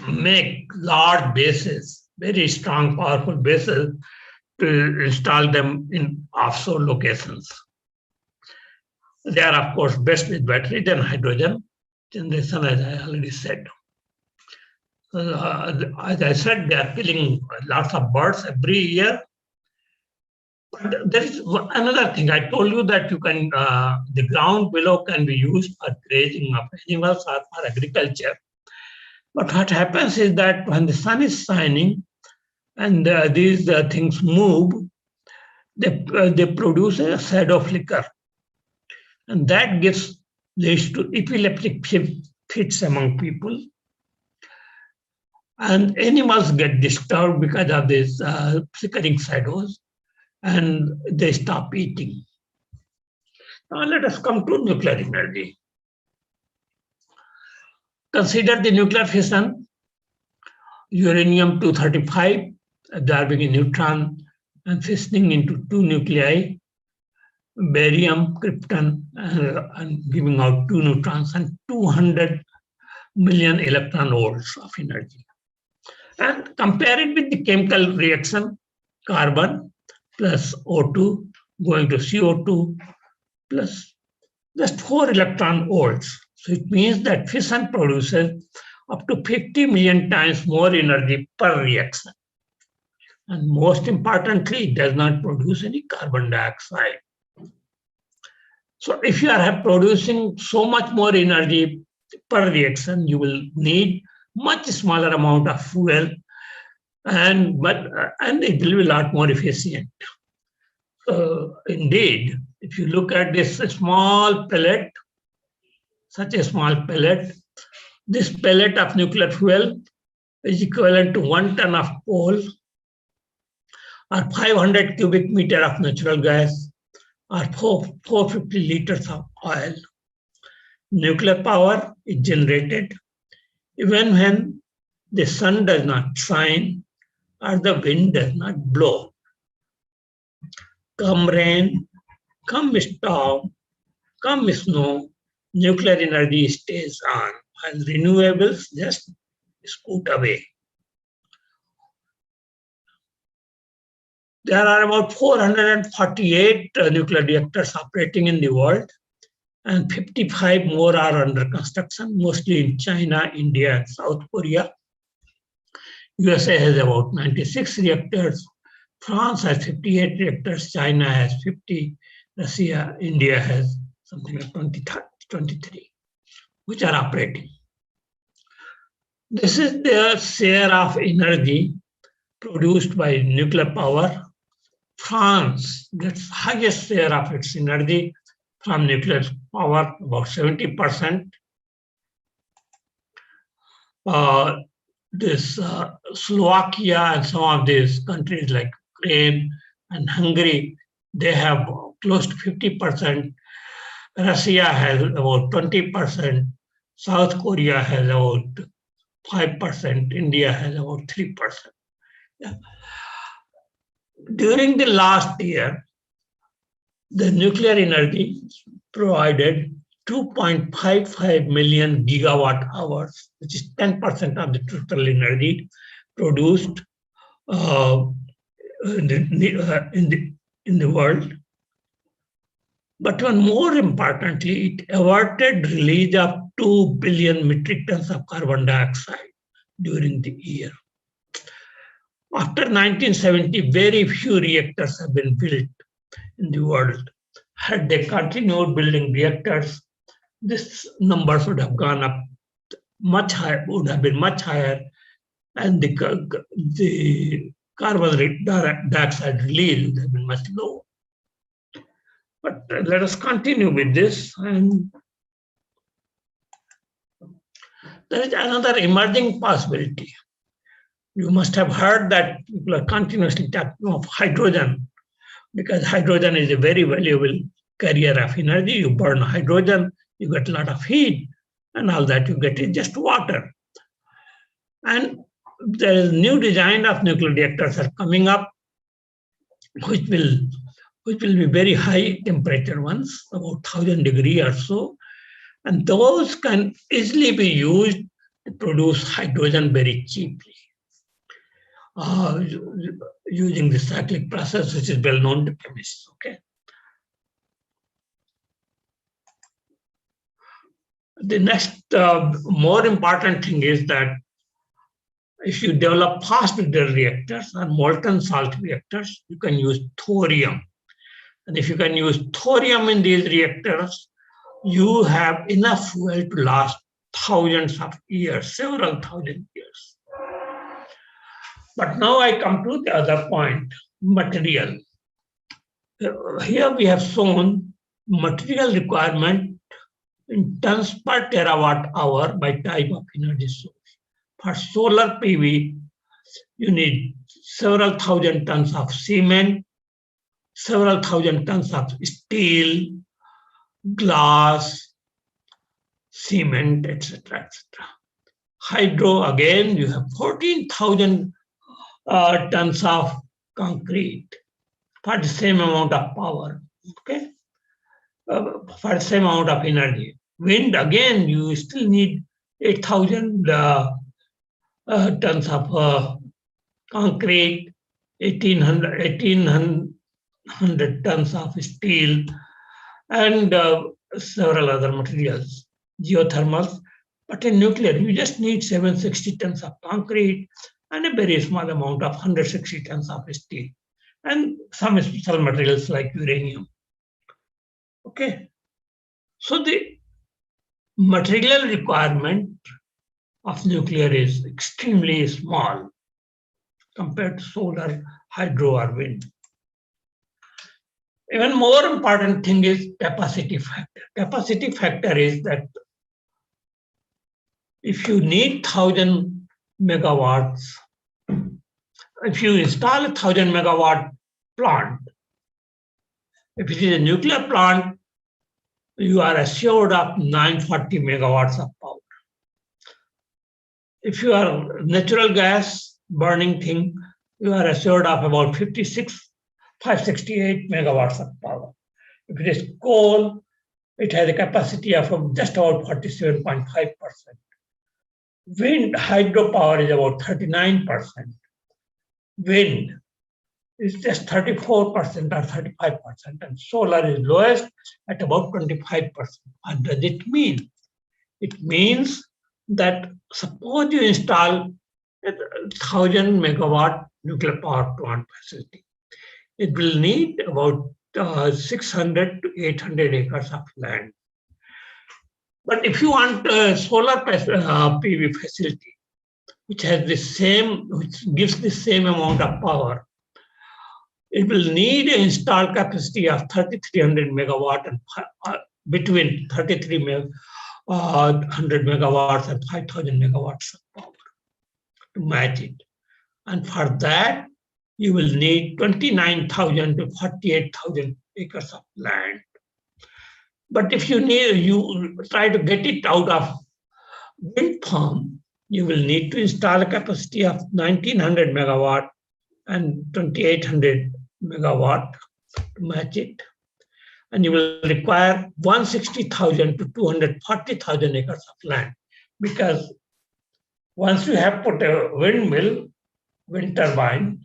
make large bases, very strong, powerful bases, to install them in offshore locations. They are, of course, best with battery than hydrogen generation, as I already said. As I said, they are killing lots of birds every year. But there is another thing. I told you that you can the ground below can be used for grazing of animals or for agriculture. But what happens is that when the sun is shining and these things move, they produce a shadow flicker, and that leads to epileptic fits among people. And animals get disturbed because of these flickering shadows, and they stop eating. Now let us come to nuclear energy. Consider the nuclear fission, uranium-235 absorbing a neutron and fissioning into 2 nuclei, barium, krypton, and giving out 2 neutrons and 200 million electron volts of energy. And compare it with the chemical reaction, carbon plus O2 going to CO2 plus just 4 electron volts. So it means that fission produces up to 50 million times more energy per reaction. And most importantly, it does not produce any carbon dioxide. So if you are producing so much more energy per reaction, you will need much smaller amount of fuel and it will be a lot more efficient. Indeed, if you look at this small pellet, such a small pellet, this pellet of nuclear fuel is equivalent to 1 ton of coal, or 500 cubic meter of natural gas, or 450 liters of oil. Nuclear power is generated even when the sun does not shine or the wind does not blow. Come rain, come storm, come snow, nuclear energy stays on, and renewables just scoot away. There are about 448 nuclear reactors operating in the world, and 55 more are under construction, mostly in China, India, and South Korea. USA has about 96 reactors, France has 58 reactors, China has 50, Russia, India has something like 23, which are operating. This is the share of energy produced by nuclear power. France gets highest share of its energy from nuclear power, about 70%. Slovakia and some of these countries like Ukraine and Hungary, they have close to 50%. Russia has about 20%. South Korea has about 5%. India has about 3%. Yeah. During the last year, the nuclear energy provided 2.55 million gigawatt hours, which is 10% of the total energy produced in the world. But one more importantly, it averted release of 2 billion metric tons of carbon dioxide during the year. After 1970, very few reactors have been built in the world. Had they continued building reactors, this number would have gone up much higher, would have been much higher, and the carbon dioxide release would have been much lower. But let us continue with this. And there is another emerging possibility. You must have heard that people are continuously talking of hydrogen, because hydrogen is a very valuable carrier of energy. You burn hydrogen, you get a lot of heat, and all that you get is just water. And there is new design of nuclear reactors are coming up, which will be very high temperature ones, about 1000 degrees or so. And those can easily be used to produce hydrogen very cheaply, using the cyclic process, which is well known to chemists. Okay. The next more important thing is that if you develop fast breeder reactors or molten salt reactors, you can use thorium. And if you can use thorium in these reactors, you have enough fuel to last thousands of years, several thousand years. But now I come to the other point, material. Here we have shown material requirement in tons per terawatt hour by type of energy source. For solar PV, you need several thousand tons of cement, several thousand tons of steel, glass, cement, etc., etc. Hydro, again, you have 14,000 tons of concrete for the same amount of power, okay? For the same amount of energy. Wind, again, you still need 8,000 tons of concrete, 1,800 tons of steel, and several other materials, geothermals. But in nuclear, you just need 760 tons of concrete and a very small amount of 160 tons of steel, and some special materials like uranium. Okay. So the material requirement of nuclear is extremely small. compared to solar, hydro, or wind. Even more important thing is capacity factor. Capacity factor is that if you need 1,000 megawatts, if you install a 1,000 megawatt plant, if it is a nuclear plant, you are assured of 940 megawatts of power. If you are natural gas burning thing, you are assured of about 568 megawatts of power. If it is coal, it has a capacity of just about 47.5%. Wind hydropower is about 39%. Wind is just 34% or 35%, and solar is lowest at about 25%. What does it mean? It means that suppose you install a 1,000 megawatt nuclear power plant facility, it will need about 600 to 800 acres of land. But if you want a solar PV facility, which gives the same amount of power, it will need an installed capacity of 3,300 megawatt and between 3,300 megawatts and 5,000 megawatts of power to match it. And for that, you will need 29,000 to 48,000 acres of land. But if you try to get it out of wind farm, you will need to install a capacity of 1,900 megawatt and 2,800 megawatt to match it. And you will require 160,000 to 240,000 acres of land, because once you have put a wind turbine,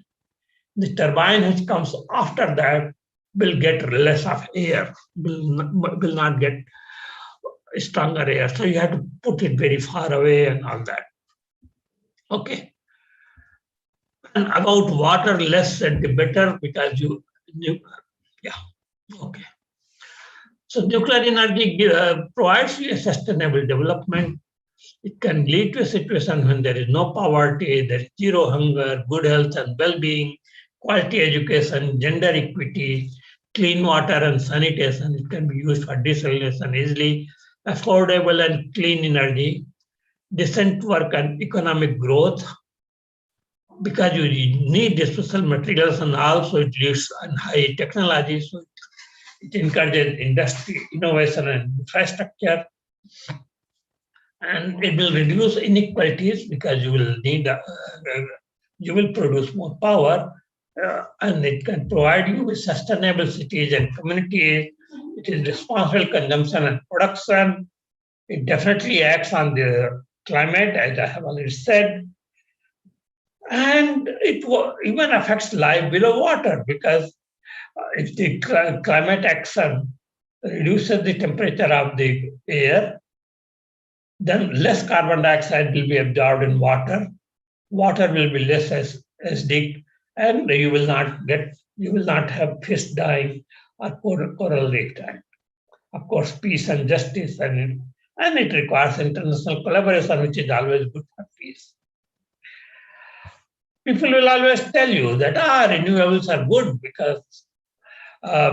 the turbine which comes after that will get less of air, will not get stronger air. So you have to put it very far away and all that. Okay. And about water, less said the better, because okay. So nuclear energy provides you a sustainable development. It can lead to a situation when there is no poverty, there is zero hunger, good health and well-being, quality education, gender equity, clean water and sanitation. It can be used for desalination easily, affordable and clean energy, decent work and economic growth, because you need the special materials, and also it leads on high technology. So it encourages industry, innovation and infrastructure. And it will reduce inequalities, because you will produce more power, and it can provide you with sustainable cities and communities. It is responsible consumption and production. It definitely acts on the climate, as I have already said. And it even affects life below water, because if the climate action reduces the temperature of the air, then less carbon dioxide will be absorbed in water. Water will be less acidic, and you will not have fish dying or coral reef dying. Of course, peace and justice, and it requires international collaboration, which is always good for peace. People will always tell you that renewables are good, because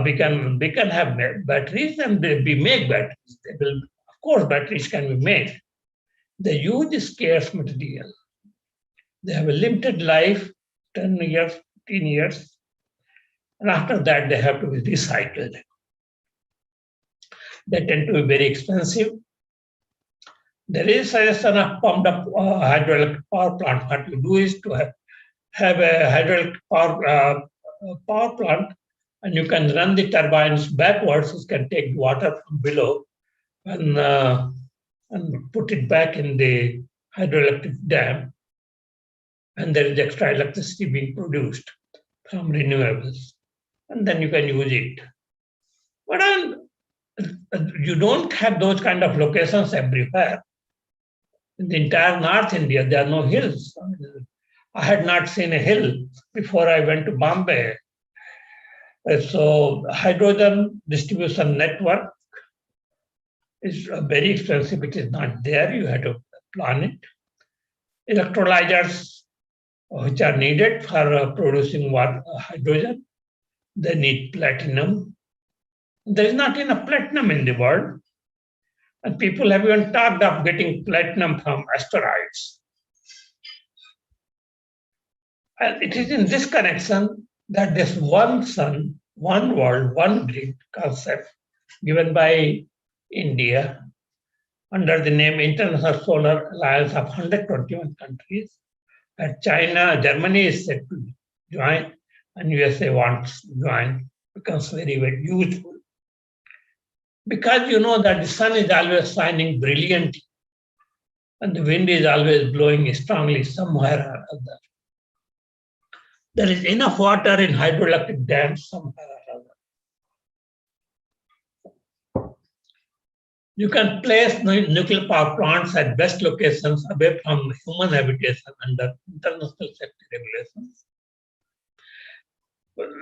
we can have batteries, and we make batteries. Of course, batteries can be made. They use scarce material. They have a limited life, 10 years, 15 years, and after that they have to be recycled. They tend to be very expensive. There is a suggestion of pumped up hydroelectric power plant. What you do is to have a hydraulic power plant, and you can run the turbines backwards. You can take water from below and put it back in the hydroelectric dam, and there is extra electricity being produced from renewables, and then you can use it. But you don't have those kind of locations everywhere. In the entire North India, there are no hills. I had not seen a hill before I went to Bombay. So hydrogen distribution network is very expensive. It is not there. You have to plan it. Electrolyzers which are needed for producing hydrogen. They need platinum. There is not enough platinum in the world. And people have even talked of getting platinum from asteroids. And it is in this connection that this one sun, one world, one grid concept given by India under the name International Solar Alliance of 121 countries, that China, Germany is set to join, and USA wants to join, becomes very, very useful. Because you know that the sun is always shining brilliantly, and the wind is always blowing strongly somewhere or other. There is enough water in hydroelectric dams somewhere or other. You can place nuclear power plants at best locations away from human habitation under international safety regulations,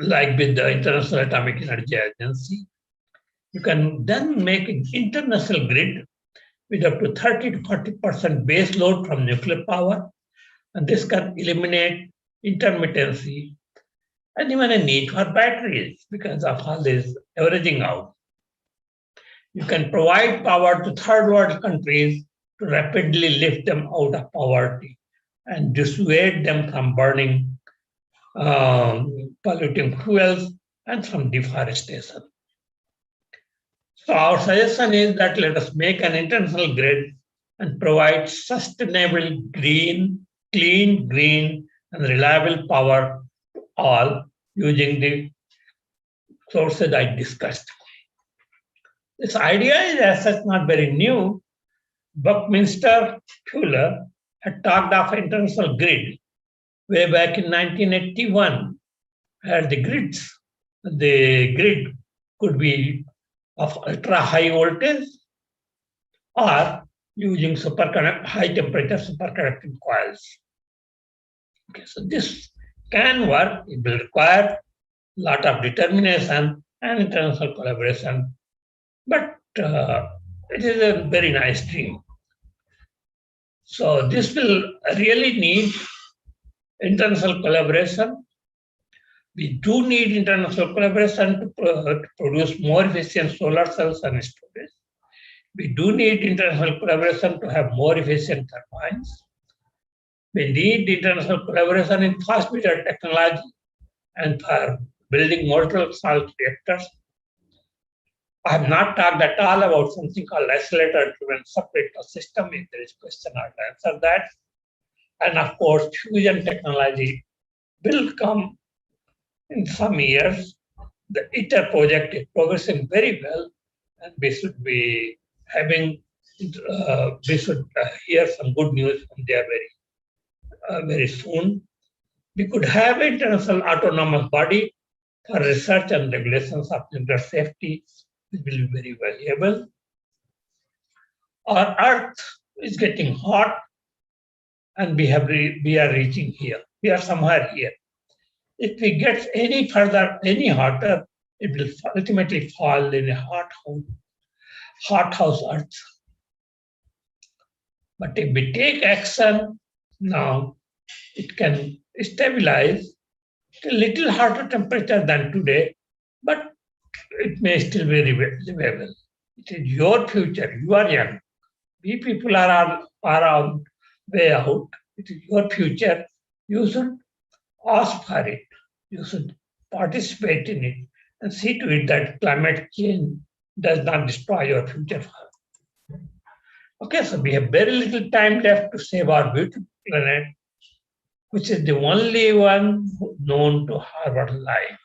like with the International Atomic Energy Agency. You can then make an international grid with up to 30 to 40% base load from nuclear power, and this can eliminate intermittency and even a need for batteries because of all this averaging out. You can provide power to third world countries to rapidly lift them out of poverty and dissuade them from burning polluting fuels and from deforestation. So our suggestion is that let us make an international grid and provide sustainable, green, clean, green, and reliable power to all using the sources I discussed. This idea is as such not very new. Buckminster Fuller had talked of an international grid way back in 1981, where the grid could be of ultra high voltage or using high temperature superconducting coils. Okay, so this can work. It will require a lot of determination and international collaboration, but it is a very nice dream. So this will really need international collaboration. We do need international collaboration to produce more efficient solar cells and storage. We do need international collaboration to have more efficient turbines. We need international collaboration in fast breeder technology and for building molten salt reactors. I have not talked at all about something called accelerator-driven separator system. If there is a question, I'll answer that. And of course, fusion technology will come in some years. The ITER project is progressing very well, and we should be having, we should hear some good news from there very soon. We could have an international autonomous body for research and regulations of nuclear safety, which will be very valuable. Our Earth is getting hot, and we are reaching here. We are somewhere here. If we get any further, any hotter, it will ultimately fall in a hot house Earth. But if we take action now, it can stabilize a little hotter temperature than today, but it may still be livable. It is your future. You are young. We people are on way out. It is your future. You should ask for it. You should participate in it and see to it that climate change does not destroy your future. Okay, so we have very little time left to save our beautiful planet, which is the only one known to harbor life.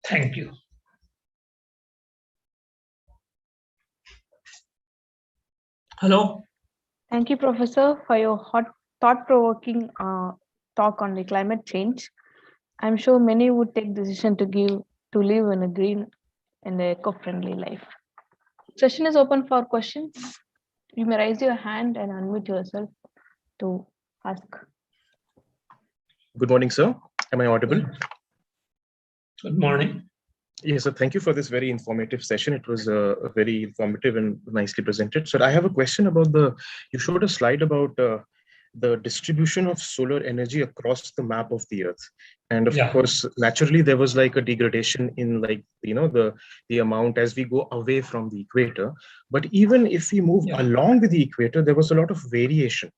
Thank you. Hello. Thank you, Professor, for your hot, thought-provoking talk on the climate change. I'm sure many would take decision to live in a green and eco-friendly life. Session is open for questions. You may raise your hand and unmute yourself to ask. Good morning, sir. Am I audible? Good morning. Yes, sir. Thank you for this very informative session. It was very informative and nicely presented. So I have a question about you showed a slide about the distribution of solar energy across the map of the Earth. And of Yeah. course, naturally, there was like a degradation in like, the amount as we go away from the equator. But even if we move along with the equator, there was a lot of variation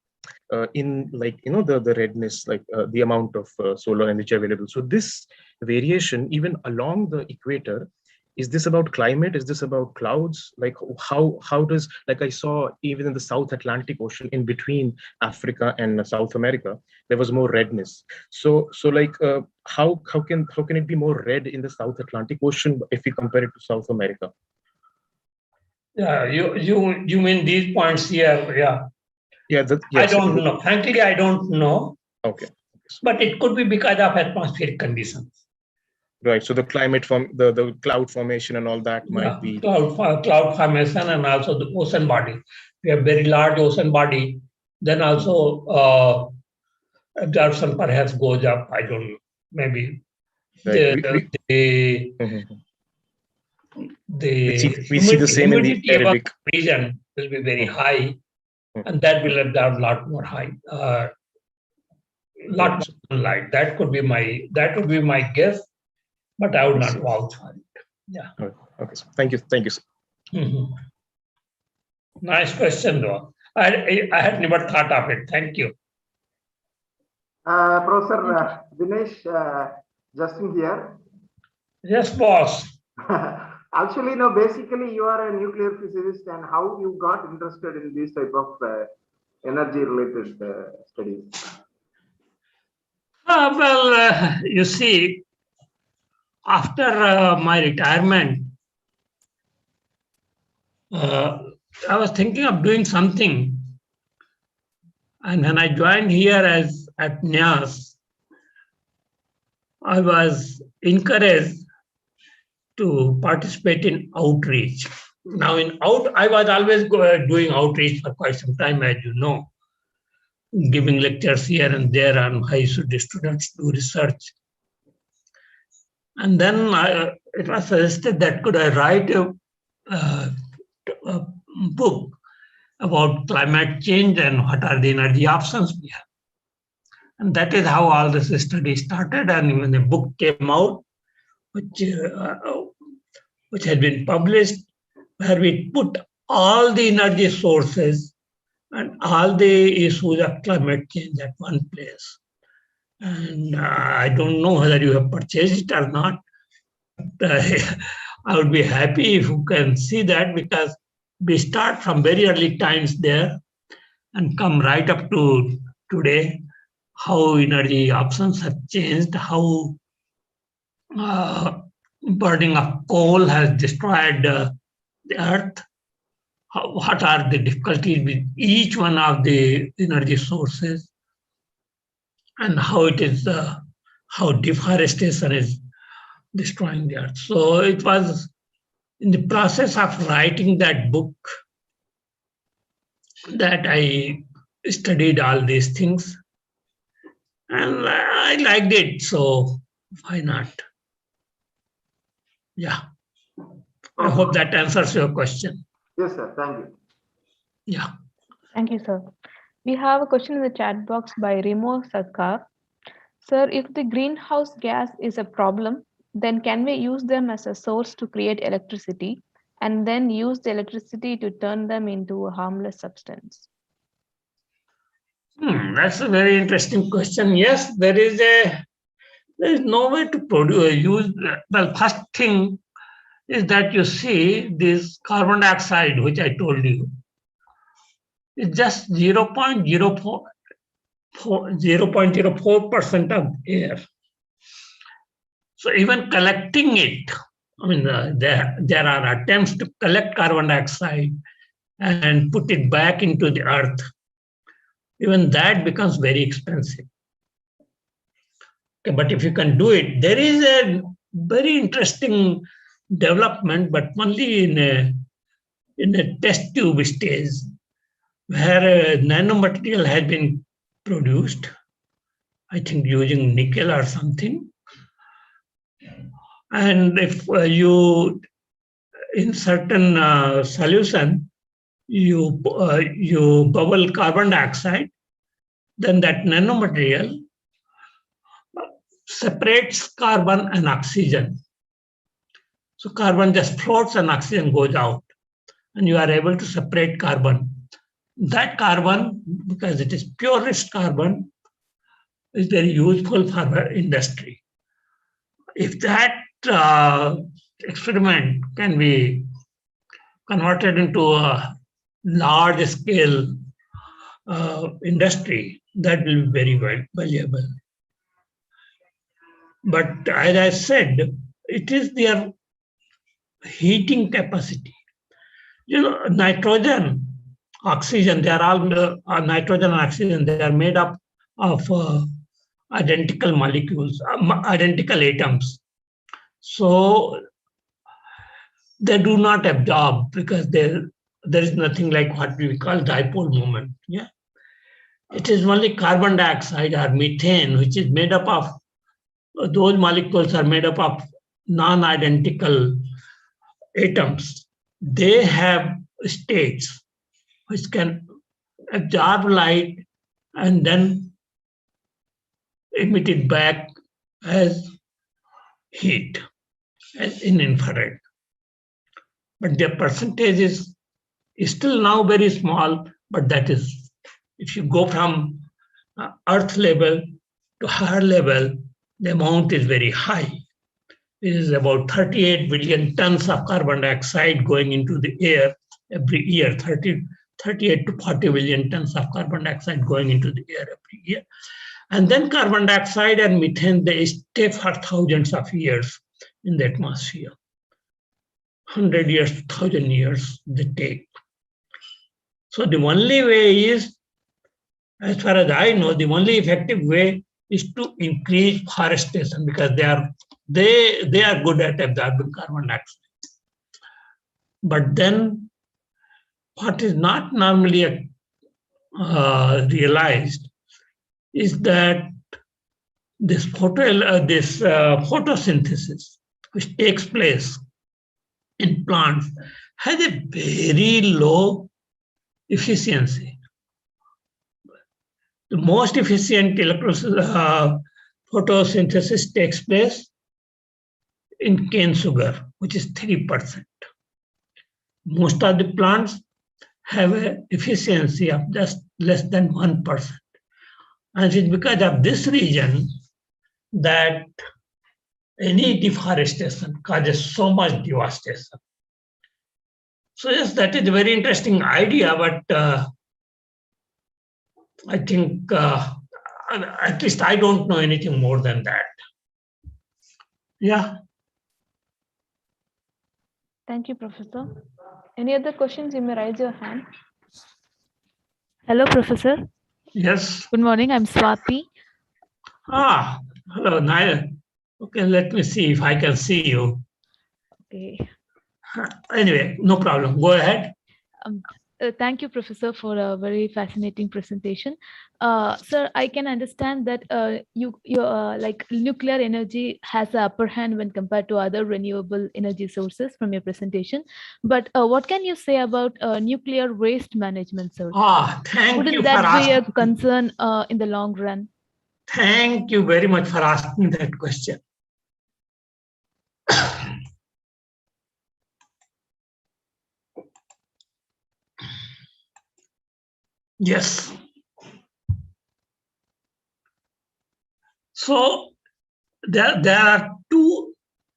in like, the redness, like the amount of solar energy available. So this variation, even along the equator, is this about climate? Is this about clouds? Like how does, like I saw even in the South Atlantic Ocean in between Africa and South America, there was more redness. So like how can it be more red in the South Atlantic Ocean if we compare it to South America? Yeah, you mean these points here? Yeah. Yeah, I don't know. Frankly, I don't know. Okay. But it could be because of atmospheric conditions. Right. So the climate from the cloud formation and all that might be cloud formation, and also the ocean body. We have very large ocean body. Then also absorption perhaps goes up. I don't know. Maybe right. We see the same in the humidity above Arabic region will be very high, and that will absorb a lot more lot more sunlight. That would be my guess, but I would not vouch for it. Yeah. Okay. Thank you. Sir. Nice question, though. I had never thought of it. Thank you. Professor Dinesh, Justin here. Yes, boss. Actually, no, basically you are a nuclear physicist, and how you got interested in these type of energy related studies? You see, after my retirement, I was thinking of doing something. And when I joined here at NIAS, I was encouraged to participate in outreach. Now, I was always doing outreach for quite some time, as you know, giving lectures here and there on how should the students do research. And then it was suggested that could I write a book about climate change and what are the energy options we have. And that is how all this study started. And when the book came out, which had been published, where we put all the energy sources and all the issues of climate change at one place. And I don't know whether you have purchased it or not. I would be happy if you can see that, because we start from very early times there and come right up to today, how energy options have changed, how burning of coal has destroyed the earth, what are the difficulties with each one of the energy sources, and how it is, how deforestation is destroying the earth. So it was in the process of writing that book that I studied all these things, and I liked it, so why not? Yeah. I hope that answers your question. Yes, sir. Thank you. Yeah. Thank you, sir. We have a question in the chat box by Remo Sarkar. Sir, if the greenhouse gas is a problem, then can we use them as a source to create electricity and then use the electricity to turn them into a harmless substance? That's a very interesting question. Yes, there is no way to use. Well, first thing is that you see this carbon dioxide, which I told you, is just 0.04% of air. So even collecting it, I mean, there are attempts to collect carbon dioxide and put it back into the earth. Even that becomes very expensive. Okay, but if you can do it, there is a very interesting development, but only in a test tube stage, where a nanomaterial has been produced, I think using nickel or something. And if you, in certain solution, you bubble carbon dioxide, then that nanomaterial separates carbon and oxygen. So carbon just floats and oxygen goes out, and you are able to separate carbon. That carbon, because it is purest carbon, is very useful for our industry. If that experiment can be converted into a large scale industry, that will be very valuable. But as I said, it is their heating capacity. You know, nitrogen, oxygen, they are all nitrogen and oxygen, they are made up of identical molecules, identical atoms. So they do not absorb because there is nothing like what we call dipole moment. Yeah, it is only carbon dioxide or methane, which is made up of, those molecules are made up of non-identical atoms. They have states which can absorb light and then emit it back as heat in infrared. But their percentage is still now very small, but that is, if you go from Earth level to higher level, the amount is very high. It is about 38 billion tons of carbon dioxide going into the air every year, 38 to 40 billion tons of carbon dioxide going into the air every year. And then carbon dioxide and methane, they stay for thousands of years in the atmosphere. 100 years, 1,000 years they take. So the only way is, as far as I know, the only effective way is to increase forestation, because they are good at absorbing carbon dioxide. But then what is not normally realized is that this photosynthesis, which takes place in plants, has a very low efficiency. The most efficient photosynthesis takes place in cane sugar, which is 3%. Most of the plants have an efficiency of just less than 1%. And it's because of this reason that any deforestation causes so much devastation. So yes, that is a very interesting idea, but I think at least I don't know anything more than that. Yeah. Thank you, Professor. Any other questions? You may raise your hand. Hello, Professor. Yes. Good morning. I'm Swati. Hello, Naya. Okay, let me see if I can see you. Okay. Anyway, no problem. Go ahead. Thank you, Professor, for a very fascinating presentation. Sir, I can understand that like nuclear energy has the upper hand when compared to other renewable energy sources from your presentation. But what can you say about nuclear waste management, sir? Thank you Wouldn't that for be a asking. concern in the long run? Thank you very much for asking that question. Yes. So there are two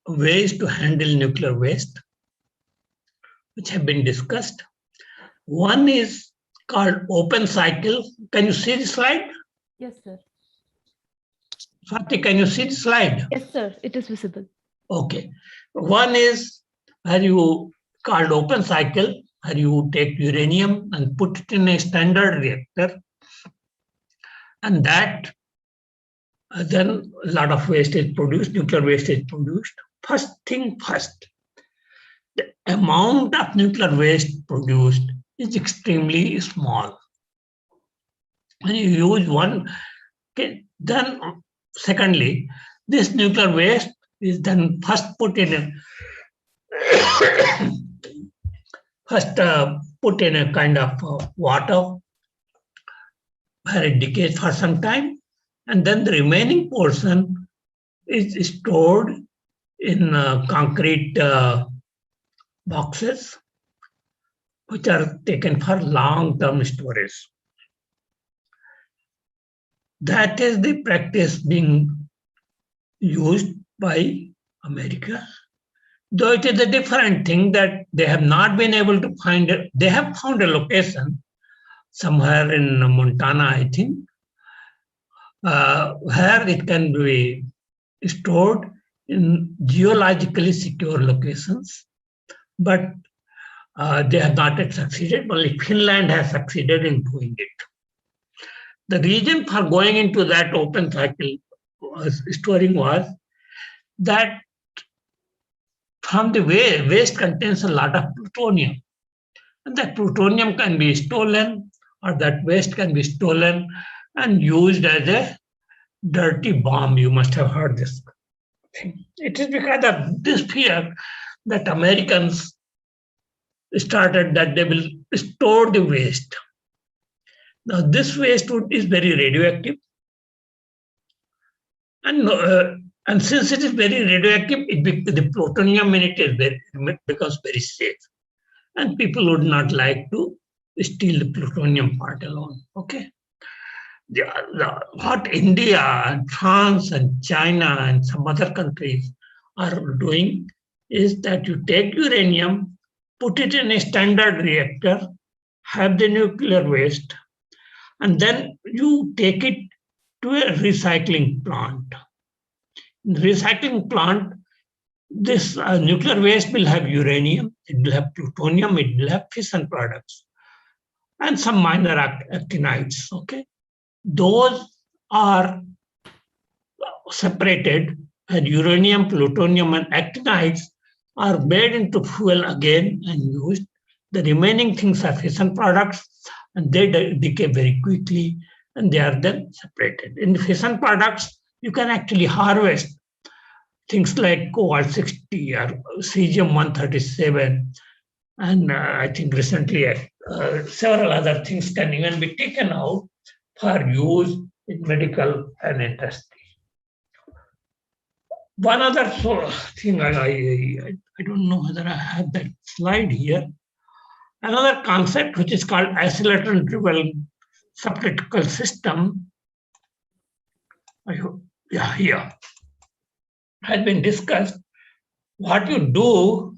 ways to handle nuclear waste, which have been discussed. One is called open cycle. Can you see the slide? Yes, sir. Swati, can you see the slide? Yes, sir. It is visible. Okay. One is where you called open cycle, where you take uranium and put it in a standard reactor, and that then a lot of waste is produced, nuclear waste is produced. First thing first, the amount of nuclear waste produced is extremely small. When you use one, okay, then secondly, this nuclear waste is then first put in a kind of water, where it decays for some time, and then the remaining portion is stored in concrete boxes, which are taken for long-term storage. That is the practice being used by America. Though it is a different thing that they have not been able to find it. They have found a location somewhere in Montana, I think, where it can be stored in geologically secure locations. But they have not yet succeeded. Only Finland has succeeded in doing it. The reason for going into that open cycle storing was that from the waste contains a lot of plutonium. And that plutonium can be stolen, or that waste can be stolen and used as a dirty bomb. You must have heard this thing. It is because of this fear that Americans started that they will store the waste. Now, this waste is very radioactive. And since it is very radioactive, the plutonium in it becomes very safe. And people would not like to steal the plutonium part alone. Okay. What India and France and China and some other countries are doing is that you take uranium, put it in a standard reactor, have the nuclear waste, and then you take it to a recycling plant. In the recycling plant, this nuclear waste will have uranium, it will have plutonium, it will have fission products, and some minor actinides. Okay, those are separated, and uranium, plutonium, and actinides are made into fuel again and used. The remaining things are fission products, and they decay very quickly, and they are then separated. In the fission products, you can actually harvest things like cobalt-60 or cesium-137, and I think recently several other things can even be taken out for use in medical and industry. One other thing, I don't know whether I have that slide here. Another concept which is called accelerator-driven subcritical system, here, has been discussed. What you do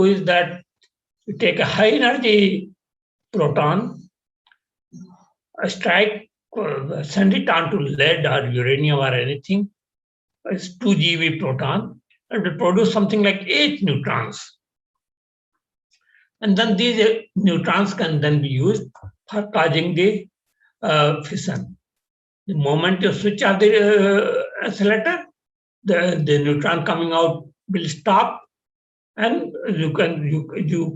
is that you take a high energy proton, send it on to lead or uranium or anything. It's 2 GeV proton, and will produce something like 8 neutrons. And then these neutrons can then be used for causing the fission. The moment you switch off the accelerator, the neutron coming out will stop, and you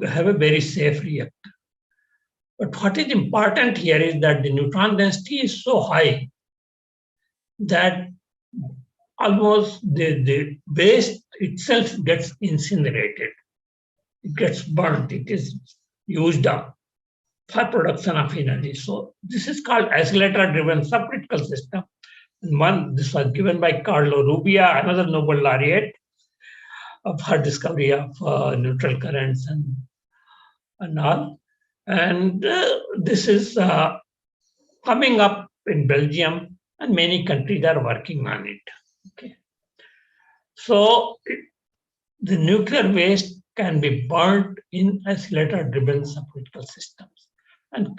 have a very safe reactor. But what is important here is that the neutron density is so high that almost the waste itself gets incinerated. It gets burnt. It is used up for production of energy. So this is called accelerator-driven subcritical system. And this was given by Carlo Rubbia, another Nobel laureate, for discovery of neutral currents and all. And this is coming up in Belgium, and many countries are working on it. Okay. So the nuclear waste can be burnt in accelerator-driven subcritical systems and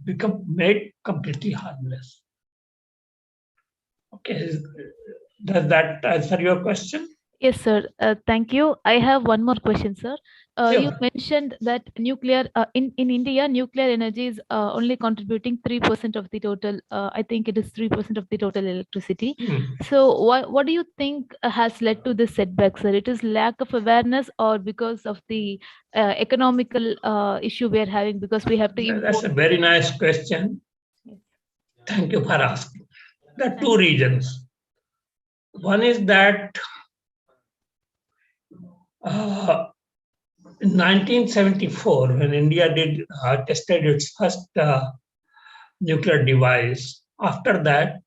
become made completely harmless. Okay, does that answer your question? Yes, sir. Thank you. I have one more question, sir. You Sure. mentioned that nuclear in India, nuclear energy is only contributing 3% of the total. I think it is 3% of the total electricity. So, what do you think has led to this setback, sir? It is lack of awareness, or because of the economical issue we are having, because we have to import? That's a very nice question. Thank you for asking. There are two reasons. One is that In 1974, when India tested its first nuclear device, after that,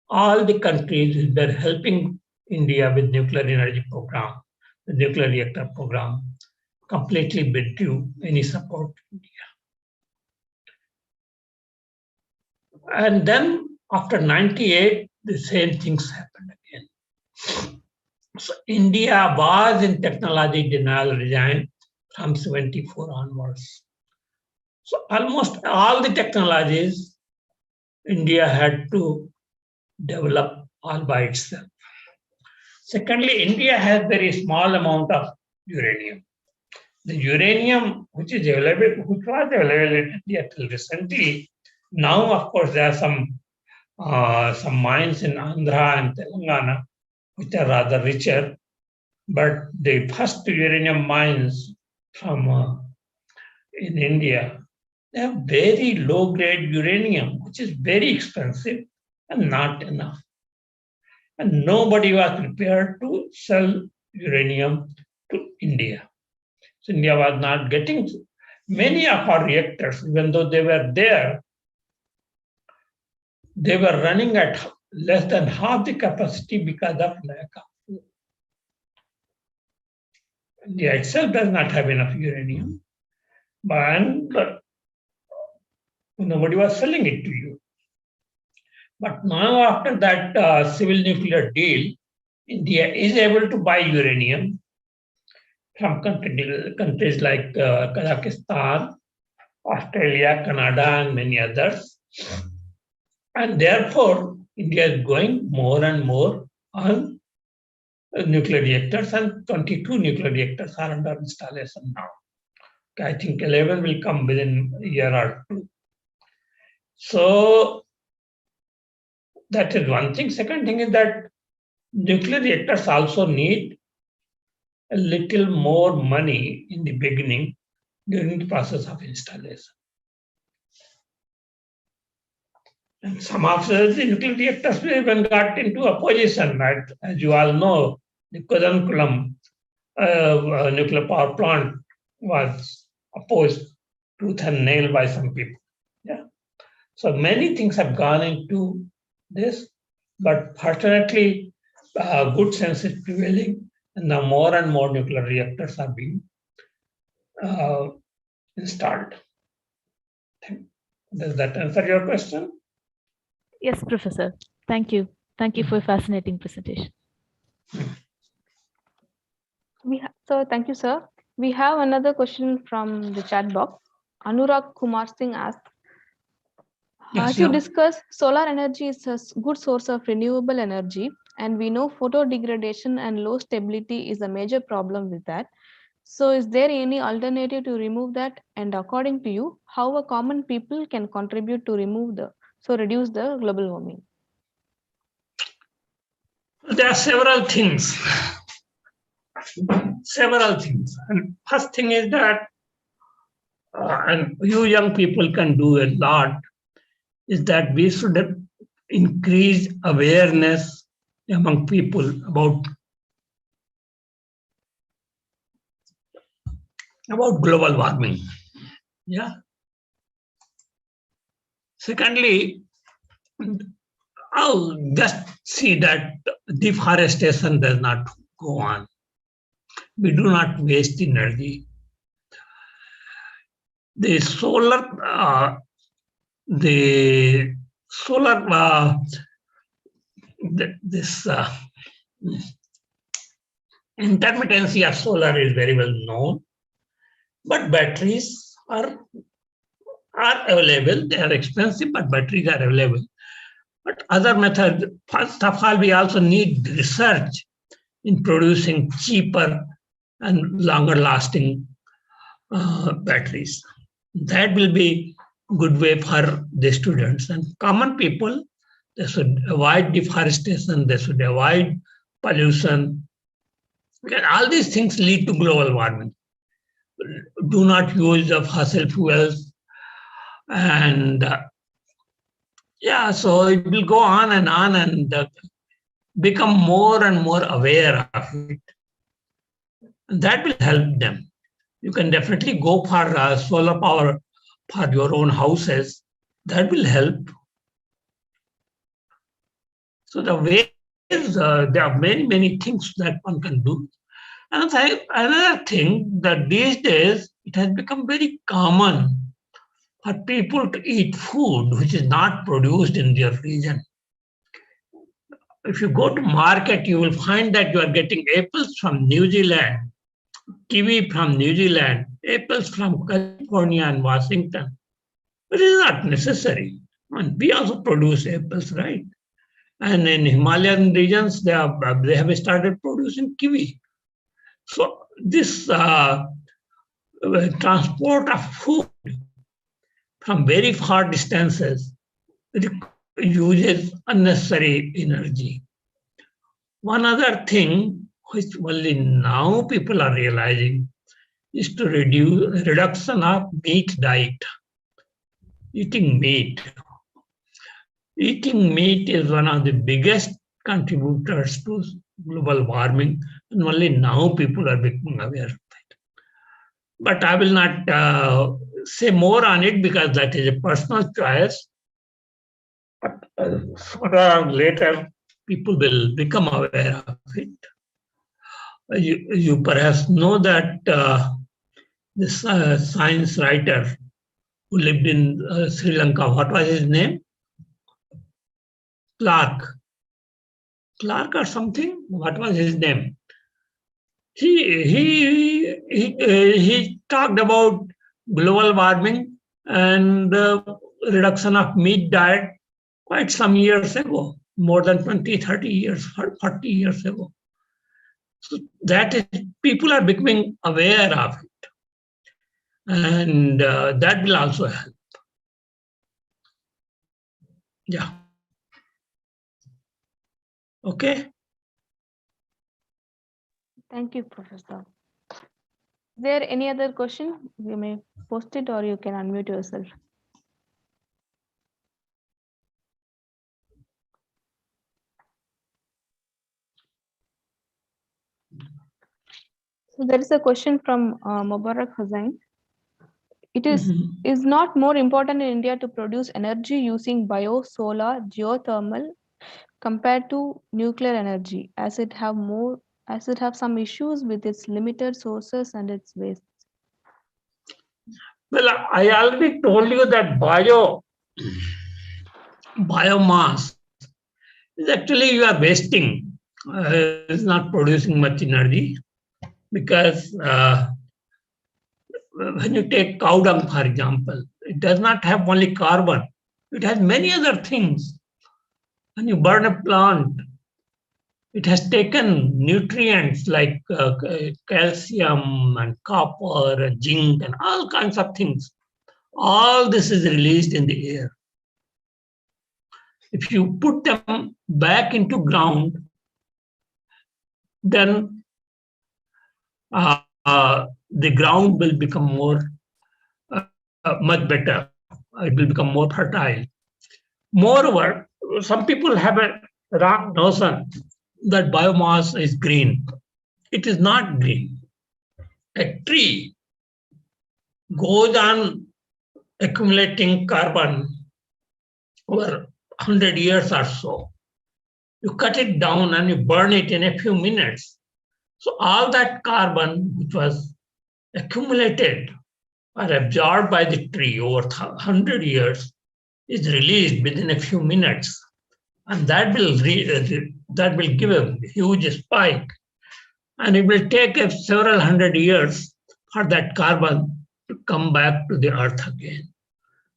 all the countries that are helping India with nuclear energy program, the nuclear reactor program, completely withdrew any support to India. And then after 98, the same things happened again. So India was in technology denial regime from 74 onwards. So almost all the technologies India had to develop all by itself. Secondly, India has very small amount of uranium. The uranium which is available, which was available in India till recently, now of course there are some mines in Andhra and Telangana which are rather richer, but the first uranium mines from in India, they have very low grade uranium, which is very expensive and not enough. And nobody was prepared to sell uranium to India. So India was not getting many of our reactors, even though they were there, they were running at less than half the capacity because of lack of food. India itself does not have enough uranium, but nobody was selling it to you. But now after that civil nuclear deal, India is able to buy uranium from countries like Kazakhstan, Australia, Canada, and many others. And therefore, India is going more and more on nuclear reactors, and 22 nuclear reactors are under installation now. I think 11 will come within a year or two. So that is one thing. Second thing is that nuclear reactors also need a little more money in the beginning during the process of installation. And some of the nuclear reactors even got into opposition, right? As you all know, the Kudankulam nuclear power plant was opposed tooth and nail by some people. Yeah. So many things have gone into this, but fortunately, good sense is prevailing, and now more and more nuclear reactors are being installed. Does that answer your question? Yes, Professor. Thank you. Thank you for a fascinating presentation. So thank you, sir. We have another question from the chat box. Anurag Kumar Singh asks, Yes, as you yeah. discussed, solar energy is a good source of renewable energy, and we know photo degradation and low stability is a major problem with that. So is there any alternative to remove that? And according to you, how a common people can contribute to reduce the global warming? There are several things. And first thing is that, and you young people can do a lot, is that we should increase awareness among people about global warming. Yeah. Secondly, I'll just see that deforestation does not go on. We do not waste energy. The solar intermittency of solar is very well known, but batteries are available. They are expensive, but batteries are available. But other methods, first of all, we also need research in producing cheaper and longer lasting batteries. That will be a good way for the students and common people. They should avoid deforestation, they should avoid pollution. And all these things lead to global warming. Do not use of fossil fuels. And so it will go on and become more and more aware of it. And that will help them. You can definitely go for solar power for your own houses. That will help. So the ways, there are many, many things that one can do. And another thing that these days, it has become very common for people to eat food which is not produced in their region. If you go to market, you will find that you are getting apples from New Zealand, kiwi from New Zealand, apples from California and Washington. But it is not necessary. And we also produce apples, right? And in Himalayan regions, they have started producing kiwi. So this transport of food from very far distances uses unnecessary energy. One other thing which only now people are realizing is to reduce reduction of meat diet. Eating meat. Eating meat is one of the biggest contributors to global warming, and only now people are becoming aware of it. But I will not say more on it because that is a personal choice. But sooner or later, people will become aware of it. You perhaps know that this science writer who lived in Sri Lanka, what was his name? Clark or something. What was his name? He talked about global warming and reduction of meat diet quite some years ago, more than 20, 30 years, 40 years ago. So that is, people are becoming aware of it. And that will also help. Yeah. Okay. Thank you, Professor. Is there any other question? You may post it or you can unmute yourself. So there is a question from Mubarak Hussain. It is not more important in India to produce energy using bio, solar, geothermal compared to nuclear energy, as it have some issues with its limited sources and its waste. Well, I already told you that biomass is actually you are wasting. It's not producing much energy because when you take cow dung, for example, it does not have only carbon. It has many other things. When you burn a plant, it has taken nutrients like calcium and copper and zinc and all kinds of things. All this is released in the air. If you put them back into ground, then the ground will become much better. It will become more fertile. Moreover, some people have a wrong notion that biomass is green. It is not green. A tree goes on accumulating carbon over 100 years or so. You cut it down and you burn it in a few minutes. So all that carbon which was accumulated or absorbed by the tree over 100 years is released within a few minutes. And that will give a huge spike. And it will take several hundred years for that carbon to come back to the earth again.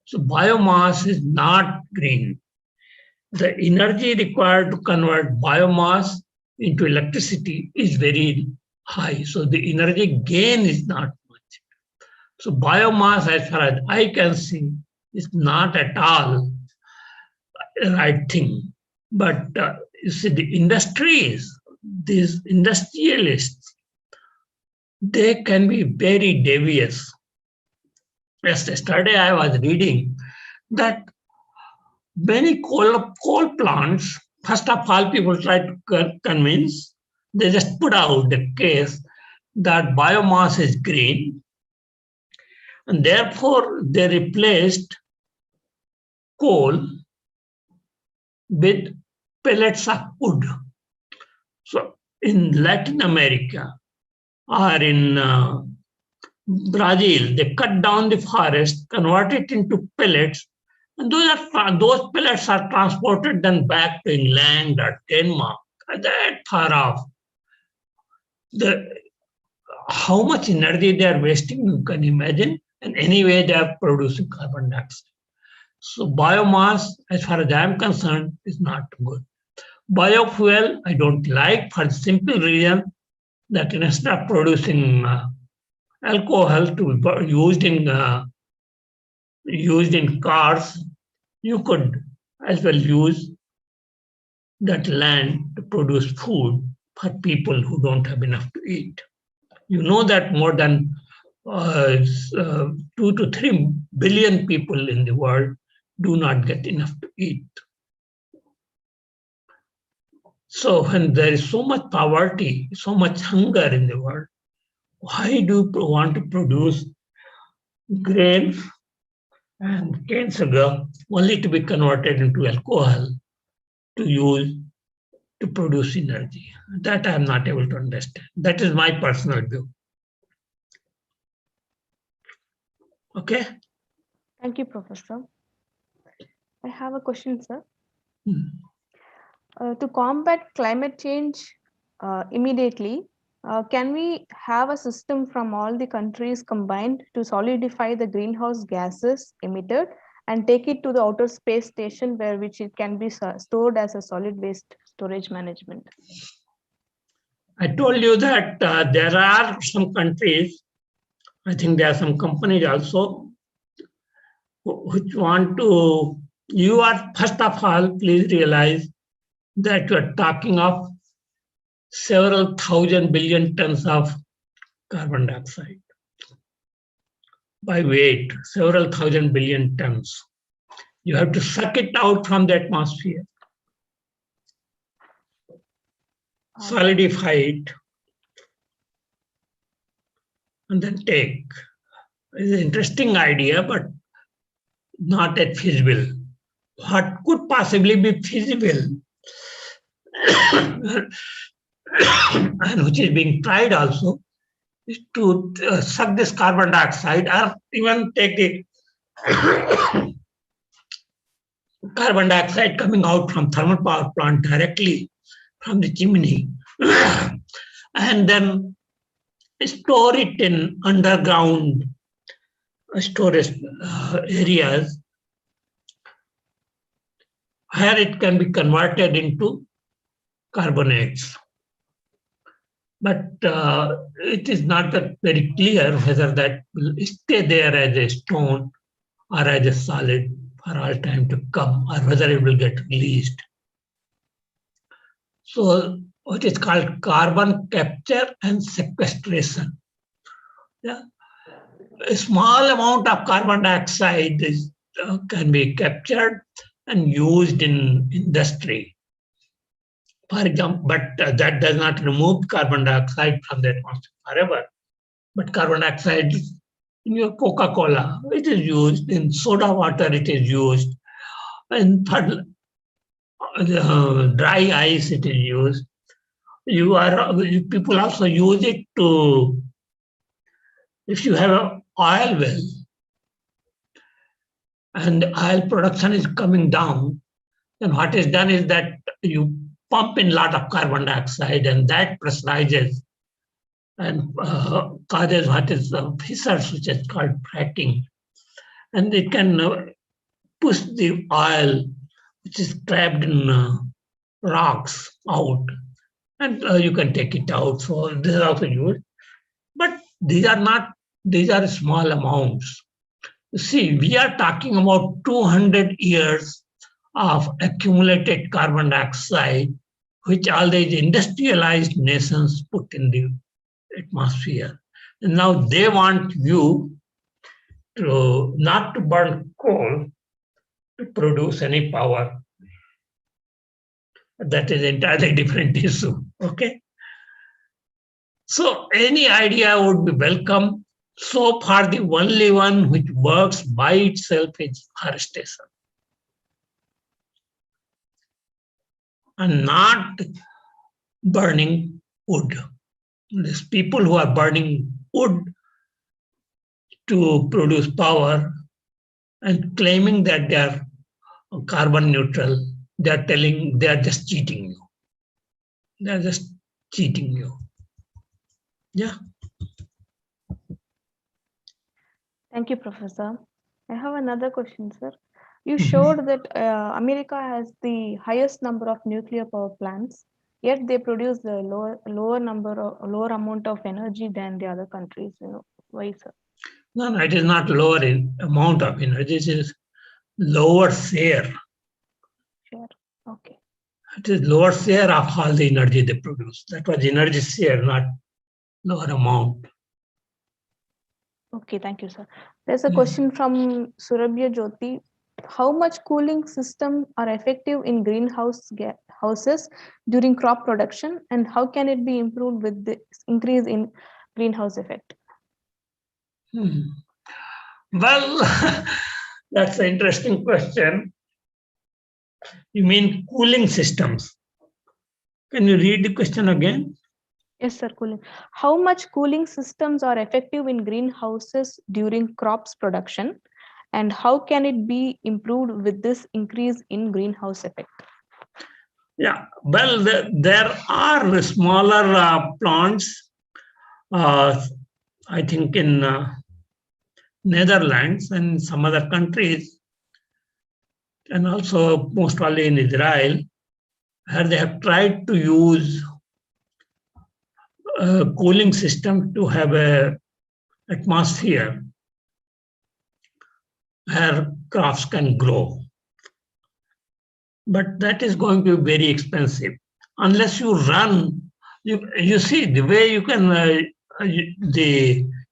So biomass is not green. The energy required to convert biomass into electricity is very high. So the energy gain is not much. So biomass, as far as I can see, is not at all the right thing. But you see, the industries, these industrialists, they can be very devious. Yesterday I was reading that many coal plants, first of all, people try to convince, they just put out the case that biomass is green And therefore, they replaced coal with pellets of wood. So in Latin America or in Brazil, they cut down the forest, convert it into pellets, and those pellets are transported then back to England or Denmark, that far off. How much energy they are wasting, you can imagine, and anyway they are producing carbon dioxide. So biomass, as far as I am concerned, is not good. Biofuel, I don't like for the simple reason that instead of producing alcohol to be used in cars, you could as well use that land to produce food for people who don't have enough to eat. You know that more than 2 to 3 billion people in the world do not get enough to eat. So when there is so much poverty, so much hunger in the world, why do you want to produce grain and cane sugar only to be converted into alcohol to use to produce energy? That I am not able to understand. That is my personal view. Okay. Thank you, Professor. I have a question, sir. To combat climate change immediately, can we have a system from all the countries combined to solidify the greenhouse gases emitted and take it to the outer space station where which it can be stored as a solid waste storage management? I told you that there are some countries, I think there are some companies also, which want to, you are, first of all, please realize that you are talking of several thousand billion tons of carbon dioxide by weight, several thousand billion tons. You have to suck it out from the atmosphere, solidify it, and then take. It's an interesting idea, but not that feasible. What could possibly be feasible and which is being tried also is to suck this carbon dioxide or even take the carbon dioxide coming out from thermal power plant directly from the chimney and then store it in underground storage areas where it can be converted into carbonates. But it is not that very clear whether that will stay there as a stone or as a solid for all time to come, or whether it will get released. So what is called carbon capture and sequestration. Yeah. A small amount of carbon dioxide can be captured and used in industry. For example, but that does not remove carbon dioxide from the atmosphere forever. But carbon dioxide in your Coca-Cola, it is used, in soda water it is used, in dry ice it is used. People also use it to, if you have an oil well and oil production is coming down, then what is done is that you pump in a lot of carbon dioxide and that pressurizes and causes what is fissures, which is called fracking. And it can push the oil, which is trapped in rocks, out. And you can take it out. So this is also used. But these are small amounts. See, we are talking about 200 years of accumulated carbon dioxide, which all these industrialized nations put in the atmosphere. And now they want you to not to burn coal to produce any power. That is entirely different issue. Okay. So any idea would be welcome So far, the only one which works by itself is her station. And not burning wood. These people who are burning wood to produce power and claiming that they are carbon neutral, they are telling, they are just cheating you. They are just cheating you. Yeah. Thank you, Professor. I have another question, sir. You Mhm. showed that America has the highest number of nuclear power plants, yet they produce the lower amount of energy than the other countries. Why, sir? No, it is not lower in amount of energy, it is lower share. Sure. Okay. It is lower share of all the energy they produce. That was energy share, not lower amount. Okay, thank you, sir. There's a question from Surabhya Jyoti. How much cooling systems are effective in houses during crop production, and how can it be improved with the increase in greenhouse effect? Well, that's an interesting question. You mean cooling systems? Can you read the question again? Yes, sir. Cooling. How much cooling systems are effective in greenhouses during crops production, and how can it be improved with this increase in greenhouse effect? Yeah, well, there are smaller plants, I think in Netherlands and some other countries, and also most probably in Israel, where they have tried to use a cooling system to have a atmosphere where crops can grow. But that is going to be very expensive. Unless you run, you see the way you can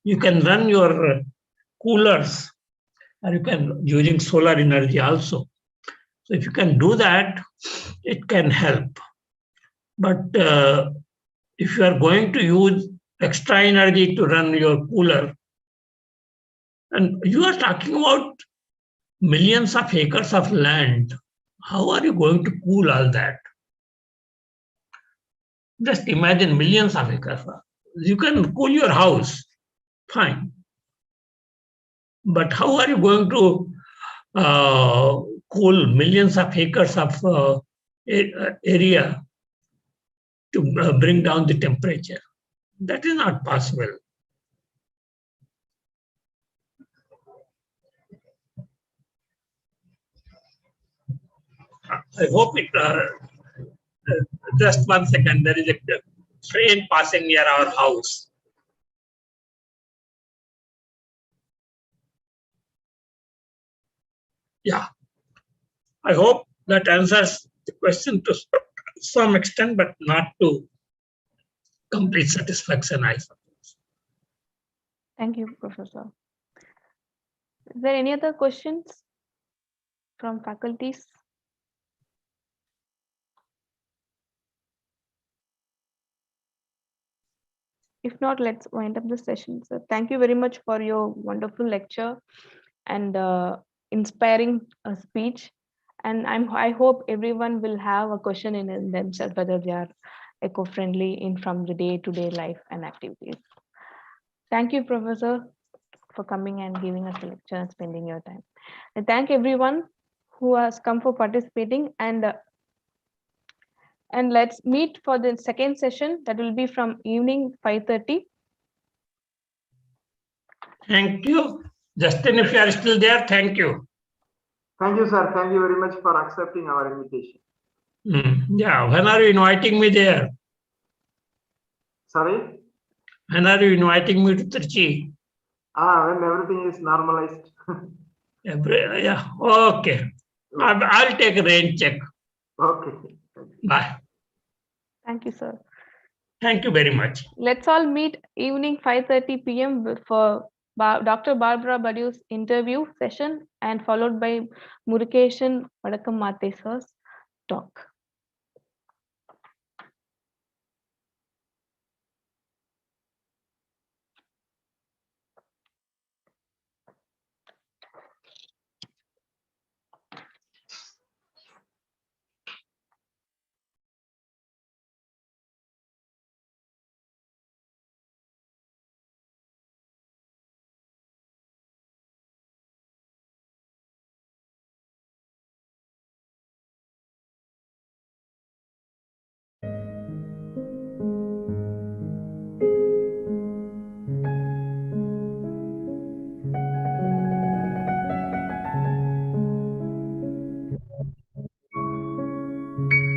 you can run your coolers, or you can using solar energy also. So if you can do that, it can help. But if you are going to use extra energy to run your cooler, and you are talking about millions of acres of land, how are you going to cool all that? Just imagine millions of acres. You can cool your house, fine. But how are you going to cool millions of acres of area to bring down the temperature? That is not possible. I hope it. Just 1 second, there is a train passing near our house. Yeah, I hope that answers the question to some extent, but not to complete satisfaction, I suppose. Thank you, Professor. Is there any other questions from faculties? If not, let's wind up the session. So thank you very much for your wonderful lecture and inspiring speech. And I hope everyone will have a question in themselves, whether they are eco-friendly in from the day-to-day life and activities. Thank you, Professor, for coming and giving us a lecture and spending your time. And thank everyone who has come for participating, and let's meet for the second session that will be from evening 5:30. Thank you. Justin, if you are still there, thank you. Thank you, sir. Thank you very much for accepting our invitation. Yeah, when are you inviting me there? Sorry? When are you inviting me to Trichy? When everything is normalized. Yeah, okay. I'll take a rain check. Okay. Bye. Thank you, sir. Thank you very much. Let's all meet evening 5:30 p.m. for Dr. Barbara Badu's interview session, and followed by Murukeshan Vadakam Mate sir's talk.